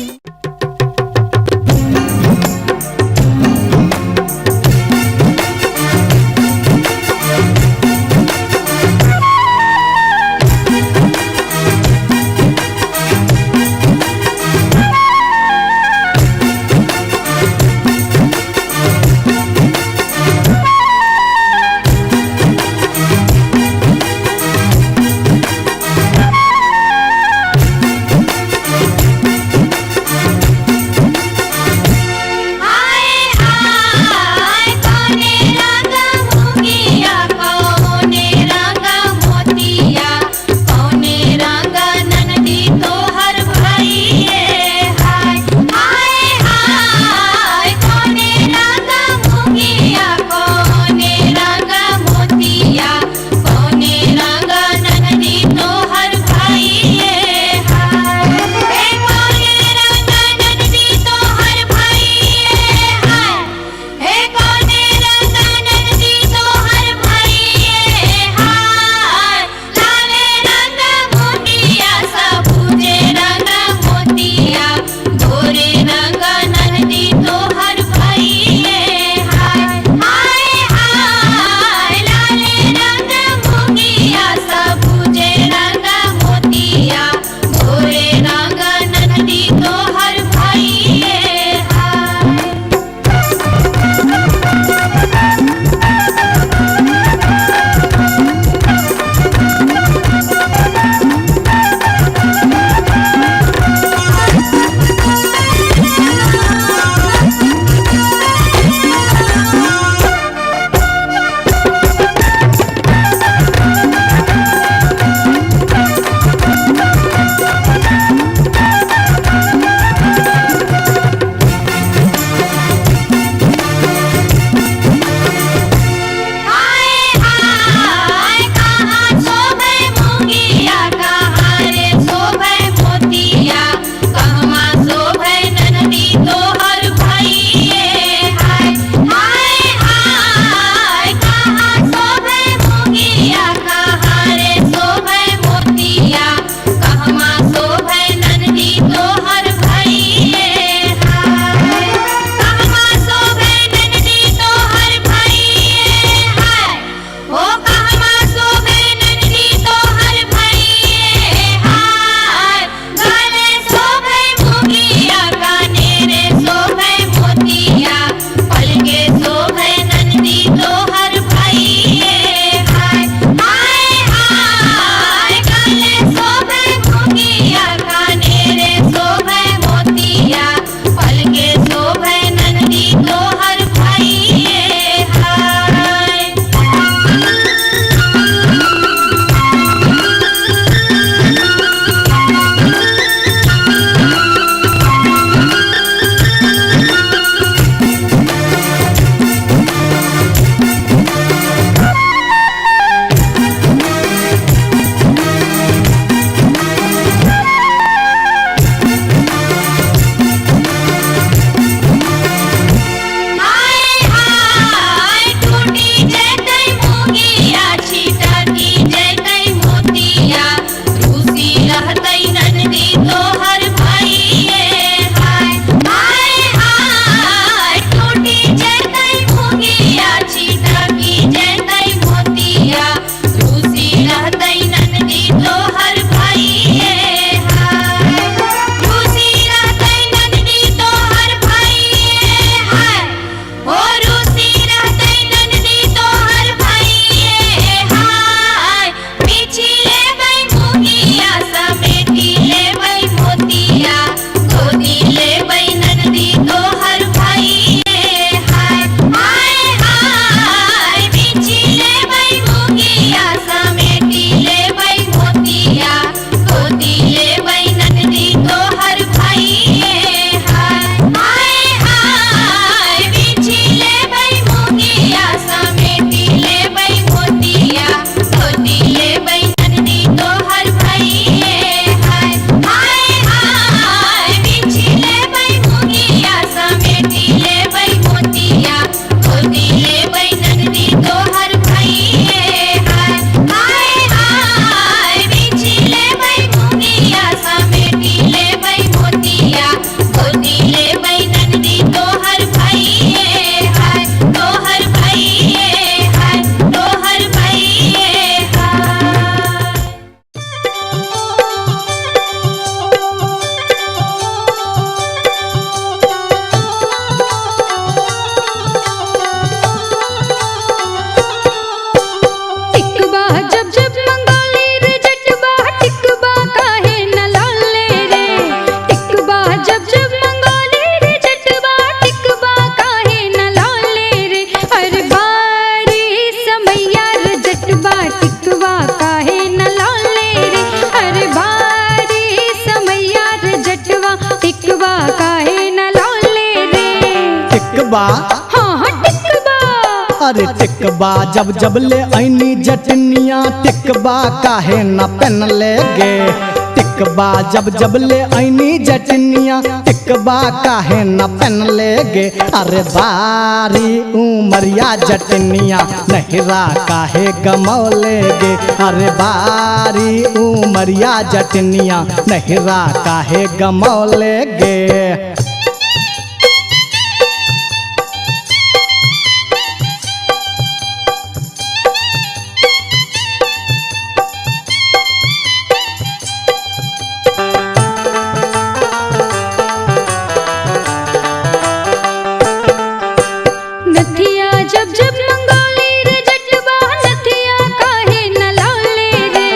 टिकबा हाँ हाँ टिकबा। अरे टिकबा जब जब ले ऐनी जटनिया टिकबा काहे न पहन ले गे। टिकबा जब जब ले ऐनी जटनिया टिकबा काहे न पहन ले गे। अरे बारी उमरिया जटनिया नहिरा काहे गमौले गे। अरे बारी उमरिया जटनिया नहिरा काहे गमौले गे। नथिया जब जब मंगोली रे जटवा नथिया काहे न लौले रे।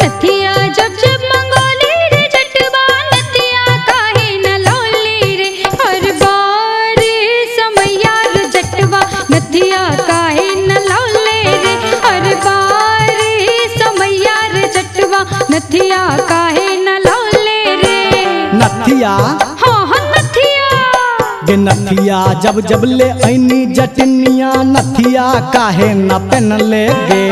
नथिया जब जब मंगोली रे जटवा नथिया काहे न लौले रे। हर बार समैया रे जटवा नथिया काहे न लौले रे। हर बार समैया रे जटवा नथिया काहे न लौले रे। नथिया हाँ हाँ नथिया गे नथिया जब जब ले ऐनी जटनिया नथिया काहे न पहन ले गे।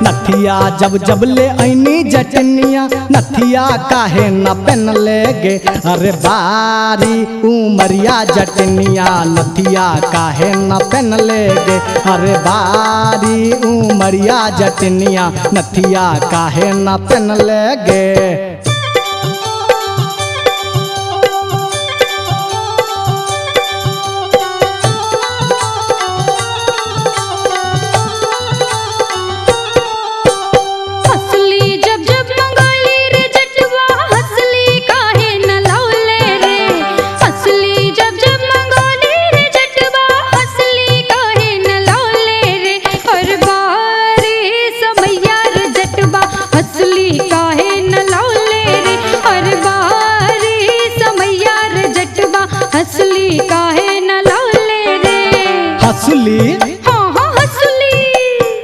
नथिया जब जब ले ऐनी जटनिया नथिया काहे न पहन ले गे। अरे बारी उमरिया जटनिया नथिया काहे न पहन ले गे। अरे बारी उमरिया जटनिया नथिया काहे न पहन ले गे। हंसली जब जब मंगोली रे जटवा हंसली काहे न लौले रे। हंसली जब जब मंगोली रे जटवा हंसली काहे न लौले रे। हर बार समैया रे जटवा हंसली काहे न लौले रे। हर बार समैया रे जटवा हंसली काहे न लौले रे। हंसली हाँ हाँ हंसली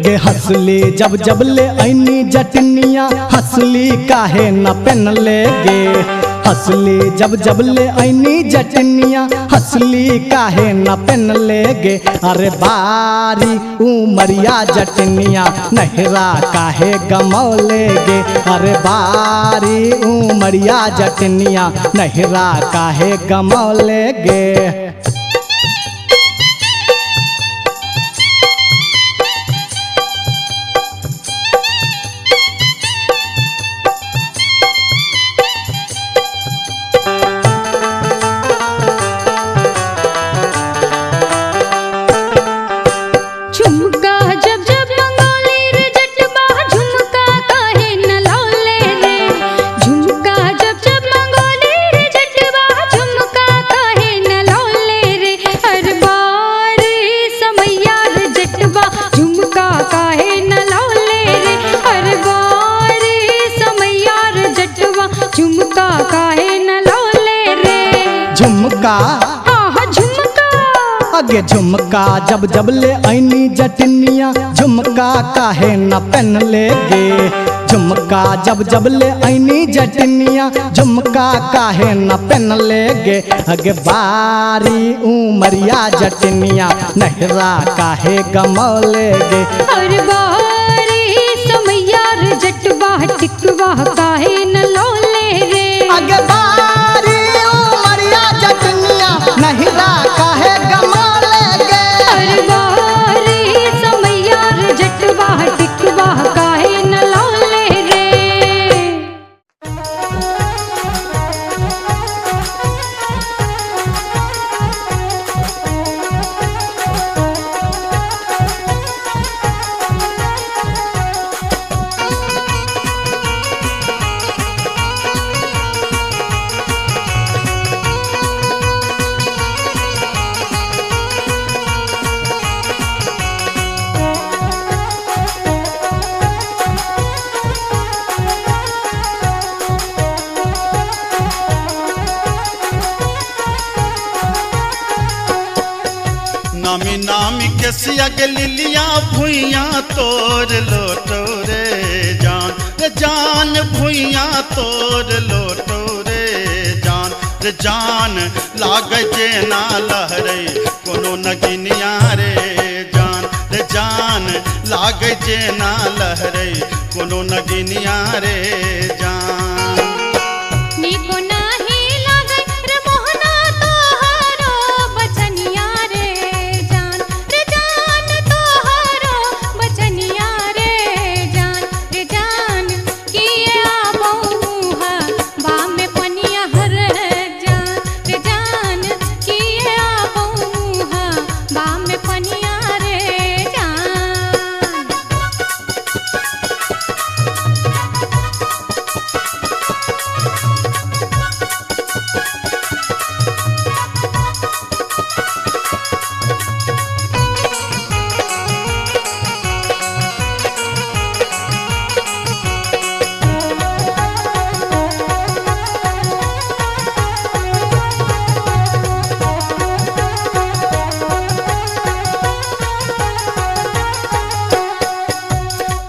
गे हंसली जब जब ले ऐनी जटनिया हंसली काहे न पहन ले गे। हंसली जब जब ले ऐनी जटनिया हंसली काहे न पहन ले गे। अरे बारी उमरिया जटनिया नहिरा काहे गमौले गे। अरे बारी उमरिया जटनिया नहिरा काहे गमौले गे। झुमका जब जब मंगोली रे जटवा झुमका काहे न लौले रे। झुमका जब जब मंगोली रे जटवा झुमका काहे न लौले रे। हर बार समैया रे जटवा झुमका काहे न लौले रे। हर बार समैया रे जटवा झुमका काहे न लौले रे। झुमका हाँ हाँ झुमका अगे झुमका जब जब ले ऐनी जटनिया झुमका काहे न पहन ले गे। झुमका जब जब ले ऐनी जटनिया झुमका काहे न पहन ले गे। अगे बारी उमरिया जटनिया नहिरा काहे गमौले गे। हर बार समैया रे जटवा टिकवा काहे न लौले रे। अगे बारी उमरिया जटनिया नहिरा काहे गमौले गे। हर बार समैया रे जटवा टिकवा काहे न लौले रे। नामी नामी के सियग लिलिया भुइया तोर लोटो रे जान भुइया तोर लोटो रे जान लाग जे ना लहरे कोन कोनो नगिनिया रे जान लागे जे ना लहरे कोनो नगिनिया रे जान। नीको नाही लागे रे मोहना तोहरो बचनिया रे जान तोहरो बचनिया रे जान किए आबहुहा बा में पनिया हर जान किए आबहुहा बा में पनिया रे जान।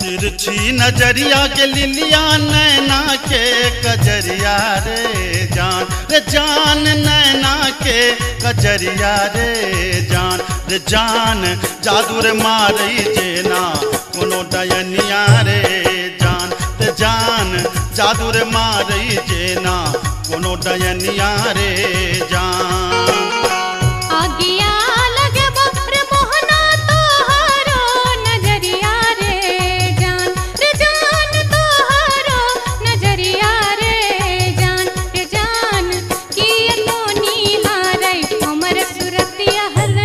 तिरछी नजरिया के लिलिया नैना के कजरिया रे जान नैना के कजरिया रे जान जादू रे मारई जेना कोनो डयनिया रे जान जादू रे मारई जेना कोनो डयनिया रे जान। आगिया लगे रे मोहना तोहरो नजरिया रे जान तोहरो नजरिया रे जान किए तो निहारै हमर सुरतिया हर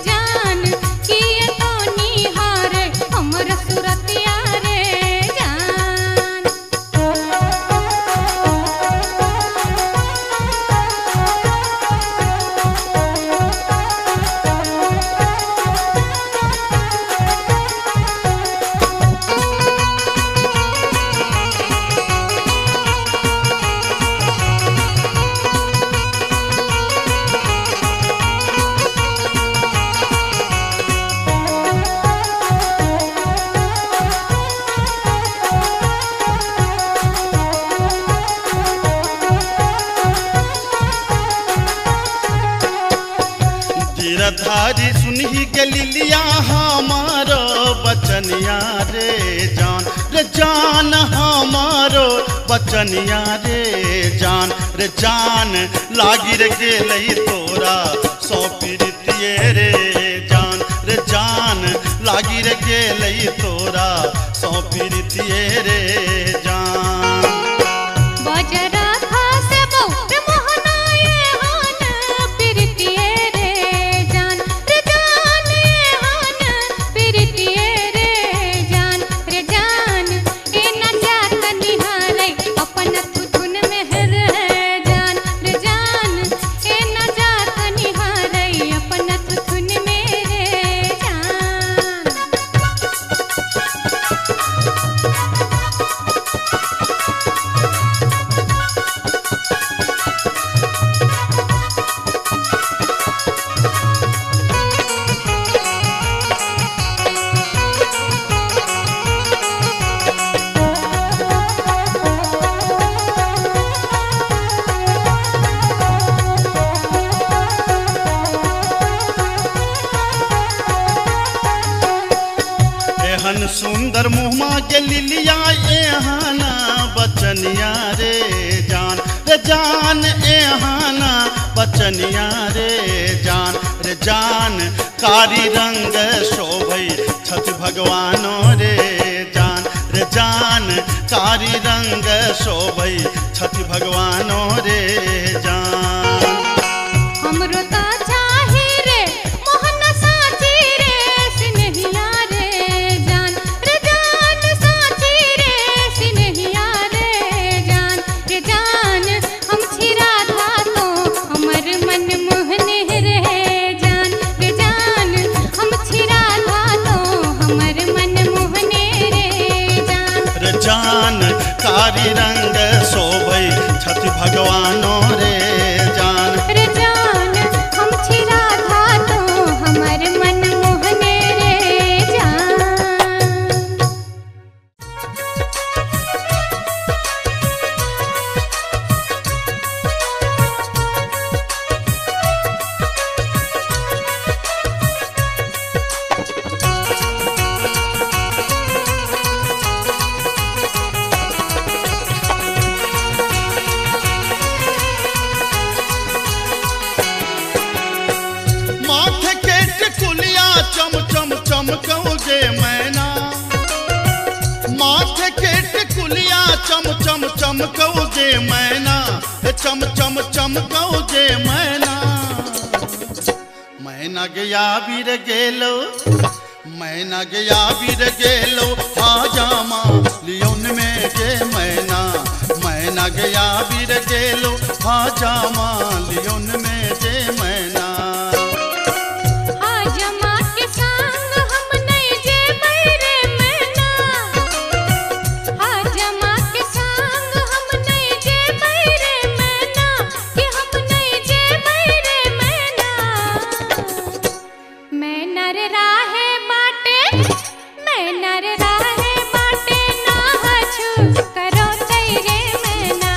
जान किए तो निहारै हमर सुरतिया रे जान। गिरधारी सुनही के लिलिया हमारो बचनिया रे जान हमारो बचनिया रे जान लागी रे गेलई तोरा सौ पीरितिये रे जान लागी रे गेलई तोरा सौ पीरितिये रे जान। बजरा खासे बहुत मोहना ये हान प्रीतिये रे जान ये हान प्रीतिये रे जान ए न जात निहारै अपन थुथुन में हर जान ए न जात निहारै अपन थुथुन में रे जान। एहन सुंदर मुहमा के लिलिया एहाना बचनिया रे जान एहाना बचनिया रे जान कारी रंग शोभई छठ भगवानो रे जान कारी रंग शोभई छठ भगवानो रे जान। हमरो ता चाही रे मोहन साची रे सिनहिया रे जान साची रे सिनहिया रे जान हम छिरा था तो हमर मन मोहने रे जान हम छिरा था तो हमर मन मोहने रे जान कारी रंग शोभई छठ भगवानो रे जान। हम छिरा था तो हमर मन मोहने रे जान। चम चमकौ जे मैना, चम चम चमकौ जे मैना। मैना गया बीर गेलो, मैना गया बीर गेलो, हाजामा लियोन में जे मैना। मैना गया बीर गेलो, हाजामा लियोन में जे मैना। हाजमा के संग हम नहीं जे बैरे मैना, हाजमा के संग हम नहीं जे बैरे मैना, कि हम नहीं जे बैरे मैना। मैना रे राहे बाटे, मैना रे राहे बाटे, ना हछु करो तैरे मैना।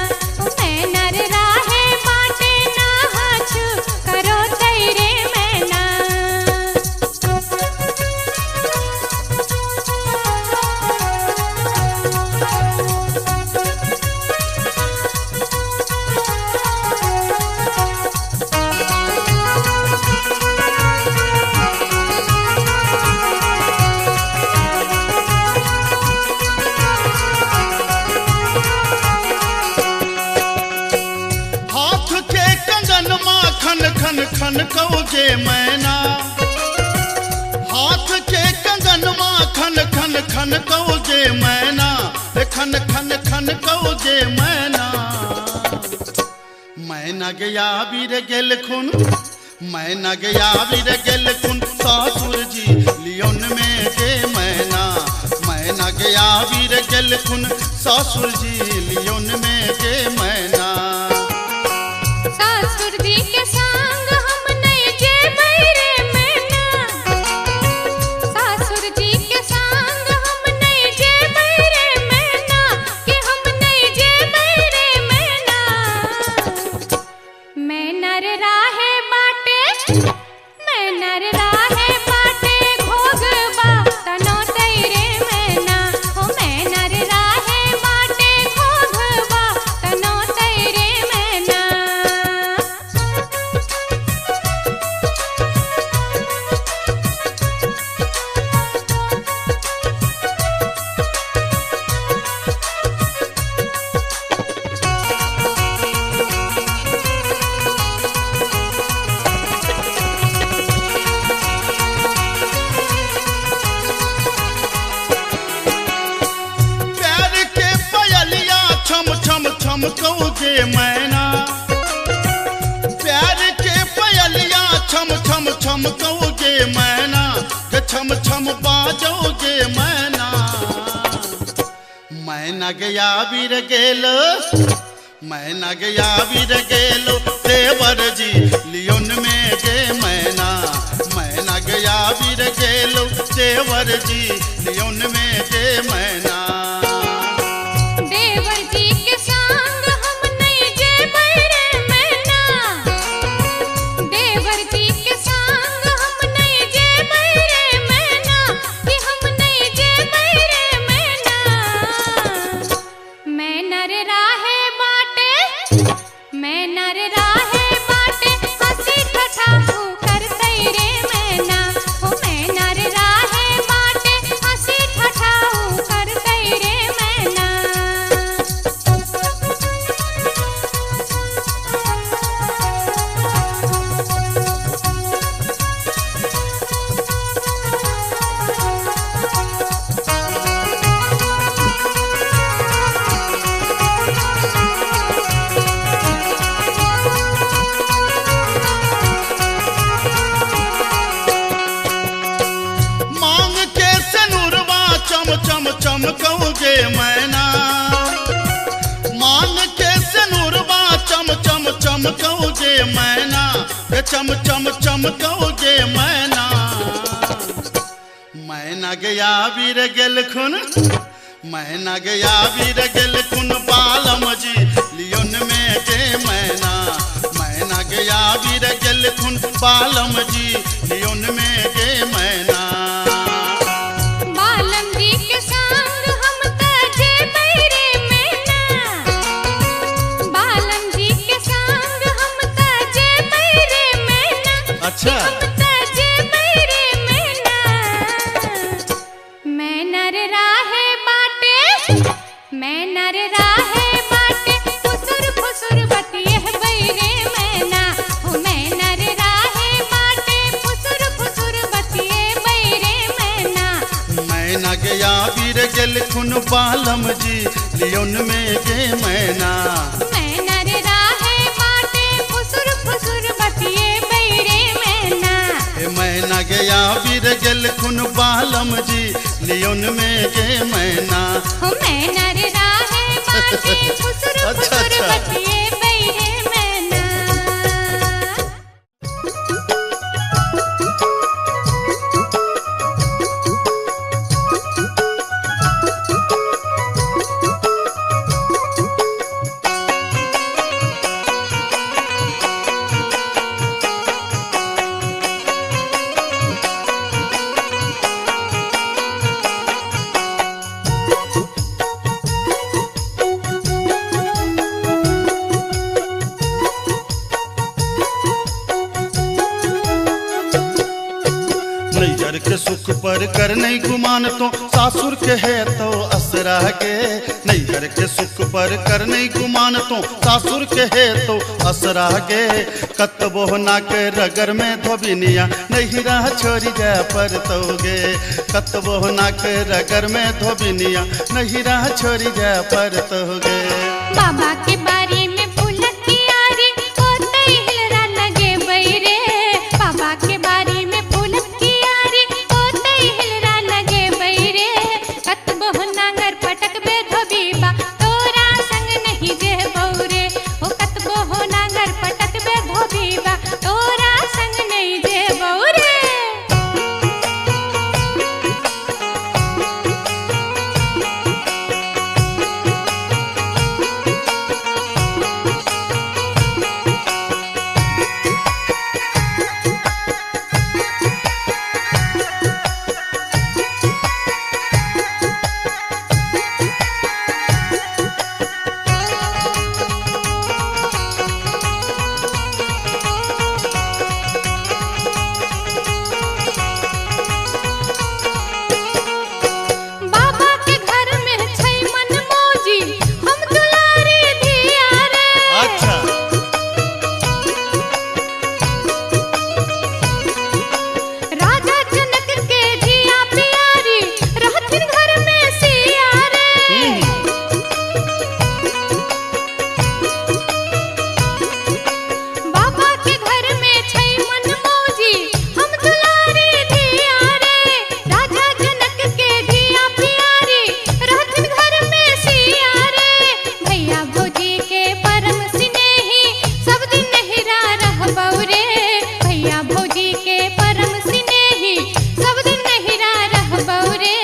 मैना रे राहे बाटे, ना हछु करो तैरे मैना। हाथ के कंगन माखन खन खन कौ जे मैना। हाथ के कंगन माखन खन खन कौ जे मैना, खन खन खन कौ जे मैना। मैना गया बीर गेल खुन, मैना गया बीर गेल खुन, सासुर जी लियोन में जे मैना। मैना गया बीर गेल खुन, सासुर जी लियोन में जे मैना। सासुर जी के संग हम नहीं जे बैरे मैना, सासुर जी के संग हम नहीं जे बैरे मैना, कि हम नहीं जे बैरे मैना। मैना रे राहे बाटे, मैना रे राहे बाटे, घोघबा तनो तैरे मैना। हो मैना रे राहे बाटे, घोघबा तनो तैरे मैना। प्यार के पयलिया छम छम छम कौ जे मैना। प्यार के पयलिया छम छम छम कौ जे मैना, छम छम बाजो जे मैना। मैना गया बीर गेलो, मैना गया बीर गेलो, देवर जी लियोन में जे मैना। मैना गया बीर गेलो, देवर जी लियोन में जे मैना। देवर जी के संग हम नहीं जे बैरे मैना, देवर जी के संग हम नहीं जे बैरे मैना, कि हम नहीं जे बैरे मैना। मैना रे राहे बाटे, मैना रे राहे बाटे, हंसी ठठाऊ कर तैरे मैना। हो मैना रे राहे बाटे, हंसी ठठाऊ कर तैरे मैना। मांग के सनुरवा चम चम चमकौ जे मैना। मांग के सनुरवा चम चम चमकौ जे मैना, चम चम चमकौ जे मैना। मैना गया बीर गेल खुन, मैना गया बीर गेल खुन, बालम जी लियोन में जे मैना। मैना गया बीर गेल खुन, बालम जी लियोन में जे मैना। बालम जी के संग हम त जे बैरे मैना, बालम जी के संग हम त जे बैरे मैना। अच्छा हम त जे बैरे मैना। मैना रे राहे बाटे, मैना रे राहे मैना गया वीर गेल खुन बालम जी लियोन में गे मैना। मैना रे राहे बाटे फुसुर फुसुर बतिए बैरे मैना। मैना गया वीर गेल खुन बालम जी लियोन में गे मैना। हो मैना रे राहे बाटे फुसुर अच्छा, फुसुर अच्छा। बतिए बैरे मैना। नैहर के सुख पर कर नहीं गुमान तो सासुर के है तो असरा गे। नैहर के सुख पर कर नहीं गुमान तो सासुर के है तो असरा गे। कतबो ना के रगर में धोबिनिया नैहरा छोड़ी जा पर तोगे। कतबो ना के रगर में धोबिनिया नैहरा छोड़ी जा पर तोगे। बाबा के बारी में फूलक की आरी होते हिलरा लगे बैरे। बाबा के बारी में फूलक की आरी होते हिलरा लगे बैरे। कतबो नांगर पटक बे धोबीबा तोरा संग नहीं जे बौरे। हो कतबो नांगर पटक बे धोबीबा तोरा संग नहीं जे बौरे। बाबा के घर में छै मन मौजी हम दुलारी धिया रे। अच्छा राजा जनक के धिया प्यारी रहथिन घर में सिया रे। बाबा के घर में छै मन मौजी हम दुलारी धिया रे। राजा जनक के धिया प्यारी रहथिन घर में सिया रे। भैया भौजी के परम स्नेही सब दिन नहिरा रहबौ रे। भैया भौजी के परम स्नेही सब दिन नहिरा रहबौ रे।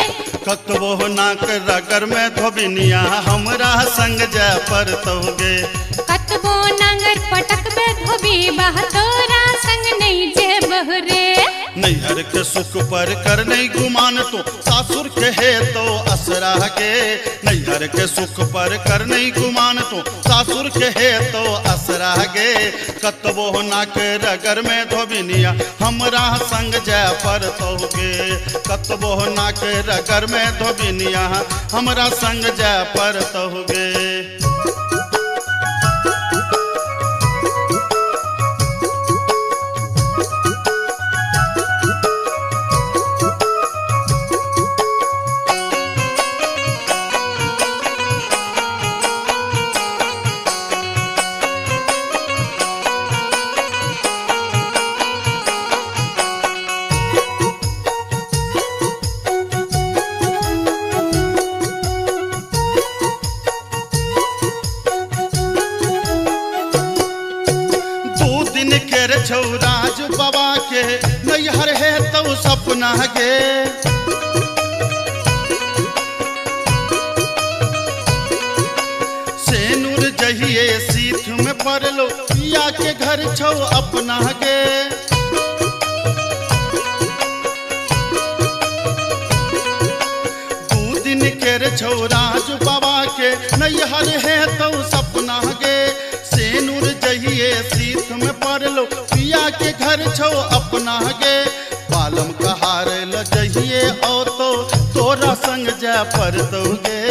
कतबो ना के रगर में धोबिनिया हमरा संग जा पर तोगे। कतबो नांगर पटक बे धोबीबा तोरा संग नहीं जे बहरे। नैहर के सुख पर कर नहीं गुमान तो सासुर के है तो असरा गे। नैहर के सुख पर कर नहीं गुमान तो सासुर के है तो असरा गे। कतबो ना के रगर में धोबिनिया हमरा संग जा पर तोगे। कतबो ना के रगर में धोबिनिया हमरा संग जा पर तोगे। छौराज बाबा के नैहर है तो सपना गे। सेनुर जहिए सीठ में पड़लो पिया के घर छौ अपना गे। दू दिन के छौराज बाबा के नैहर है तो सपना गे। सेनुर जहिए सीख में पड़लो पिया के घर छो अपना गे। बालम कहार ल जहिए ओ तो तोरा संग जा पर दोगे।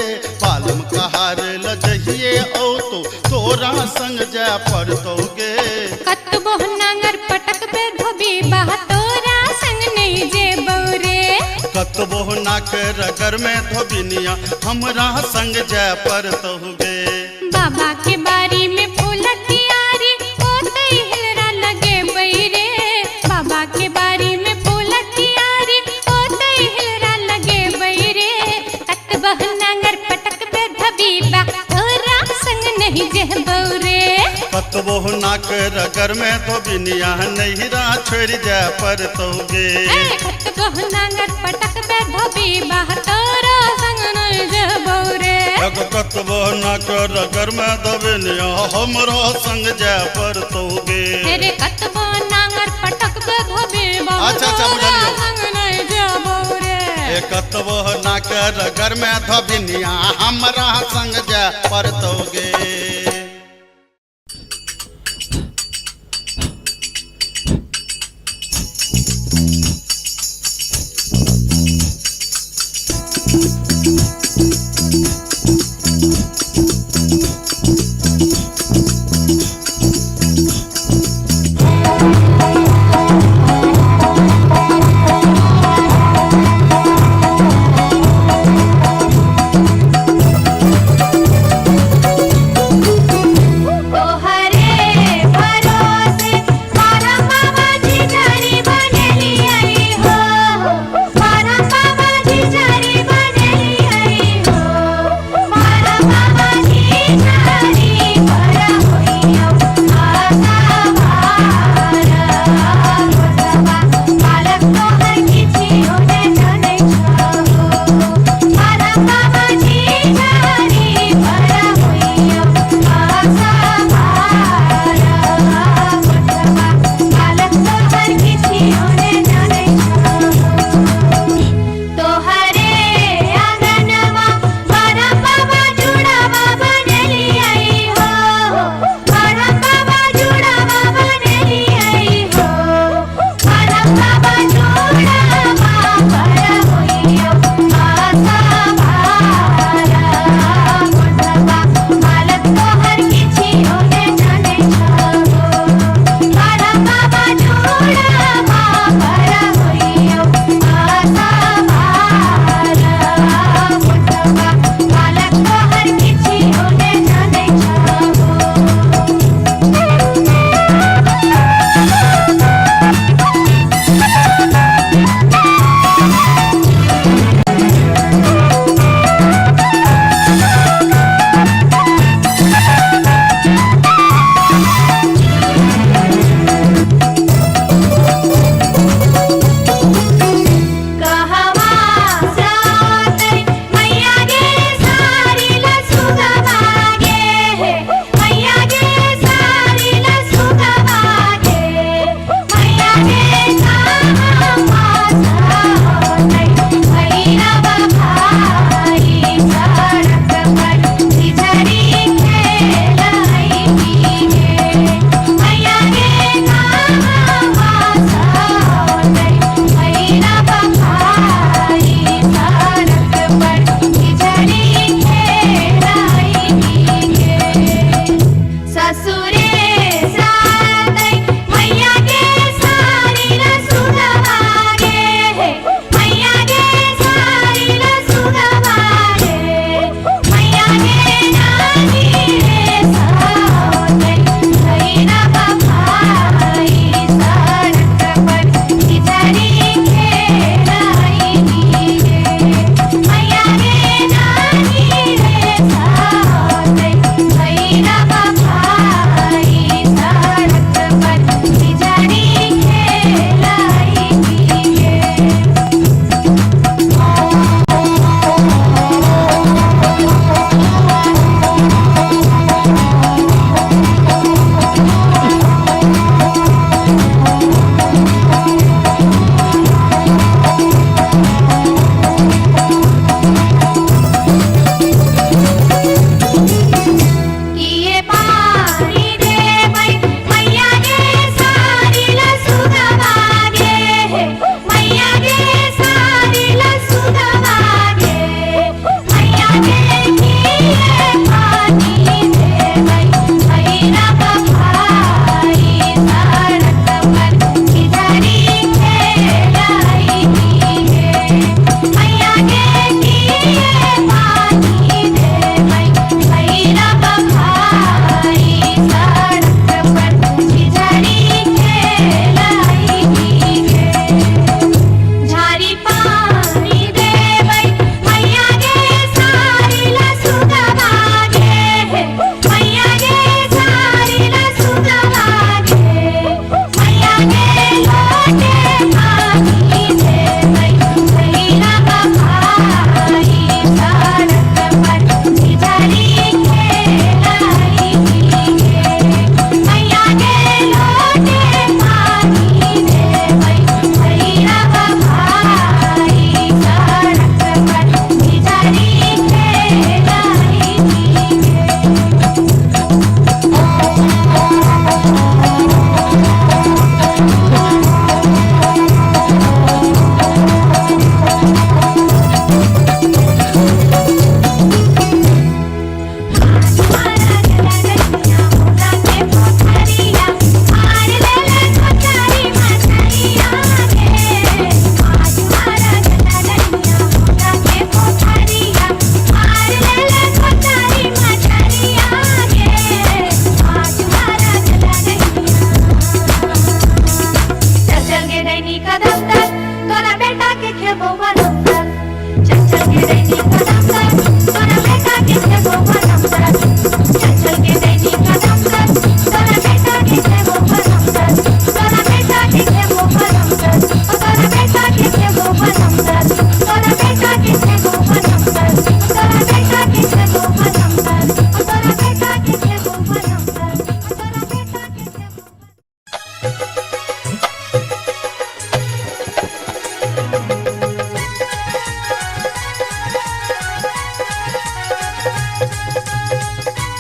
बालम कहार ल जहिए ओ तो तोरा संग जा पर दोगे। कतबो नांगर पटक पे धोबी बा तोरा संग नहीं जे बौरे। कत कतबो ना कर रगर में धोबिनिया हमरा संग जय पर तहुगे। बाबा के बारी में फूल कियारी ओते हिलरा लगे बैरे। बाबा के बारी में फूल कियारी ओते हिलरा लगे बैरे। कतबह नांगर पटक पे धबीबा तोरा संग नहीं जह बौरे। कतबो ना कर रगर में धोबिनिया नैहरा छोड़ जय पर तहुगे। कतबह नांगर पटक पे धबीबा तोरा संग नहीं जह बौरे। कतबो ना कर रगर में धोबिनिया हमरा संग जय पर तहुगे। तेरे कतबो नांगर पटक पे धबीबा अच्छा, बुझलियो। संग नहीं जह बौरे। कतबो ना कर रगर में धोबिनिया हमरा संग जय पर तहुगे। बाबा जी जारी बनेली आई हो।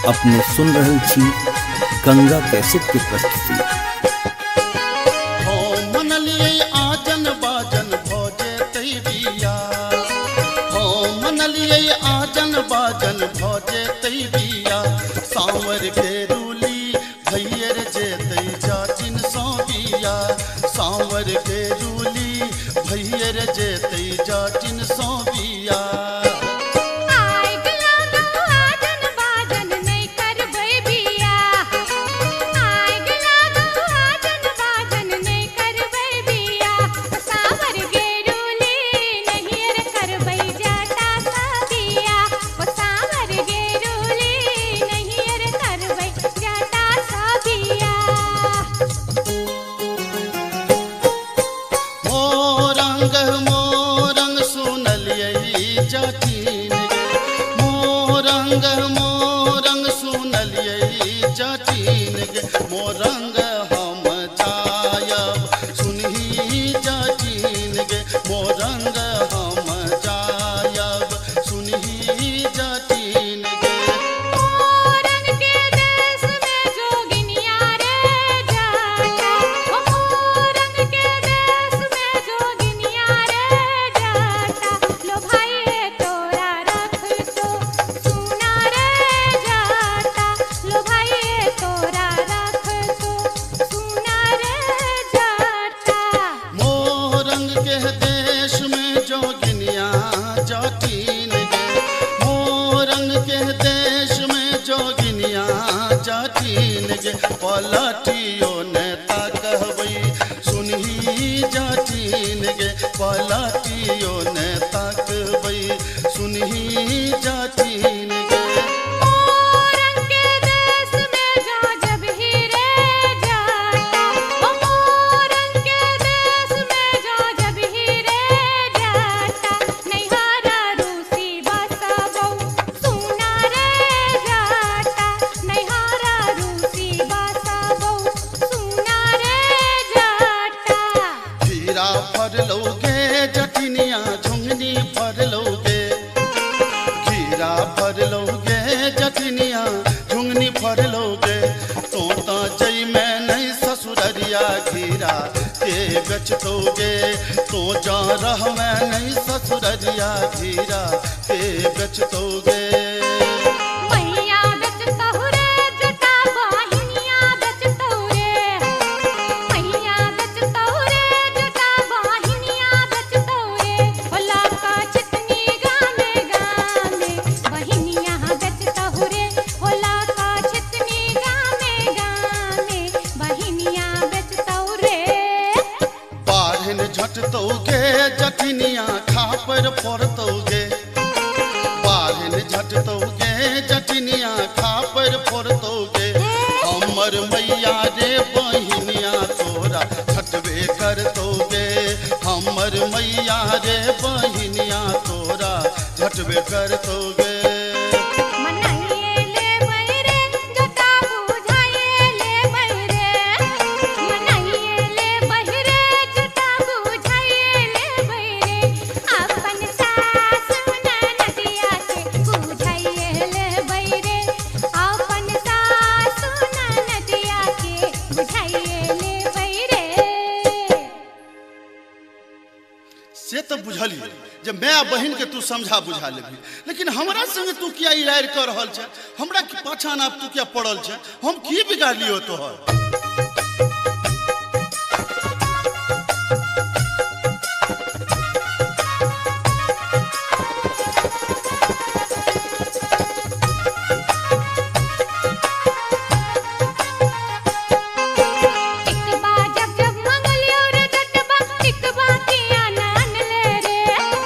अपने सुन रहल छी गंगा कैसेट के प्रस्तुति। हो मनलिए आजन बाजन भोजे तई बिया, हो मनलिए आजन बाजन भोजे तई बिया, सांवर के रूली भैयर जे तई जाचिन सो बिया, सांवर के रूली भैयर जे तई जाचिन सो बिया। मोरंग सुनलिए जाचिन गे, मोरंग सुनलिए जाचिन गे, मोरंग हम जायब सुनही जाचिन गे, मोरंग हम जायब सुनही जाचिन गे। मोरंग के देश में जोगिनिया रे जाता, मोरंग के देश में जोगिनिया रे जाता, लो भाई तोरा रख तो सुना रे जाता, लो भाई तोरा रख तो सुना रे जाता। मोरंग के देश में जोगिनिया जाटिन गे, मोरंग के देश में जोगिनिया जाटिन गे, पलटियो नेता कहबई सुनही जाटिन गे, पलटियो नेता कहबई सुनही जाटिन गे। मोरंग के देश में जा जब ही रे जाता, मोरंग के देश में जा जब ही रे जाता, नैहारा रूसी बसबो सुना रे जाता, नैहारा रूसी बसबो सुना रे जाता। खीरा फरलोगे जटिनिया झुंगनी फरलोगे, खीरा फरलोगे जटिनिया झुंगनी फरलोगे, तोता जई में नहीं ससुररिया खीरा के बेचतोगे, तो जा रह में नहीं ससुररिया खीरा के बेचतोगे। मैया बेचतहु रे जटा बहिनिया बेचतहु रे, मैया बेचतहु रे जटा बहिनिया बेचतहु रे, होला का चितनी गामे गामे बहिनिया बेचतहु रे, होला का चितनी गामे गामे बहिनिया बेचतहु रे। बारहन झटतोगे जटिनिया खापर फोड़तोगे, बारहन झटतोगे जटिनिया खापर फोड़तोगे, हमर मैया रे बहिनिया तोरा झटबे करतोगे, हमर मैया रे बहिनिया तोरा झटबे करतोगे। मनाइए ले बैरे जटा बुझाइए ले बैरे, मनाइए ले बैरे जटा बुझाइए ले बैरे, अपन सास ननदिया के बुझाइए ले बैरे, अपन सास ननदिया के बुझाइए ले बैरे। से तो बुझली जब मैं बहन के तू समझा बुझा लेबी, लेकिन हमरा संगे तू किया इलाज कर रहल छ, हमरा के पाछा ना तू किया पड़ल छ, हम की बिगाड़ लियो तोहर। टिकबा जब जब मंगलियो रे जटबा, टिकबा किया नान ले रे,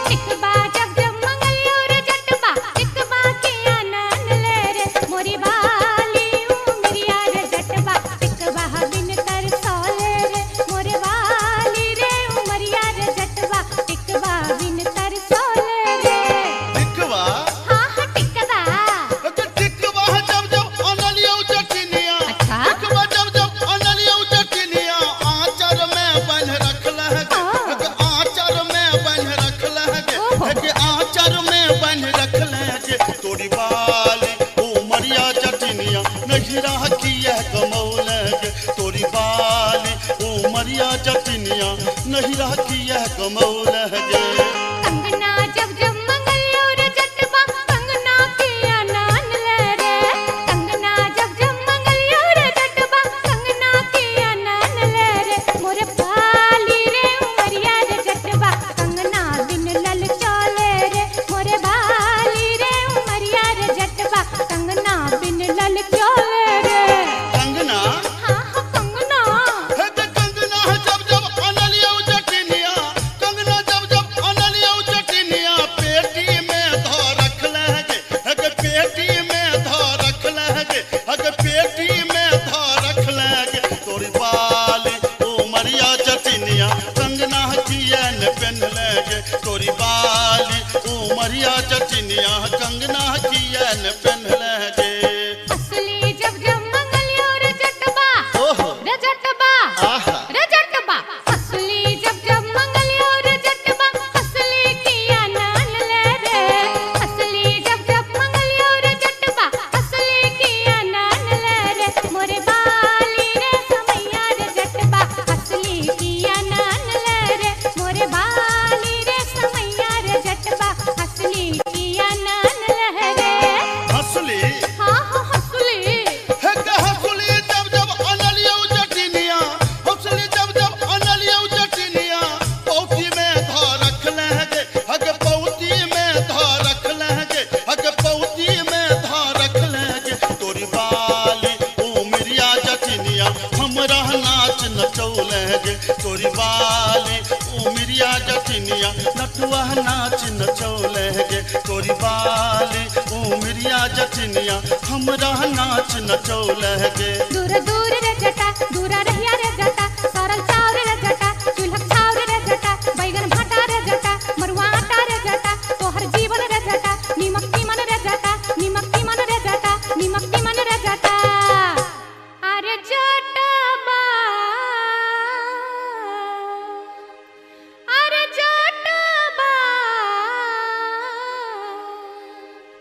टिकबा जब जब मंगलियो रे जटबा, टिकबा किया नान ले रे, मोरी बाली उमरिया रे जटबा, टिकबा बिन कर सोले रे, मोरी बाली रे उमरिया रे जटबा, टिकबा बिन कर सोले रे। टिकवा हाँ हाँ टिकबा। टिकवा जब जब अनलियो जटिनिया, अच्छा। टिकवा जब जब अनलियो जटिनिया, आंचर में बन रखल है गे, आंचर में बन रखल है गे, आंचर में बन रखल है गे, तोरी बाली उमरिया जटिनिया कमौल गे। कंगना जब जब मंगलियो रे जटबा कंगना के आनन ले रे। कंगना जब जब मंगलियो रे जटबा कंगना के आनन ले रे। मोरे बाली रे उमरिया रे जटबा कंगना बिन लल चले रे। मोरे बाली रे उमरिया रे जटबा कंगना बिन लल चले रे। कंगना हाँ हाँ कंगना हे गे कंगना जब जब अनलियो जटिनिया, कंगना जब जब अनलियो जटिनिया पेटी में धो रखले गे। हे गे पेटी में धो रखले गे। हे गे पेटी में धो रखले गे। तोरी बाली उमरिया जटिनिया कंगना कियन पहनले गे। तोरी बाली उमरिया जटिनिया कंगना कियन पहनले गे। असली जब जब मंगलियो रे जटबा ओहो रे जटबा आहा रे जटबा। असली जब जब मंगलियो रे जटबा असली किया नान ले रे। असली जब जब मंगलियो रे जटबा असली किया नान ले रे। मोरे बाली रे समैया रे जटबा असली किया नान ले रे। मोरे बाली रे समैया रे जटबा असली किया नान ले रे। हंसली हाँ हाँ हंसली हे गे हंसली जब जब अनलियो जटिनिया, हंसली जब जब अनलियो जटिनिया पौती में धो रखले गे। हे गे पौती में धो रखले गे। हे गे पौती में धो रखले गे। तोरी बाली उमरिया जटिनिया हमरा नाच नचौले गे। तोरी बाली उमरिया जटिनिया नटुआ नाच नचौले गे। तोरी बाली उमरिया जटिनिया हमरा नाच नचौले गे। दूर दूर रे जटा दूरा रहिया रे जटा सरल चाउर रे जटा चूल्हा चाउर रे जटा बैगन भाटा रे जटा मरुआ आटा रे जटा तोहर जीवन रे जटा नीमक तीमन रे जटा नीमक तीमन रे जटा नीमक तीमन रे जटा। अरे जटबा अरे जटबा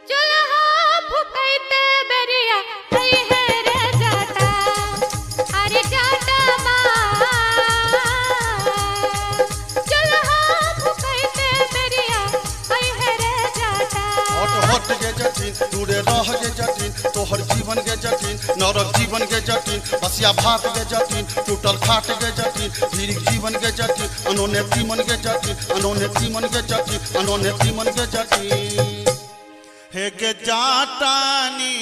चूल्हा फुकैते बेरिया आई है रे जटा। अरे जटबा चूल्हा फुकैते बेरिया आई है रे जटा। हट हट गे जटिन दूरे रह गे जटिन तोहर जीवन गे जटिन नरक जीवन गे जटिन बसिया भात गे जटिन टूटल खाट गे जटिन धीरिक जीवन गे जटिन अनोने तीमन गे जटिन अनोने तीमन गे जटिन अनोने तीमन गे जटिन। हे गे जाटानी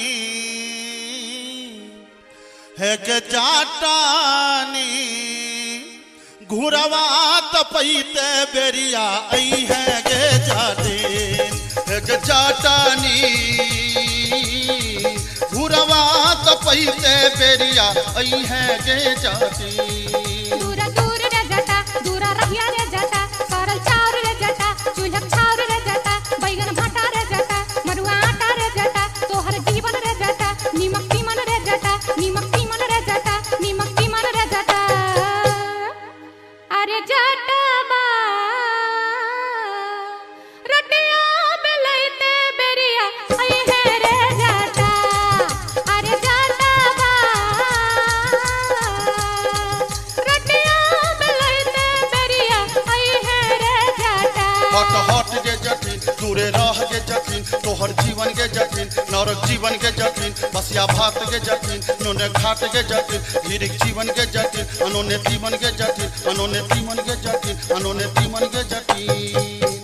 हे गे जाटानी घुरवा तपैते बेरिया आई है गे जाटिन। हे गे जाटानी घुरवा तपैते बेरिया आई है गे जाटिन। दूरा दूर रे जटा दूरा रहिया रे जटा सरल चाउर रे जटा चूल्हा चाउर रे जटा बैगन भाटा रे जटा मरुआ आटा रे जटा तोहर जीवन रे जटा नीमक तीमन रे जटा नीमक तीमन रे जटा नीमक तीमन रे जटा। अरे जटबा रोटिया बेलैते बेरिया आई है रे जटा। अरे जटबा रोटिया बेलैते बेरिया आई है रे जटा। हट हट गे जटिन दूरे रह गे जटिन तोहर जीवन गे जटिन नरक जीवन गे जटिन बसिया भात गे जटिन नोने घाट गे जटिन धीरिक जीवन गे जटिन अनोने तीमन गे जटिन अनोने तीमन गे जटिन अनोने तीमन गे जटिन।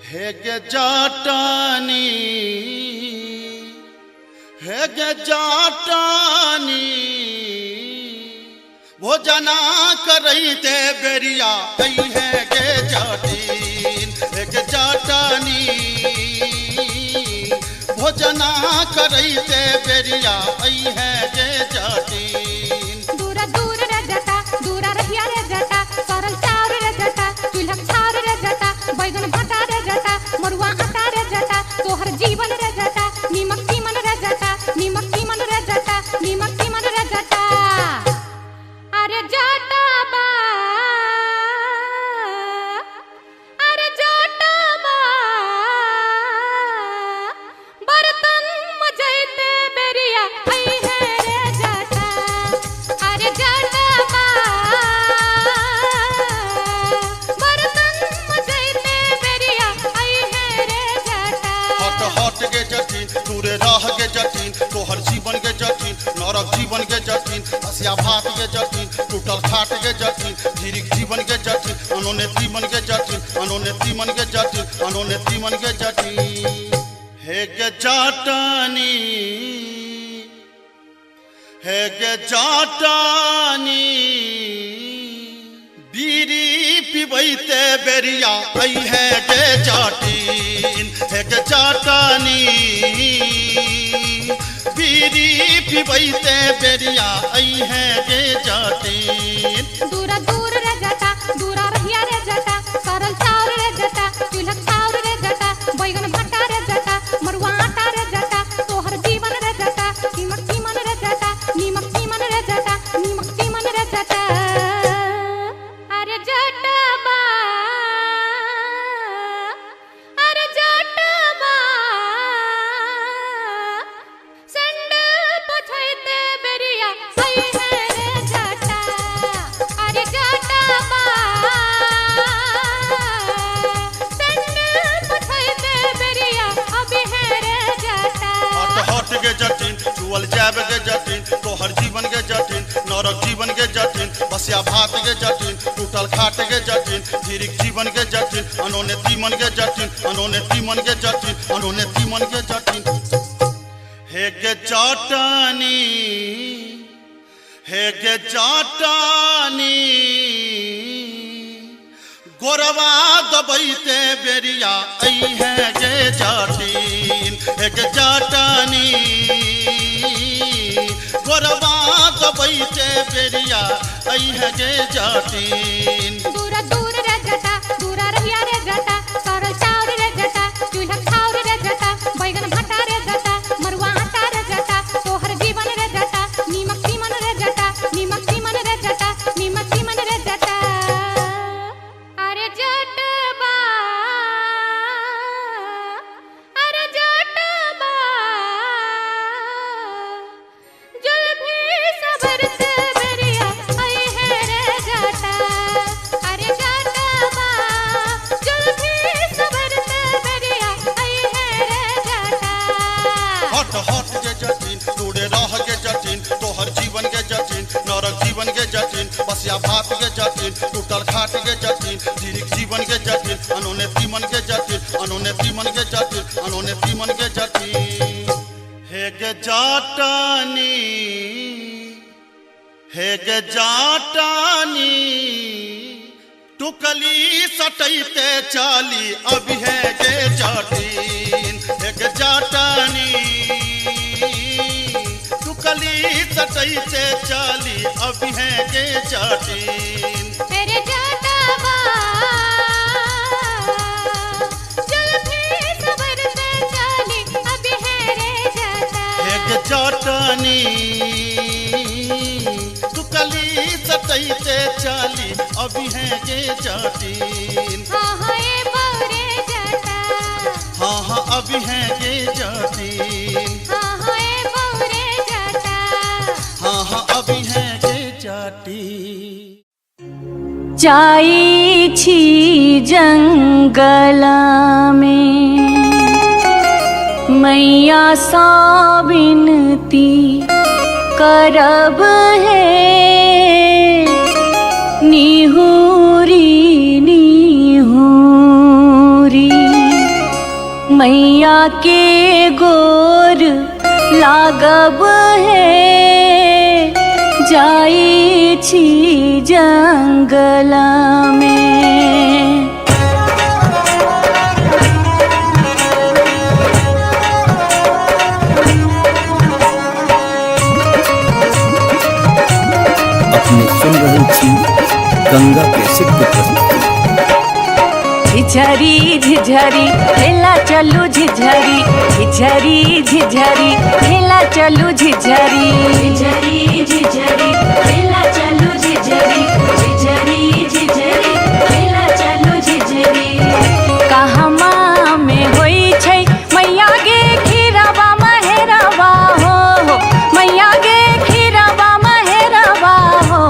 हे गे जाटानी हे गे जाटानी भोजना करैते बेरिया आई है गे जाटिन। हे गे जाटानी भोजना करैते बेरिया आई है गे जाटिन। दूरा दूर रे जटा दूरा रहिया रे जटा सरल चाउर रे जटा चूल्हा चाउर रे जटा बैगन भाटा रे जटा मरुआ आटा रे जटा तोहर जीवन रे जटा नीमक तीमन रे जटा नीमक तीमन रे जटा नीमक तीमन रे जटा। अरे जटबा अरे जटबा बर्तन मजैते बेरिया आई है रे जटा। अरे जटबा बर्तन तोरे राह के जटिन तोहर जीवन के जटिन नरक जीवन के जटिन हसिया भात के जटिन टूटल खाट के जटिन धीरिक जीवन के जटिन अनोने तीमन के जटिन अनोने तीमन के जटिन अनोने तीमन के जटिन हे गे जाटानी हे गे जाटानी बीरी पिबैते बेरिया आई है गे जाटिन हे गे जाटानी बीरी पिबैते बेरिया आई है गे जाटिन दूरा दूर रे जटा दूरा रहिया रे जटा सरल चाउर रे जटा चूल्हा चाउर रे जटा बैगन भट्टा रे जटा मरुआ आटा रे जटा तोहर जीवन रे जटा नीमक चीमन रे जटा नीमक चीमन रे जटा नीमक चीमन रे जटा अरे जटबा अरे जटबा संडल पछैते बेरिया आई है रे जटा अरे जटबा संडल पछैते बेरिया अभी है रे जटा हट हट के जटिन चुअल जाब के जटिन तोहर जीवन के जटिन नरक जीवन के जटिन बसिया भात के जटिन टूटल खाट के जटिन धीरिक जीवन के जटिन अनोने तीमन के जटिन अनोने तीमन के जटिन अनोने तीमन के जटिन हे गे जाटानी हे गे जाटानी गोरवा दबैते बेरिया आई है गे जाटिन हे गे जाटानी गोरवा दबैते बेरिया आई है गे जाटिन दूरा दूर रे जटा दूरा रहिया रे जटा सरल चाउर रे जटा चूल्हा चाउर रे जटा बैगन भट्टा रे जटा मरुआ आटा रे जटा तोहर जीवन रे जटा नीमक चीमन रे जटा नीमक चीमन रे जटा नीमक चीमन रे जटा अरे जटबा अरे जटबा जुल्फी सबरते बेरिया आई है रे जटा अरे जटबा जुल्फी सबरते बेरिया आई है रे जटा हट हट के जटिन तोरे राह के जटिन तोहर जीवन के जटिन नरक जीवन के जटिन बसिया भात के जटिन टूटल खाट के जटिन धीरिक जीवन के जटिन अनोने तीमन के जटिन अनोने तीमन के जटिन अनोने तीमन के जटिन हे गे जाटानी हे गे जाटानी टुकली सटैते चाली अभी है गे जाटिन हे गे जाटानी टुकली सटैते चाली अभी है गे जाटिन तेरे जटबा जुल्फी सबरते चाली अभी है रे जटा हे गे जाटानी टुकली सटैते चाली अभी है गे जाटिन हाँ हाँ ये बौरे जटा हाँ हाँ अभी है गे जाटिन हाँ हाँ ये बौरे जटा हाँ हाँ अभी है गे जाटिन जाई छी जंगला में मैया सा विनती करब है निहुरी निहुरी मैया के गोर लागब है जाई छी जंगला में अपने सुन रहे थी गंगा कैसेट की प्रस्तुति। झिझरी झिझरी खेला चलू झिझरी झिझरी झिझरी खेला चलू झिझरी झिझरी झिझरी खेला चलू झिझरी झिझरी झिझरी खेला चलू झिझरी कहमा में होई छै मैया गे खीरवा महेरवा हो मैया गे खीरवा महेरवा हो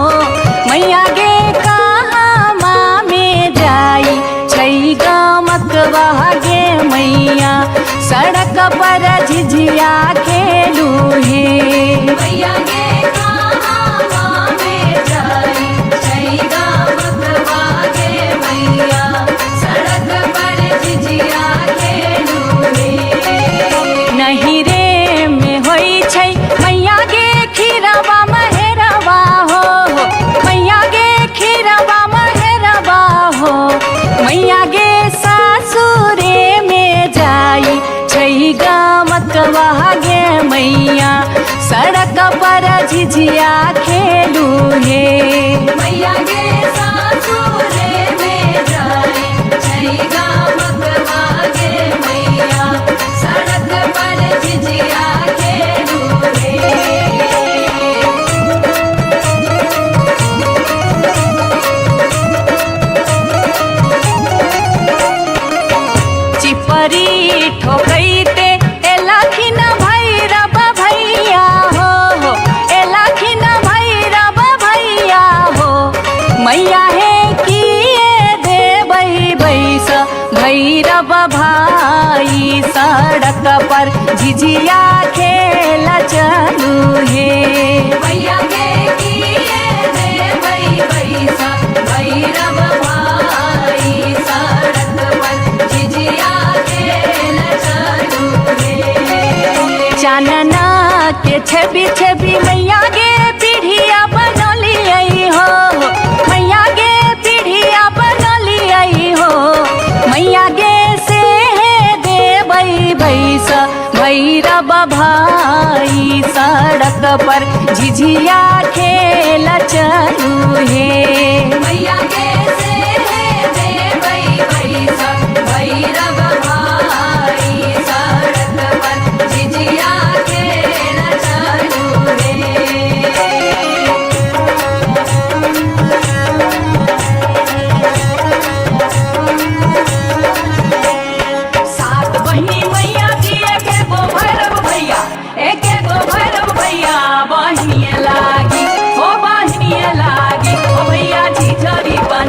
मैया गे कहमा में जाई छै गमकवा गे मैया सड़क सड़क पर झिझिया खेलू हे मैया गे कहाँ में जाई छैगा बकवा गे मैया सड़क पर झिझिया खेलू हे नहीं रे में होई छै मैया गे खीरवा महेरवा हो मैया गे खीरवा महेरवा हो मैया गे सासुरे में जाई छैगा मकवा गे मैया सड़क पर झिझिया खेलू हे मैया गे सासुरे में जाई छैगा मकवा गे मैया सड़क पर झिझिया खेलू हे चिपरी ठोकैते एलाखिन भैरव भैया हो एलाखिन भैरव भैया हो मैया हे किए देबै बैस भैरव भाई सड़क पर झिझिया खेल चलू हे मैया गे किए देबै बैस भैरव भाई सड़क पर झिझिया खेल चलू हे चानना के छवि छवि मैया गे पीढ़िया बनलियै हो मैया गे पीढ़िया बनलियै हो मैया गे से देबै बैस भैरव भाई सड़क पर झिझिया खेल चलू हे मैया गे से देबै बैस भैरव भाई सड़क पर झिझिया खेल चलू हे सात बहिनी मैया जी एके गो भैरव भैया एके गो भैरव भैया बहिनिए लागी ओ भैया झिझरी बन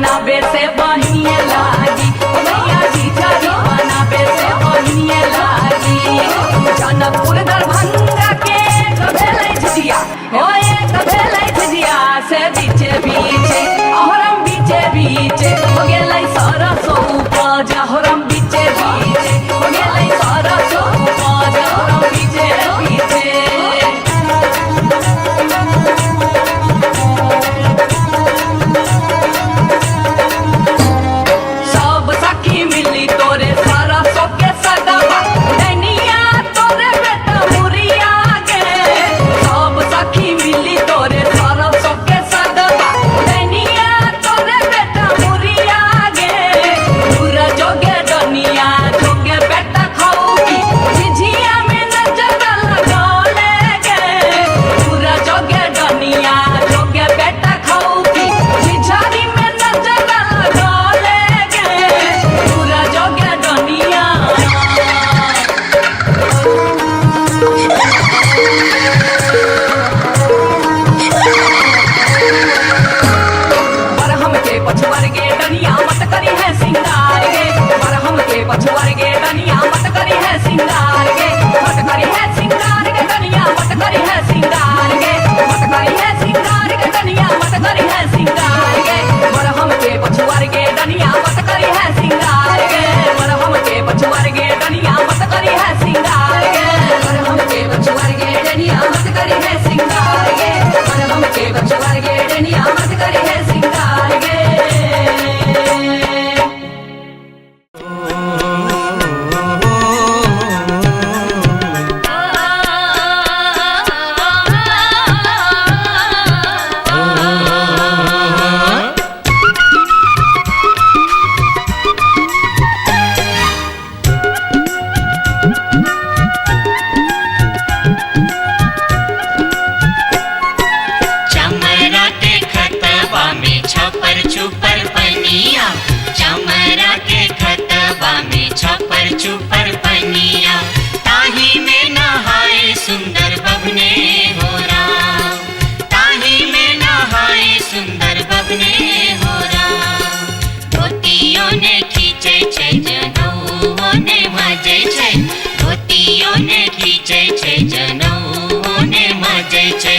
ने खींचे छे जनऊ ने मजे छे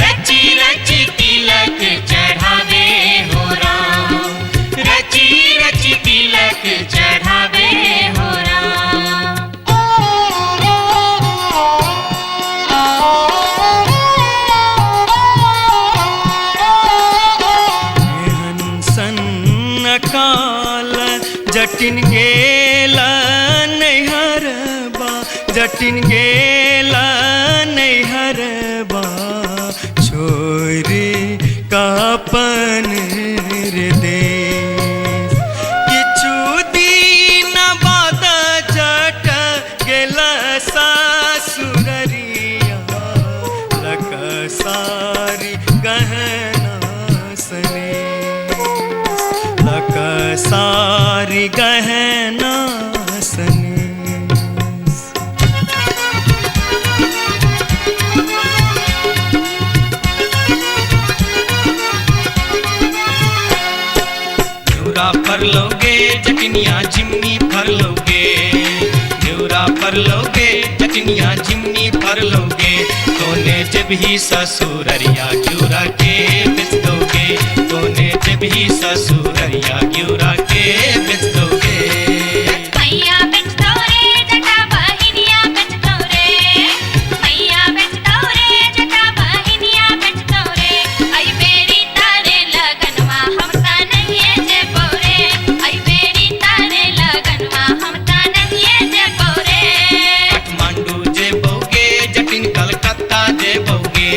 रची रची तिलक चढ़ावे हो राम रची रची तिलक चढ़ावे हो राम हंसन काल जटिन गेला नैहरबा जटिन गेला नैहरबा छोरी कापन हृदय किछु दिन बाद जट गेला सासुररिया लक सारी गहना सने लक सारी गहना सने फर लोगे जटनिया जिमनी फर लोगे न्यूरा फर लोगे जटनिया जिमनी फर लोगे तोने जब ही ससुररिया क्यूरा के बेच दोगे तोने जब ही ससुररिया क्यूरा के बेच दोगे मैया बेच दो रे जटा बहिनिया बेच दो रे मैया बेच दो रे जटा बहिनिया बेच दो रे आई बेरी तारे लगनवा हम ता नहीं जे पौरे आई बेरी तारे लगनवा हम ता नहीं जे पौरे काठमांडू जे बोगे जटिन कलकत्ता जे बोगे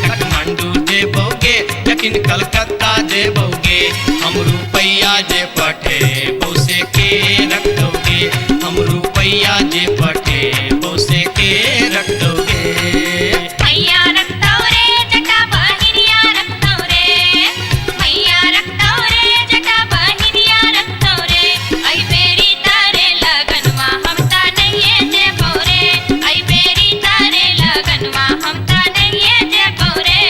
काठमांडू जे बोगे जटिन कलकत्ता जे बोगे हम रुपैया जे पठे बोसे के रख दोगे हम रुपैया जे पठे बोसे के रख दोगे मैया रख दो रे जटा बहिनिया रख दो रे मैया रख दो रे जटा बहिनिया रख दो रे आई बेरी तारे लगनवा हम ता नहीं जे पौरे आई बेरी तारे लगनवा हम ता नहीं जे पौरे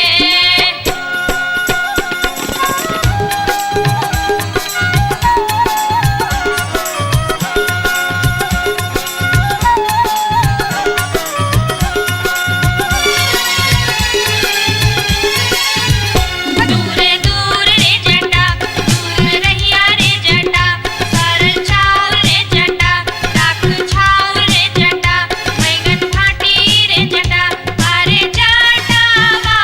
दूरे दूर रे जटा दूर रहिया रे जटा सरल छाव रे जटा राख छाव रे जटा बैगन घाटी रे जटा अरे जटावा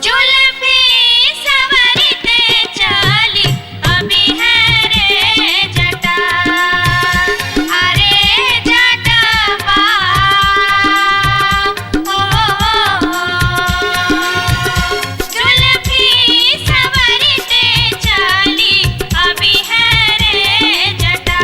जुल्फी सवरते चली अभी है रे जटा अरे जटावा जुल्फी सवरते चली अभी है रे जटा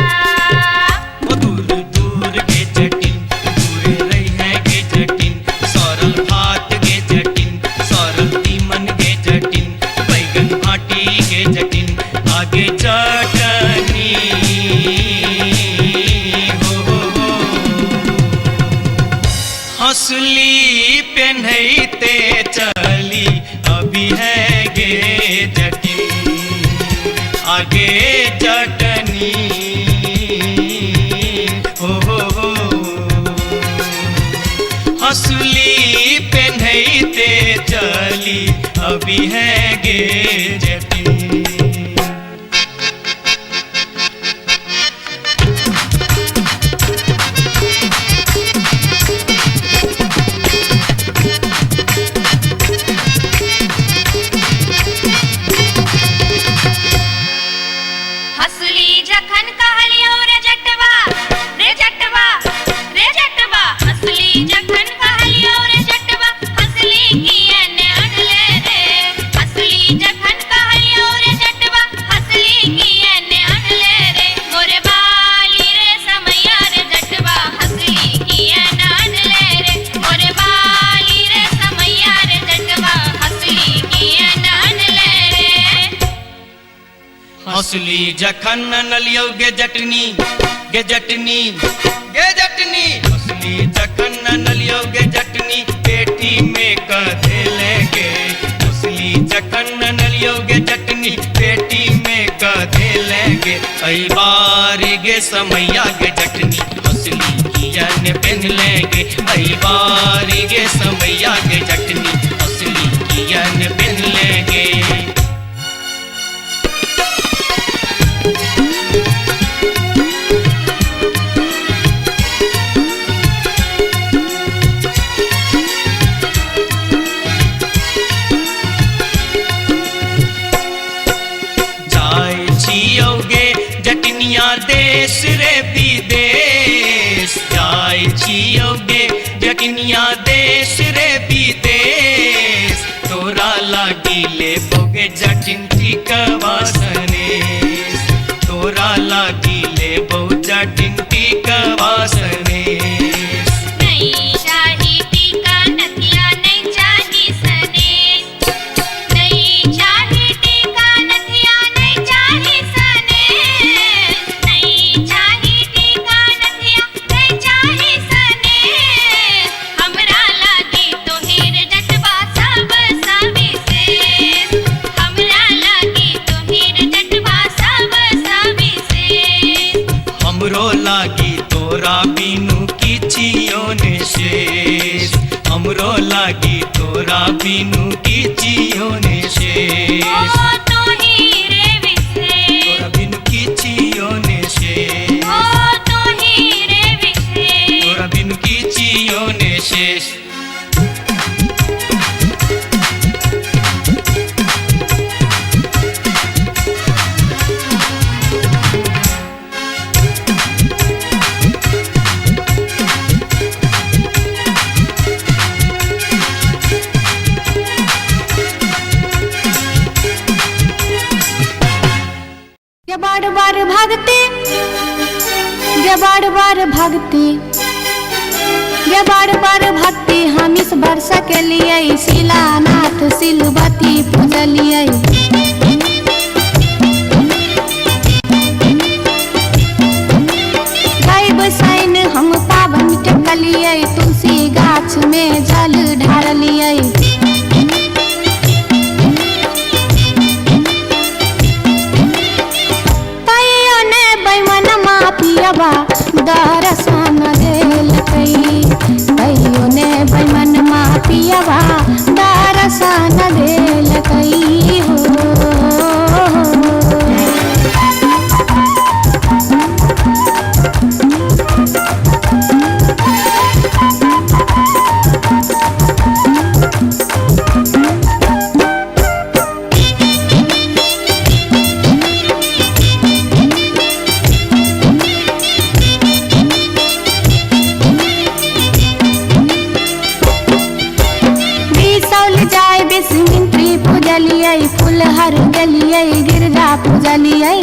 वो दूर दूर के जटिन दूर रही है के जटिन सरल भात के जटिन सरल तीमन के जटिन बैगन भाटी के जटिन आगे चटनी हो हंसली पेन्हते चली अभी है गे जटिन आगे चटनी हो हंसली पेन्हते चली अभी है गे जटिन हसली जखन कहलियो रे जटवा हसली जखन कहलियो रे जटवा हसली किए ने अनले रे हसली जखन कहलियो रे जटवा हसली किए ने अनले रे मोरे बाली रे समैया रे जटवा हसली किए ने अनले रे मोरे बाली रे समैया रे जटवा हसली किए ने अनले रे हंसली जखन नलियो गे जटनी गे जटनी गे जटनी हंसली जखन नलियो गे जटनी पेटी में कधे लेंगे हंसली जखन नलियो गे जटनी पेटी में कधे लेंगे गे आई बारी गे समैया गे जटनी असली कियन पहन लेंगे आई बारी गे समैया गे जटनी असली कियन पहन लेंगे। जटनिया देश रे विदेश जाय छियोगे जटनिया देश रे विदेश तोरा लागी ले बोगे जटिन टिकवा सनेश तोरा लागी ले बो जटिन टिकवा सनेश। नहीं चाही टीका नथिया नहीं चाही सनेश नहीं चाही टीका नथिया नहीं चाही सनेश नहीं चाही टीका नथिया नहीं चाही सनेश हमरा लागी तोहेर जटवा सब सविशेष हमरा लागी तोहेर जटवा सब सविशेष हमरो लागी तोरा बिनु किछियो ने शेष हमरो लागी तोरा बिनु किछियो ने शेष ओ तोही रे विशेष तोरा बिनु किछियो ने शेष ओ तोही रे विशेष तोरा बिनु किछियो ने शेष। बार बार भागते गे बार बार भागते गे बार बार भागते हम इस वर्षा के लिए शिलानाथ सिलवती पूजलिए गाय बसाइन हम पावन टकलिए तुलसी गाछ में जल ढारलिए पियबा दर्शन देलकै कहियो ने बैमन मा पियबा दर्शन देलकै हो। पूजलिए फुलहर गेलिए गिरजा पूजलिए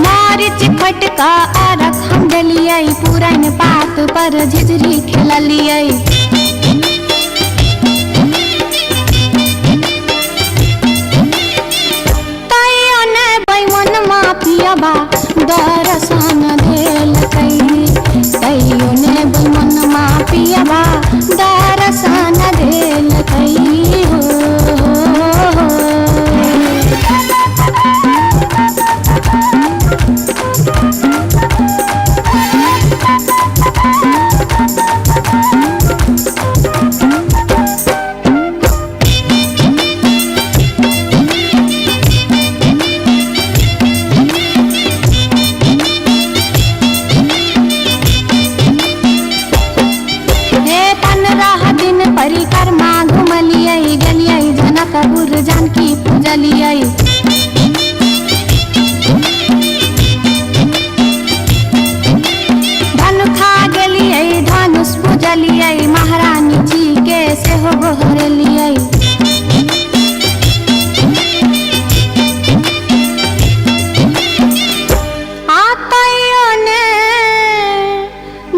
मारिच फटका आरख हम देलिए पुरन पात पर झिझरी खेललिए तैयो ने बैमन मा पियबा दर्शन देलकै तैयो ने बैमन मा पियबा दर्शन देलकै हो। परिक्रमा घुमलिए गेलिए जनकपुर जानकी पूजलिए धनुखा गेलिए धनुष पूजलिए महारानी जी के सेहो गोहरलिए आतयो ने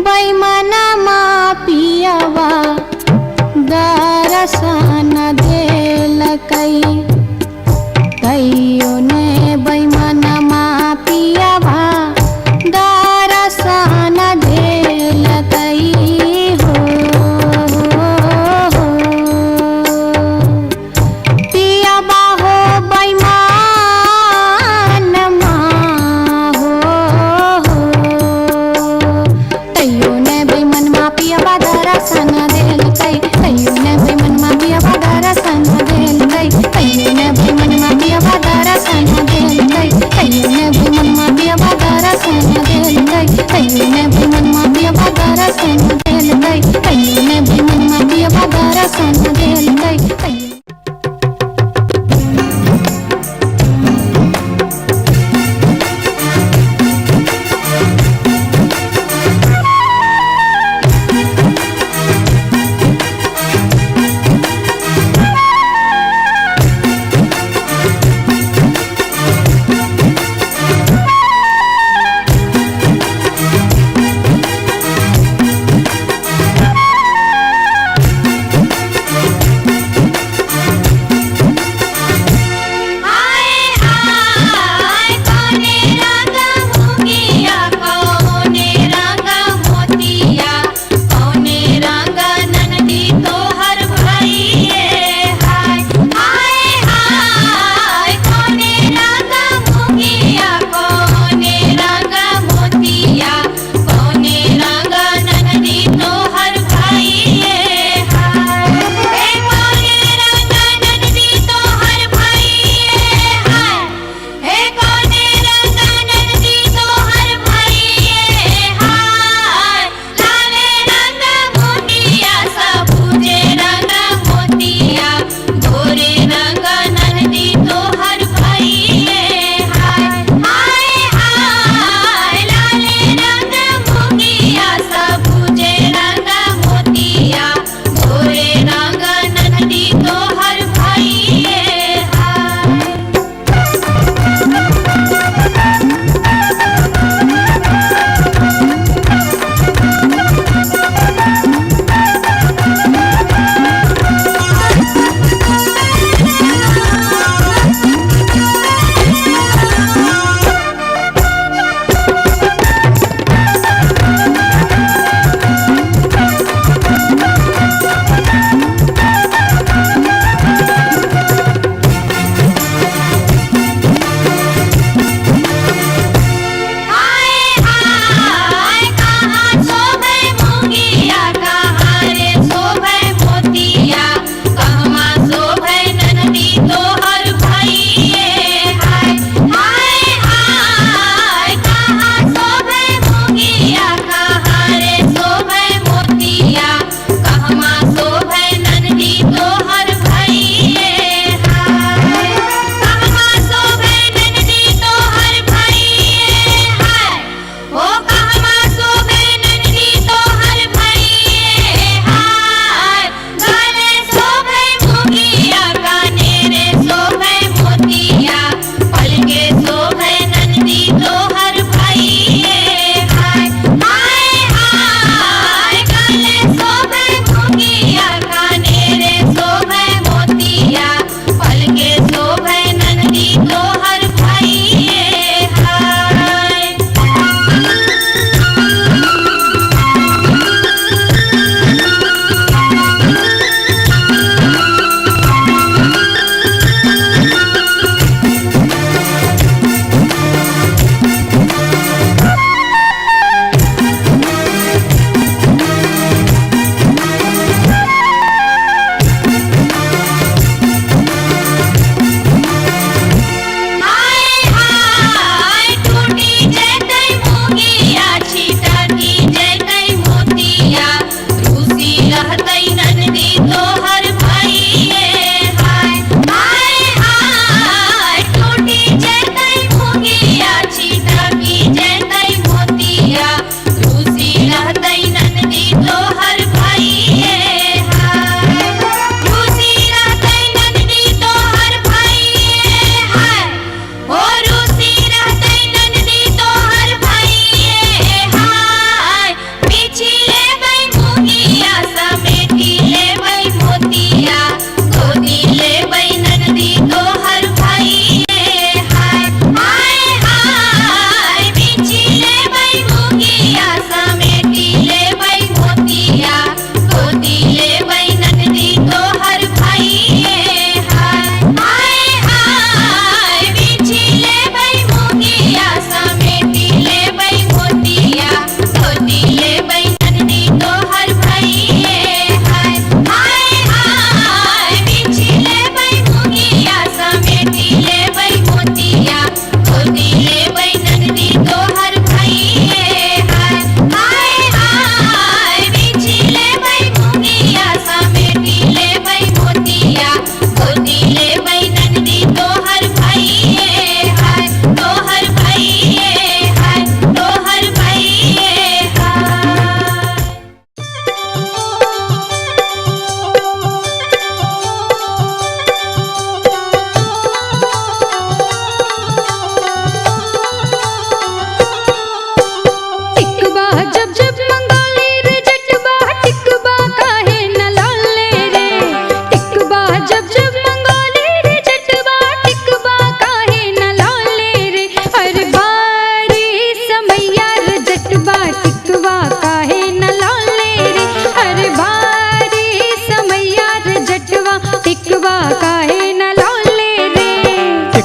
बैमना मा पियबा दर्शन देलकै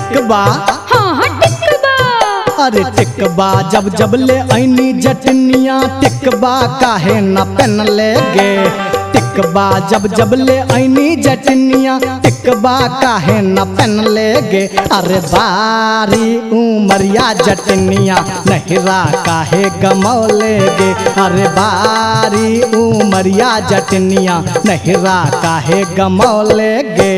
टिकबा हाँ हाँ टिकबा। अरे टिकबा जब जब ले ऐनी जटनिया टिकबा काहे न पहन ले गे। टिकबा जब जब ले ऐनी जटनिया टिकबा काहे न पहन ले गे। अरे बारी उमरिया जटनिया नहिरा काहे गमौले गे। अरे बारी उमरिया जटनिया नहिरा काहे गमौले गे।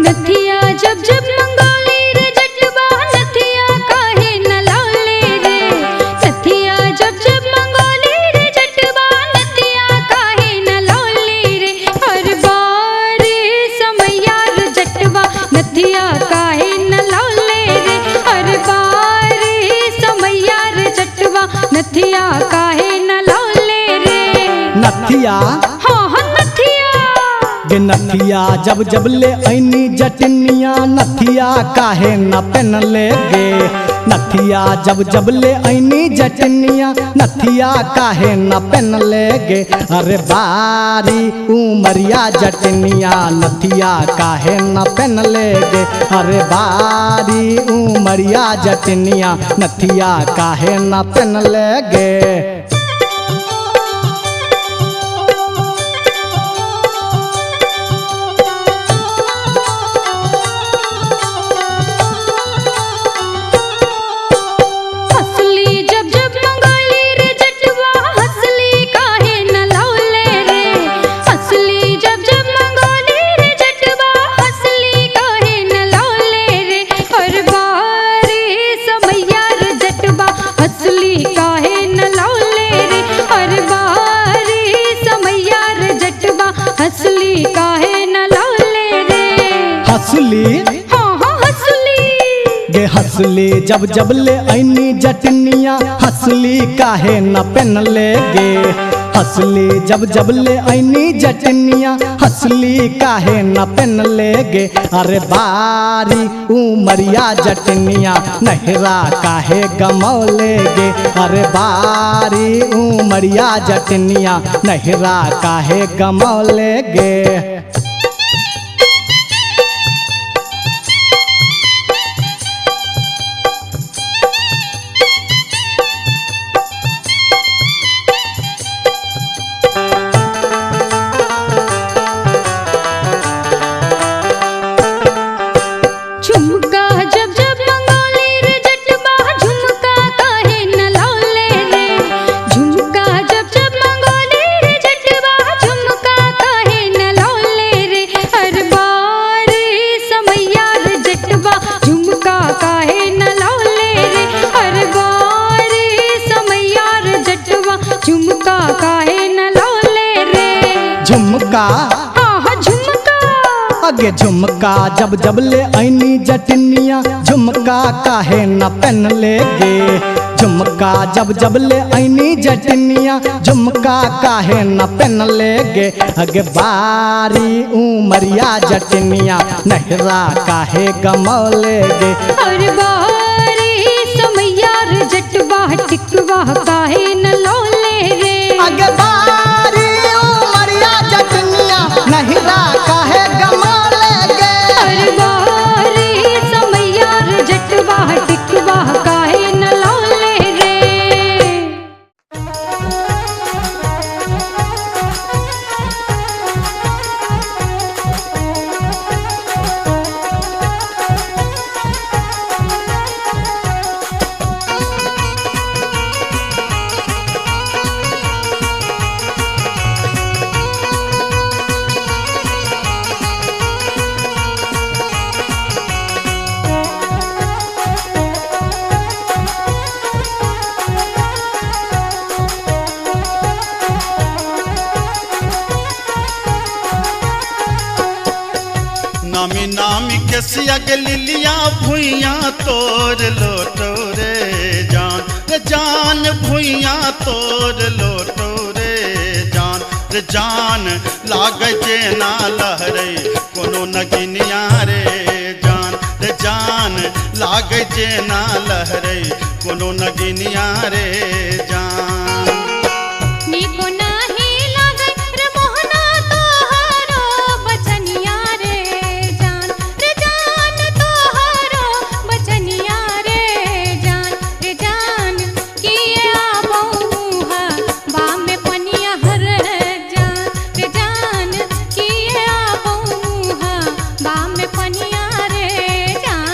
नथिया जब जब मंगोली रे जटवा नथिया काहे न लौले रे। नथिया जब जब मंगोली रे जटवा नथिया काहे न लौले रे। हर बार समैया रे जटवा नथिया काहे न लौले रे। हर बार समैया रे जटवा नथिया काहे न लौले रे। नथिया हाँ हाँ नथिया। गे नथिया जब जब ले ऐनी जटनिया नथिया काहे न पहन ले गे। नथिया जब जब ले ऐनी जटनिया नथिया काहे न पहन ले गे। अरे बारी उमरिया जटनिया नथिया काहे न पहन ले गे। अरे बारी उमरिया जटनिया नथिया काहे न पहन ले गे। हंसली जब जब मंगोली रे जटवा हंसली काहे न लौले रे। हंसली जब जब मंगोली रे जटवा हंसली काहे न लौले रे। हर बार समैया रे जटवा हंसली काहे न लौले रे। हर बार समैया रे जटवा हंसली काहे न लौले रे। हंसली हाँ हाँ हंसली। गे हंसली जब जब ले ऐनी जटनिया हंसली काहे न पहन ले गे। हंसली जब जब ले ऐनी जटनिया हंसली काहे न पहन ले गे। अरे बारी उमरिया जटनिया नहिरा काहे गमौले गे। अरे बारी उमरिया जटनिया नहिरा काहे गमौले गे। झुमका जब जब मंगोली रे जटवा झुमका काहे न लौले रे। झुमका जब जब मंगोली रे जटवा झुमका काहे न लौले रे। हर बार समैया रे जटवा झुमका काहे न लौले रे। हर बार समैया रे जटवा झुमका काहे न लौले रे। झुमका हाँ हाँ झुमका। अगे झुमका जब जब ले ऐनी जटनिया झुमका काहे न पहन ले गे। झुमका जब जब ले ऐनी जटनिया झुमका काहे न पहन ले गे। अगे बारी उमरिया जटनिया नहिरा काहे गमौले गे। हर बारी समैया रे जटवा टिकवा काहे न लौले रे। अगे बारी उमरिया जटनिया नहिरा काहे गमौले गे। हर बारी समैया रे जटवा टिकवा काहे न लौले रे। नामी नामी के सियग लिलिया भुइया तोर लोटो रे जान भुइया तोर लोटो रे जान लागे जे ना लहरे कोनो कोनो नगिनिया रे जान लागे जे ना लहरे कोनो नगिनिया रे जान। नीको नाही लागे रे मोहना तोहरो बचनिया रे जान तोहरो बचनिया रे जान किए आबहुहा बा में पनिया हर जान किए आबहुहा बा में पनिया रे जान।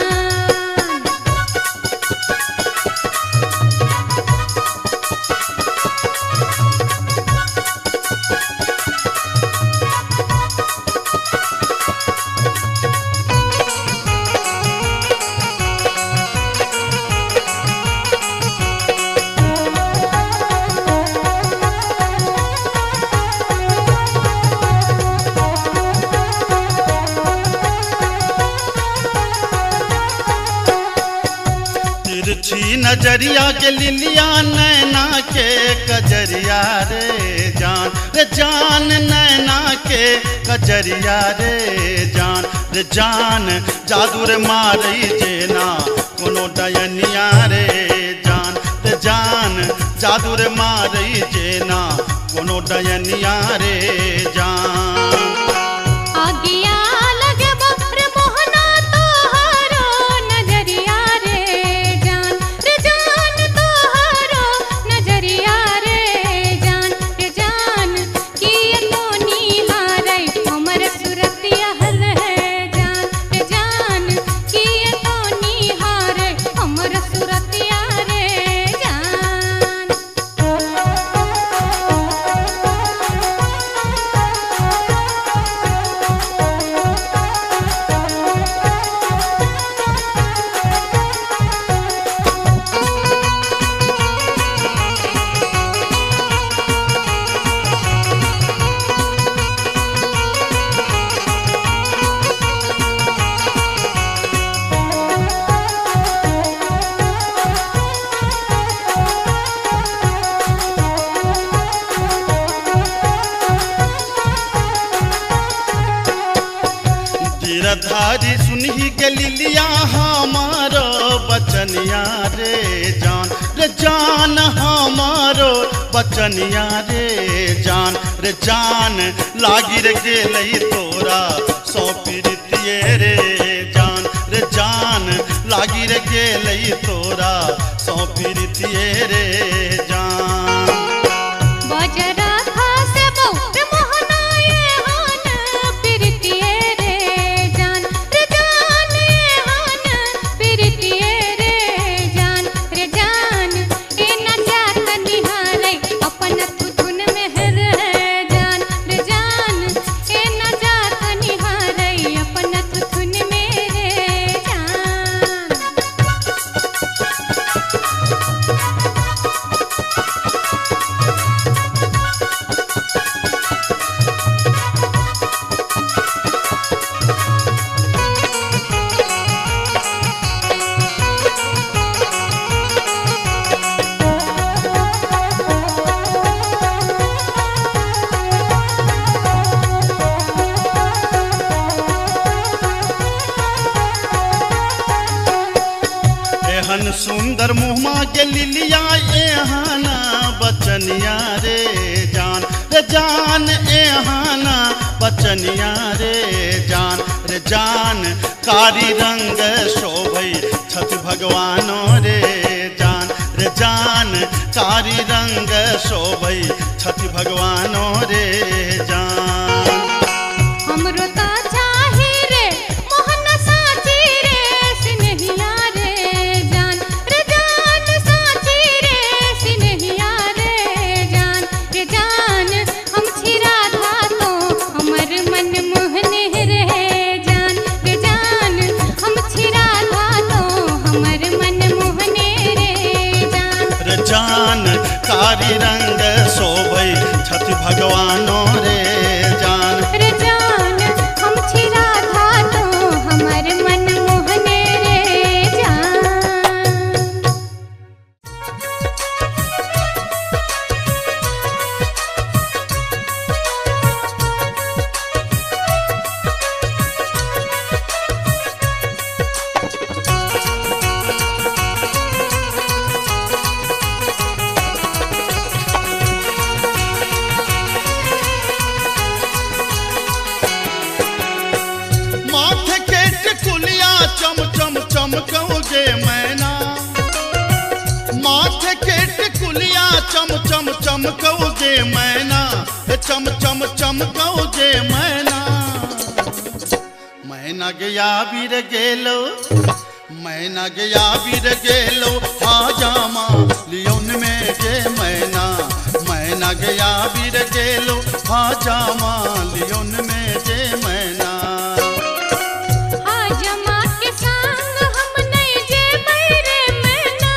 तिरछी नजरिया के लिलिया नैना के कजरिया रे जान नैना के कजरिया रे जान जादू रे मारई जेना कोनो डयनिया रे जान जादू रे मारई जेना कोनो डयनिया रे जान। आगिया लगे बकर मोहना तोहरो नजरिया रे जान तोहरो नजरिया रे जान किए तो निहारै हमर सुरतिया हल जान किए तो निहारै हमर सुरतिया रे जान। गिरधारी सुनही के लिलिया हमारो बचनिया रे जान हमारो बचनिया रे जान लागी रे गेलई तोरा सौ पीरितिये रे जान लागी रे गेलई तोरा सौ पीरितिये रे जान। बजरा खासे बहु मोहना ये हान पिरतिये रे जान ये हान पिरतिये रे जान ए न जात निहारै अपन तुधुन में हर जान ए न जात निहारै अपन तुधुन में रे जान। एहन सुंदर मुहमा के लिलिया एहाना बचनिया रे जान एहाना बचनिया रे जान कारी रंग शोभई छठ भगवानो रे जान कारी रंग शोभई छठ भगवानो रे जान। हमरो ता चाही रे मोहन साची रे सिनहिया रे जान साची रे सिनहिया रे जान हम छिरा था तो हमर मन मोहने रे जान हम छिरा था तो हमर मन मोहने रे जान कारी रंग शोभई छठ भगवानो रे जान। हम छिरा था तो हमर मन मोहने रे जान। मैना, चम चम चमकौ जे मैना। मैना गया बीर गेलो, मैना गया बीर गेलो, हाजामा लियोन में जे मैना। मैना गया बीर गेलो, हाजामा लियोन में जे मैना। हाजमा के संग हम नहीं जे बैरे मैना,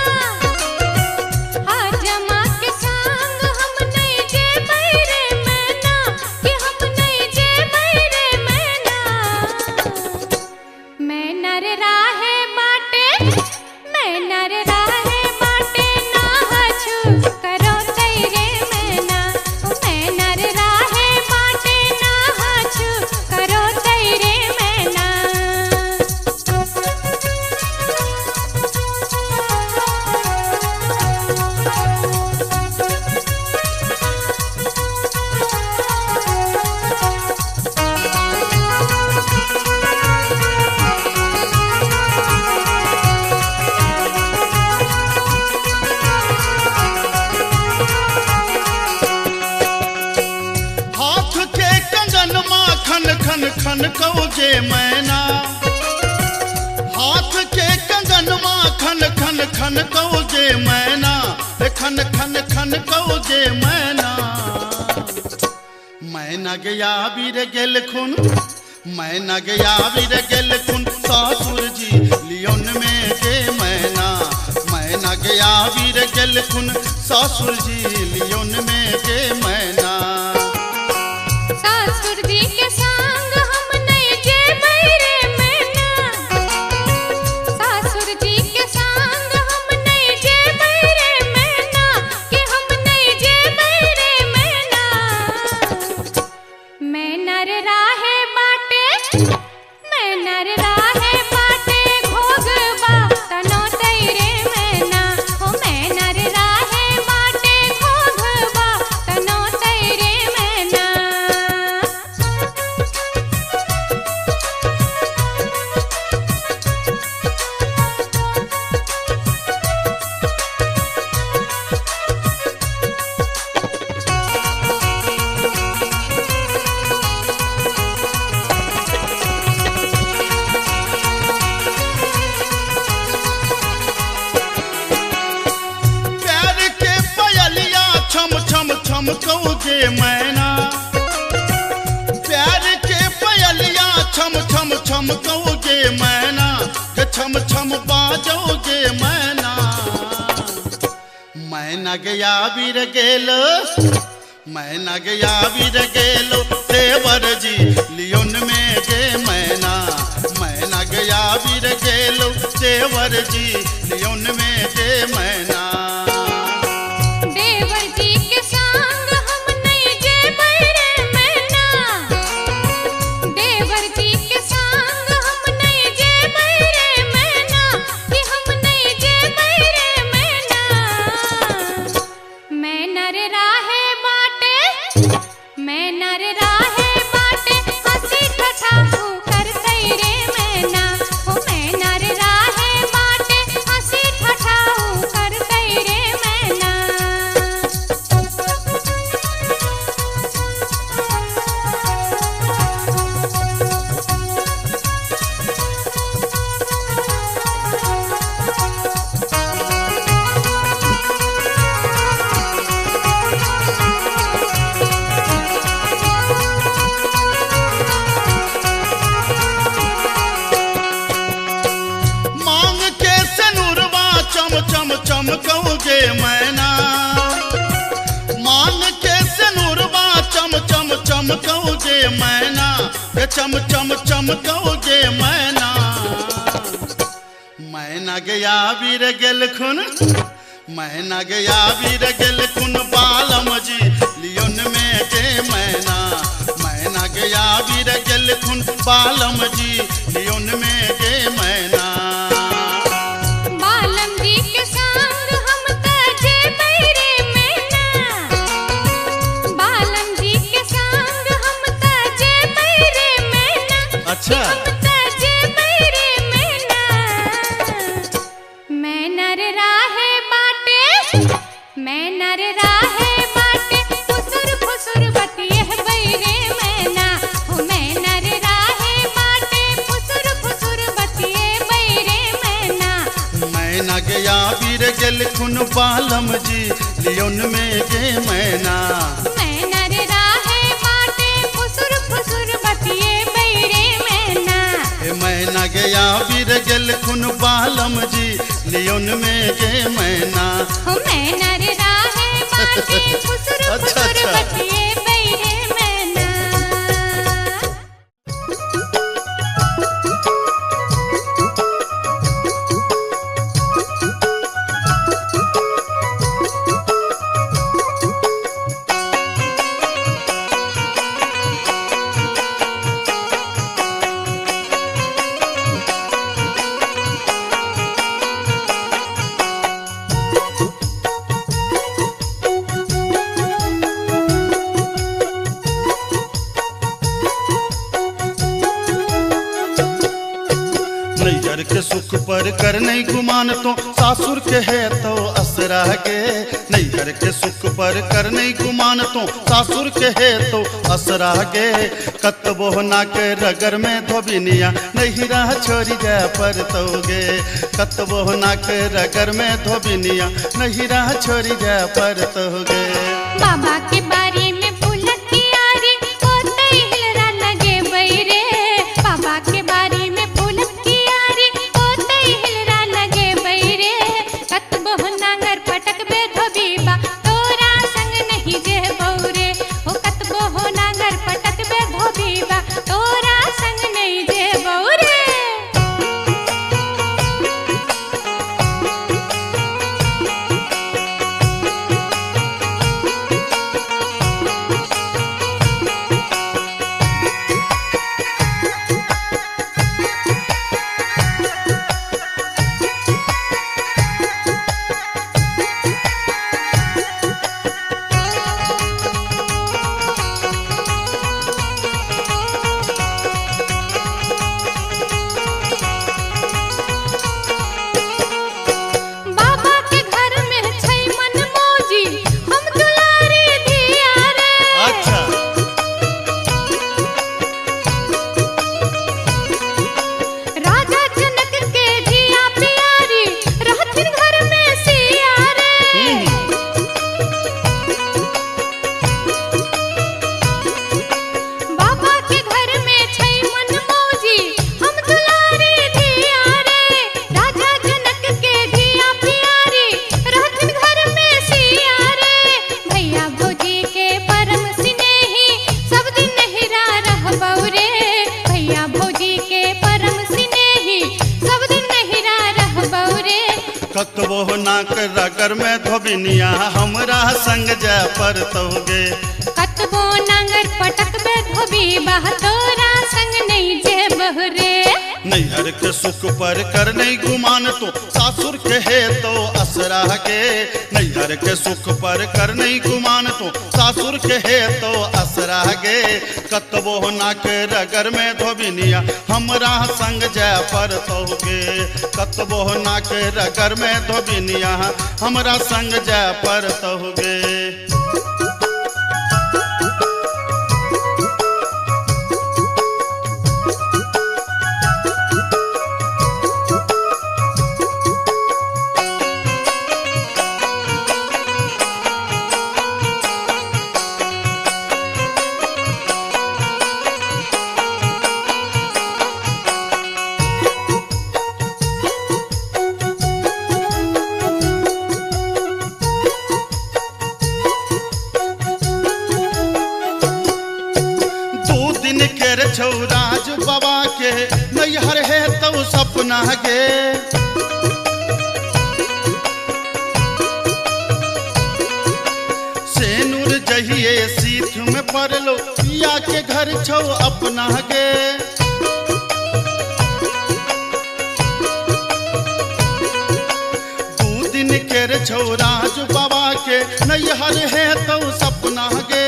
हाजमा के संग हम नहीं जे बैरे मैना, कि हम नहीं जे बैरे मैना। मैना रे राहे बाटे, मैना रे राहे बाटे, ना हछु करो तैरे मैना। मैना रे राहे बाटे, ना हछु करो तैरे मैना। हाथ के कंगन माँ खन खन खन कौ जे मैना। हाथ के कंगन माँ खन खन खन कौ जे मैना, खन खन खन कौ जे मैना। मैना गया बीर गेल खुन, मैना गया बीर गेल खुन, सासुर जी लियोन में जे मैना। मैना गया बीर गेल खुन, सासुर जी लियोन में जे मैना। सासुर जी के संग हम नहीं जे बैरे मैना, सासुर जी के संग हम नहीं जे बैरे मैना, कि हम नहीं जे बैरे मैना। मैना रे राहे बाटे, मैना रे राहे बाटे, घोगबा तनो तैरे मैना। हो मैना रे राहे बाटे, घोगबा तनो तैरे मैना। प्यार के पयलिया छम छम छम कौ जे मैना। प्यार के पयलिया छम छम छम कौ जे मैना, के छम छम बाजौ जे मैना। मैना गया बीर गेलो, मैना गया बीर गेलो, देवर जी लियोन में जे मैना। मैना गया बीर गेलो, देवर जी लियोन में जे मैना। देवर जी के संग हम नहीं जे बैरे मैना, देवर जी के संग हम नहीं जे बैरे मैना, कि हम नहीं जे बैरे मैना। मैना रे राहे बाटे, मैना रे राहे बाटे, हंसी ठठा कर तैरे मैना। हो मैना रे राहे बाटे, हंसी ठठा कर तैरे मैना। मांग के सनुरवा चम चम चमकौ जे मैना। मांग के सनुरवा चम चम चमकौ जे मैना, के चम चम चमकौ जे मैना। मैना गया बीर गेल खुन, मैना गया बीर गेल खुन, बालम जी लियोन में जे मैना। मैना गया बीर गेल खुन, बालम जी लियोन में जे मैना। बालम जी के संग हम ताजे बैरे मैना, बालम जी के संग हम ताजे बैरे मैना। अच्छा। हम ताजे बैरे मैना। मैना रे राहे बाटे, मैना रे राहे बाटे, उस फिर गेल खुन बालम जी लियोन में गे मैना। मैना रे राहे बाटे फुसुर फुसुर बतिए बैरे मैना। ए मैना गया फिर गेल खुन बालम जी लियोन में गे मैना। हो मैना रे राहे बाटे फुसुर अच्छा, फुसुर अच्छा। बतिए बैरे मैना। नैहर के सुख पर कर नहीं गुमान तो सासुर के है तो असरा गे। नैहर के सुख पर कर नहीं गुमान तो सासुर के है तो असरा गे। कतबो ना के रगर में धोबिनिया नैहरा छोड़ी जा पर तोगे। कतबो ना के रगर में धोबिनिया नैहरा छोड़ी जा पर तोगे। बाबा के बारी में फूलक की आरी होते हिलरा लगे बैरे। बाबा के बारी में फूलक की आरी होते हिलरा लगे बैरे। कतबो नांगर पटक बे धोबीबा तोरा संग नहीं जे बौरे। ओ कतबो नांगर पटक बे धोबीबा तोरा संग नहीं जे बौरे। बाबा के घर में छै मन मौजी हम दुलारी धिया रे। अच्छा राजा जनक के जिया प्यारी रहथिन घर में सिया रे। बाबा के घर में छै मन मौजी हम दुलारी धिया रे। राजा जनक के जिया प्यारी रहथिन घर में सिया रे। भैया भौजी के परम स्नेही सब दिन नहिरा रहबौ रे। भैया भौजी के परम स्नेही सब दिन नहिरा रहबौ रे। कतबो ना के रगर में धोबिनिया हमरा संग जा पर तोगे। कतबो नांगर पटक बे धोबीबा तोरा संग नहीं जे बहरे। नैहर के सुख पर कर नहीं गुमान तो सासुर के है तो असरा गे। नैहर के सुख पर कर नहीं गुमान तो सासुर के है तो असरा गे। कतबो ना के रगर में धोबिनिया हमरा संग जा पर तोगे। कतबो ना के रगर में धोबिनिया हमरा संग जा पर तोगे। छौराज बाबा के नैहर है तो सपना गे। सेनुर जहिए सीथ में पड़लो पिया के घर छौ अपना गे। दू दिन के छौराज बाबा के नैहर है तो सपना गे।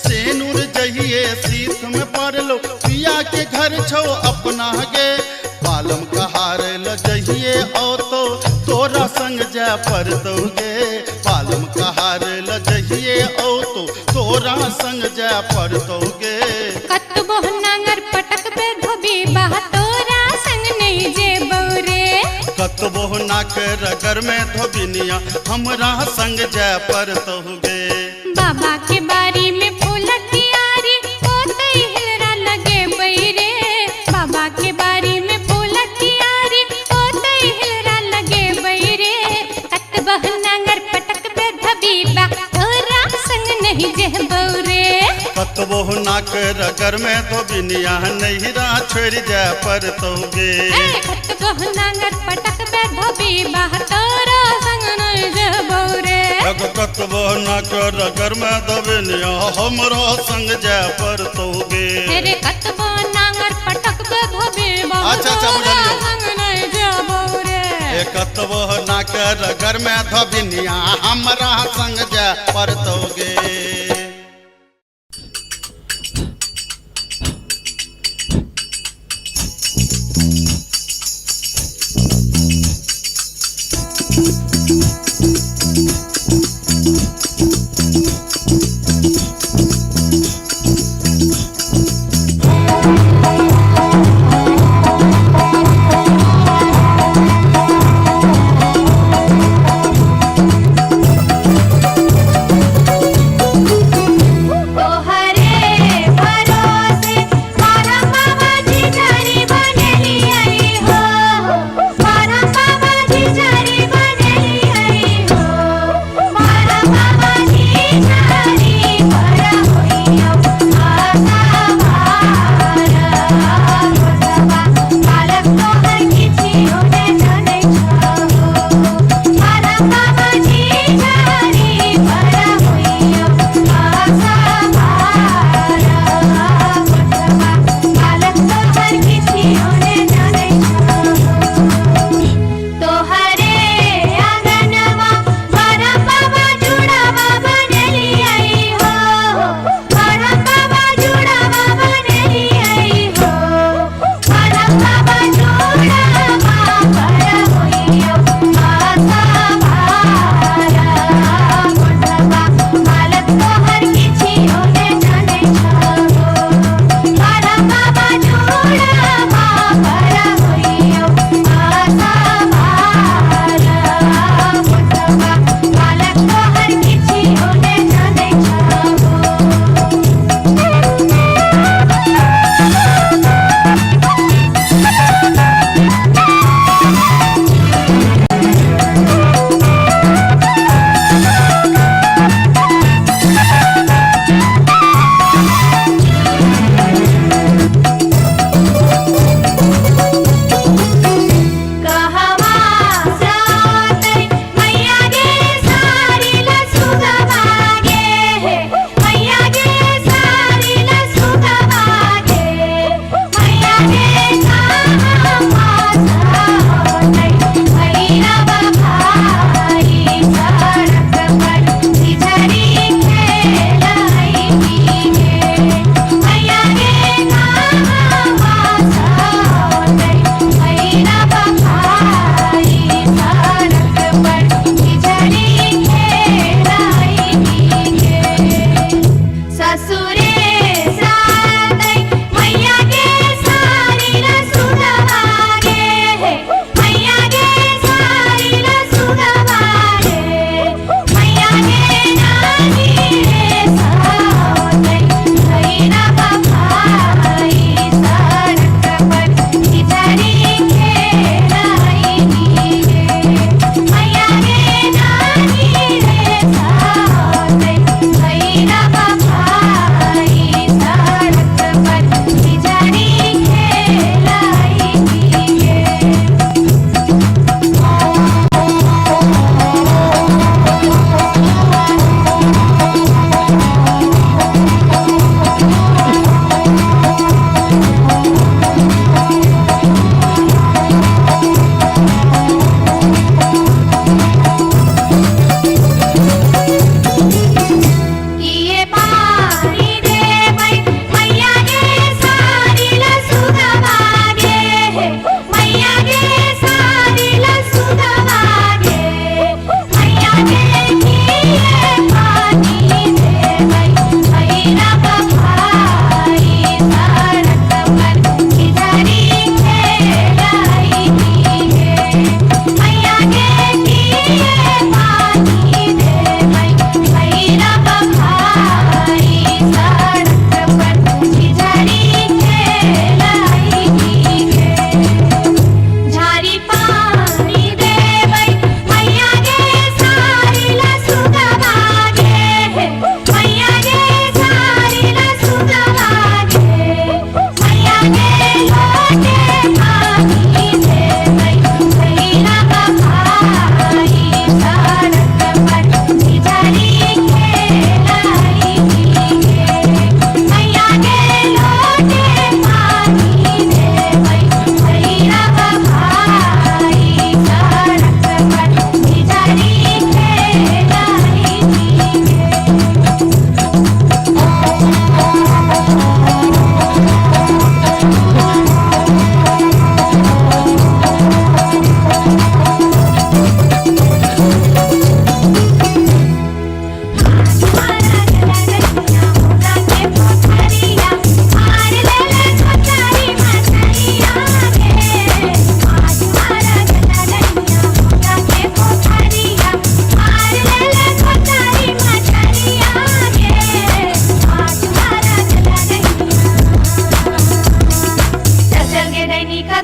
सेनुर जहिए सीथ में पड़लो पिया के घर छौ अपना गे। बालम कहार ल जहिए ओ तो तोरा संग जा पर दोगे। बालम कहार ल जहिए ओ तो तोरा संग जा पर दोगे। कतबो नांगर पटक पे धोबी बा तोरा संग नहीं जे बौरे। कतबो ना नाक रगर में धोबिनिया हमरा संग जय पर तहुगे। बाबा के बारी में फूल कियारी ओते हिलरा लगे बैरे। बाबा के बारी में फूल कियारी ओते हिलरा लगे बैरे। कत बहनांगर पटक बे धबीबा तोरा संग नहीं जह बौरे। कतबो नाक रगर में धोबिनिया नहिरा छोड़ जय पर तहुगे। कत बहनांगर पटक बे धबीबा तोरा संग नहीं जह बौरे। कतबो नाक रगर में धोबिनिया हमरा संग जय पर तहुगे। तेरे कतबो नांगर पटक बे धबीबा अच्छा, तोरा बुझलियो। संग नहीं जह बौरे। कतबो नाक रगर में धोबिनिया हमरा संग जय पर तहुगे।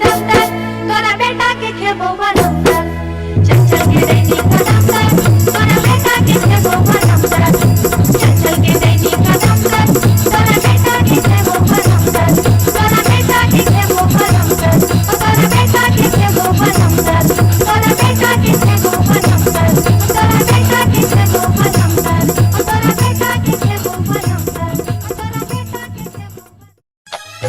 दफ्तर तोरा बेटा के खेबो बनफ्तर चल चल के दैनिक का दफ्तर तोरा बेटा के खेबो बनफ्तर चल चल के दैनिक का दफ्तर तोरा बेटा के खेबो बनफ्तर तोरा बेटा के खेबो बनफ्तर तोरा बेटा के खेबो बनफ्तर तोरा बेटा के खेबो बनफ्तर तोरा बेटा के खेबो बनफ्तर तोरा बेटा के खेबो बनफ्तर तोरा बेटा के खेबो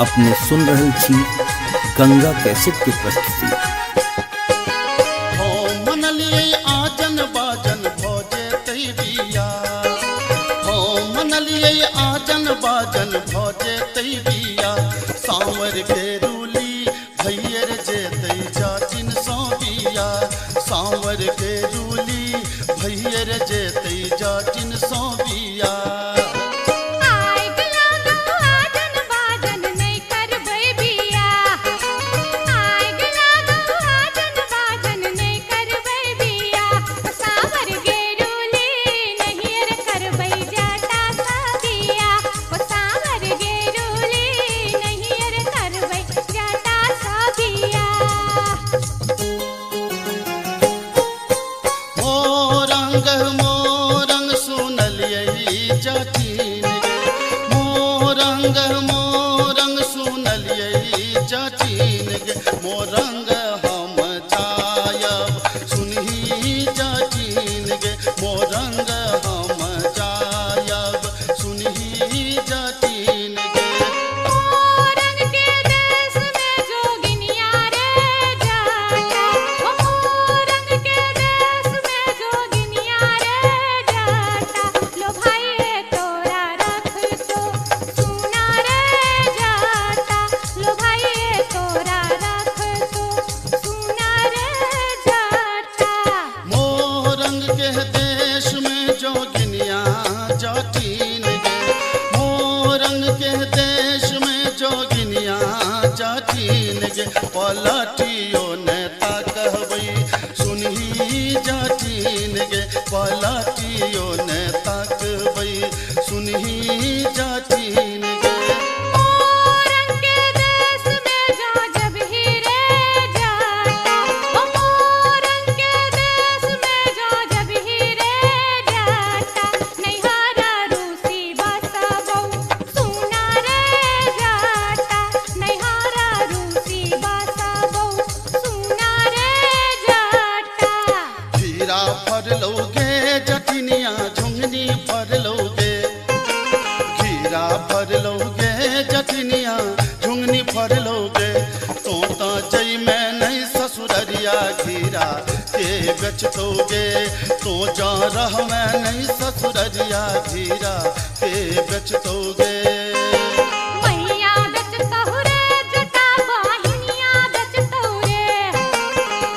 अपने सुन रहल छी गंगा कैसेट के प्रस्तुति। हो मनलिए आजन बाजन भोजे तई बिया हो मनलिए आजन बाजन भोजे तई बिया सांवर के रूली भैयर जे तई जाचिन सो बिया सांवर के रूली भैयर जे तई जाचिन सो बिया आय गलागो आजन बाजन नहीं करबै बिया आय गलागो आजन बाजन नहीं करबै बिया सावर गेरुली नहीं रे करबै जाटा साबिया सावर गेरुली नहीं रे करबै जाटा साबिया मोरंग सुनलिए जाचिन गे मोरंग सुनलिए जाचिन गे मोरंग हम जायब सुनही जाचिन गे मोरंग हम जायब सुनही जाचिन गे मोरंग के देश में जोगिनिया रे जाटा मोरंग के देश में जोगिनिया रे जाटा लो भाई तोरा रख तो सुना रे जाटा लो भाई तोरा रख तो सुना रे जाटा मोरंग के देश में जोगिनिया जाटिन गे मोरंग के देश में जोगिनिया जाटिन गे पलटियो नेता कहबै सुनही जाटिन गे पलटियो नेता कहबै सुनही जाटिन गे मोरंग के देश में जो जब ही रे जाटा मोरंग के देश में जो जब ही रे जाटा नैहारा रूसी बसबौ सुना रे जाटा नैहारा रूसी बसबौ सुना रे जाटा खीरा फरलौगे जटिनिया झुंगनी फरलौगे खीरा फरलौगे जटिनिया झुंगनी फरलौगे तो जई में नहीं ससुररिया खीरा के बेचतोगे तो जा रह में नहीं ससुररिया खीरा के बेचतोगे मैया बेचतहु रे जटा बहिनिया बेचतहु रे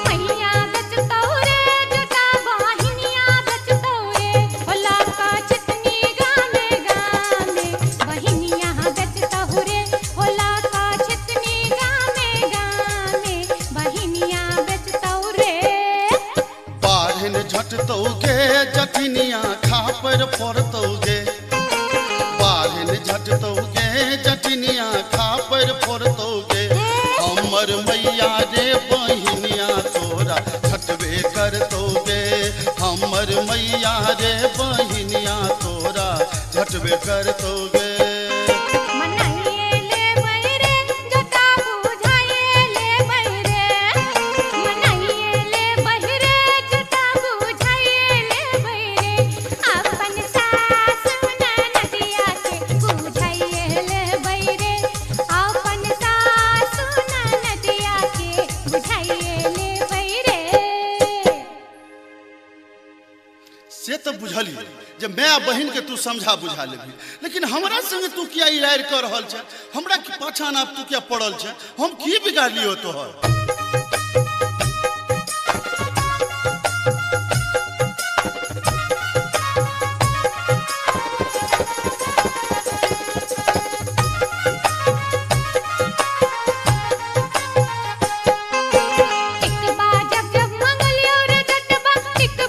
मैया बेचतहु रे जटा बहिनिया बेचतहु रे होला का चितनी गामे गामे बहिनिया बेचतहु रे होला का चितनी गामे गामे बहिनिया बेचतहु रे बाढ़न झटतोगे जटिनिया खापर फोड़तोगे बाढ़न झटतोगे जटिनिया खापर फोड़तोगे हमर मैया रे बहिनिया तोरा झटबे करतोगे हमर मैया रे बहिनिया तोरा झटबे करतोगे मनाइए ले बैरे जटा बुझाइए ले बैरे मनाइए ले बैरे जटा बुझाइए ले बैरे अपन सास ननदिया के बुझाइए ले बैरे अपन सास ननदिया के बुझाइए ले बैरे से तो बुझली जे मैं बहन के तू समझा बुझा लेबी लेकिन हमरा संगे तू किया इरार कर रहल छ हमरा की पाछा ना तू किया पड़ल छ हम की बिगाड़ लियो तोहर एक बा जब जब मंगलियो रे जटबा एक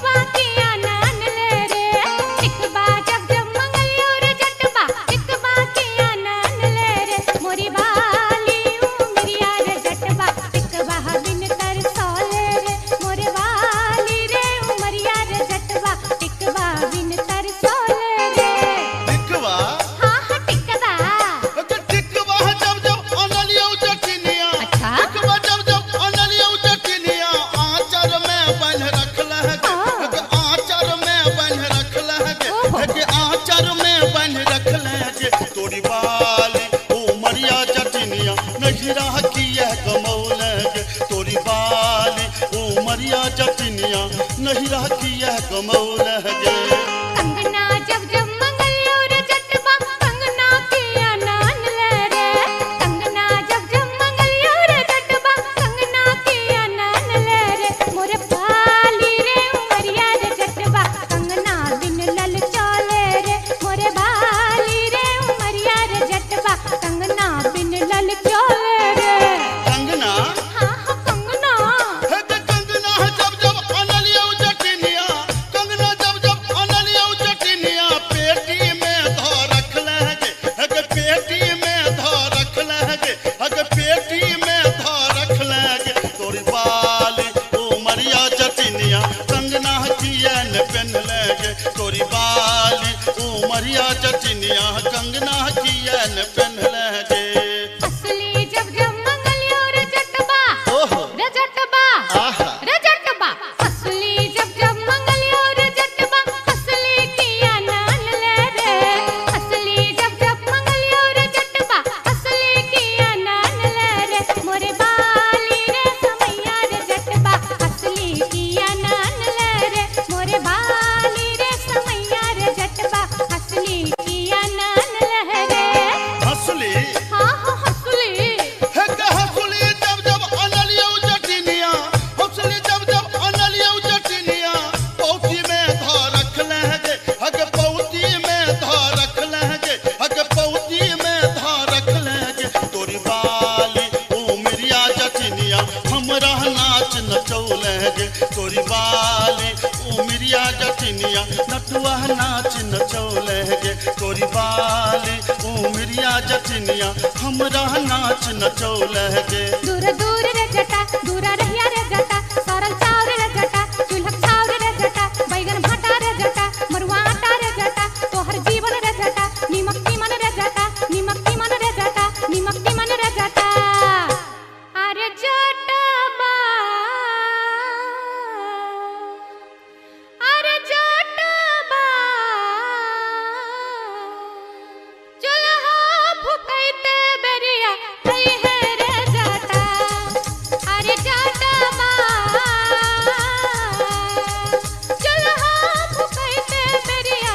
जटिनिया नहीं रहती यह कमौल गे। कंगना जब जब मंगलियो रे जटबा कंगना किया नान ले रे। कंगना जब जब मंगलियो रे जटबा कंगना किया नान ले रे। मोरे बाली रे उमरिया रे जटबा कंगना बिन लल चले रे। मोरे बाली रे उमरिया रे जटबा कंगना बिन लल चले रे। कंगना हाँ हाँ कंगना है के कंगना है जब जब अनलियो जटिनिया। कंगना जब जब अनलियो जटिनिया पेटी में धो रख लगे। है के पेटी में धो रख लगे। है के पेटी में धो रख लगे। तोरी बाली उमरिया जटिनिया कंगना किया न पहन लगे। तोरी बाली उमरिया जटिनिया कंगना किया न पहन लगे। असली जब जब मंगलियो रे जटबा ओहो रे जटबा आहा रे जटबा। असली जब जब मंगलियो रे जटबा असली किया नान ले रे। असली जब जब मंगलियो रे जटबा असली किया नान ले रे। मोरे बाली रे समैया रे जटबा असली किया नान ले रे। मोरे बाली रे समैया रे जटबा असली किया नान ले रे। हंसली हाँ हाँ असली है के हंसली जब जब अनलियो जटिनिया। हंसली जब जब अनलियो जटिनिया पौती में धो रख लगे। है के पौती में धो रख लगे। है के पौती में धो रख लगे। तोरी बाली उमरिया जटिनिया हमरा नाच नचौलगे। तोरी बाली उमरिया जटिनिया नटुआ नाच नचौलगे। तोरी बाली उमरिया जटिनिया हमरा नाच नचौलगे। दूर दूर रे जटा दूरा रहिया रे जटा सरल चाउर रे जटा चूल्हा चाउर रे जटा बैगन भाटा रे जटा मरुआ आटा रे जटा तोहर जीवन रे जटा नीमक तीमन रे जटा नीमक तीमन रे जटा नीमक तीमन रे जटा। अरे जटबा अरे जटबा चूल्हा फुकैते बेरिया आई है रे जटा। अरे जटबा चूल्हा फुकैते बेरिया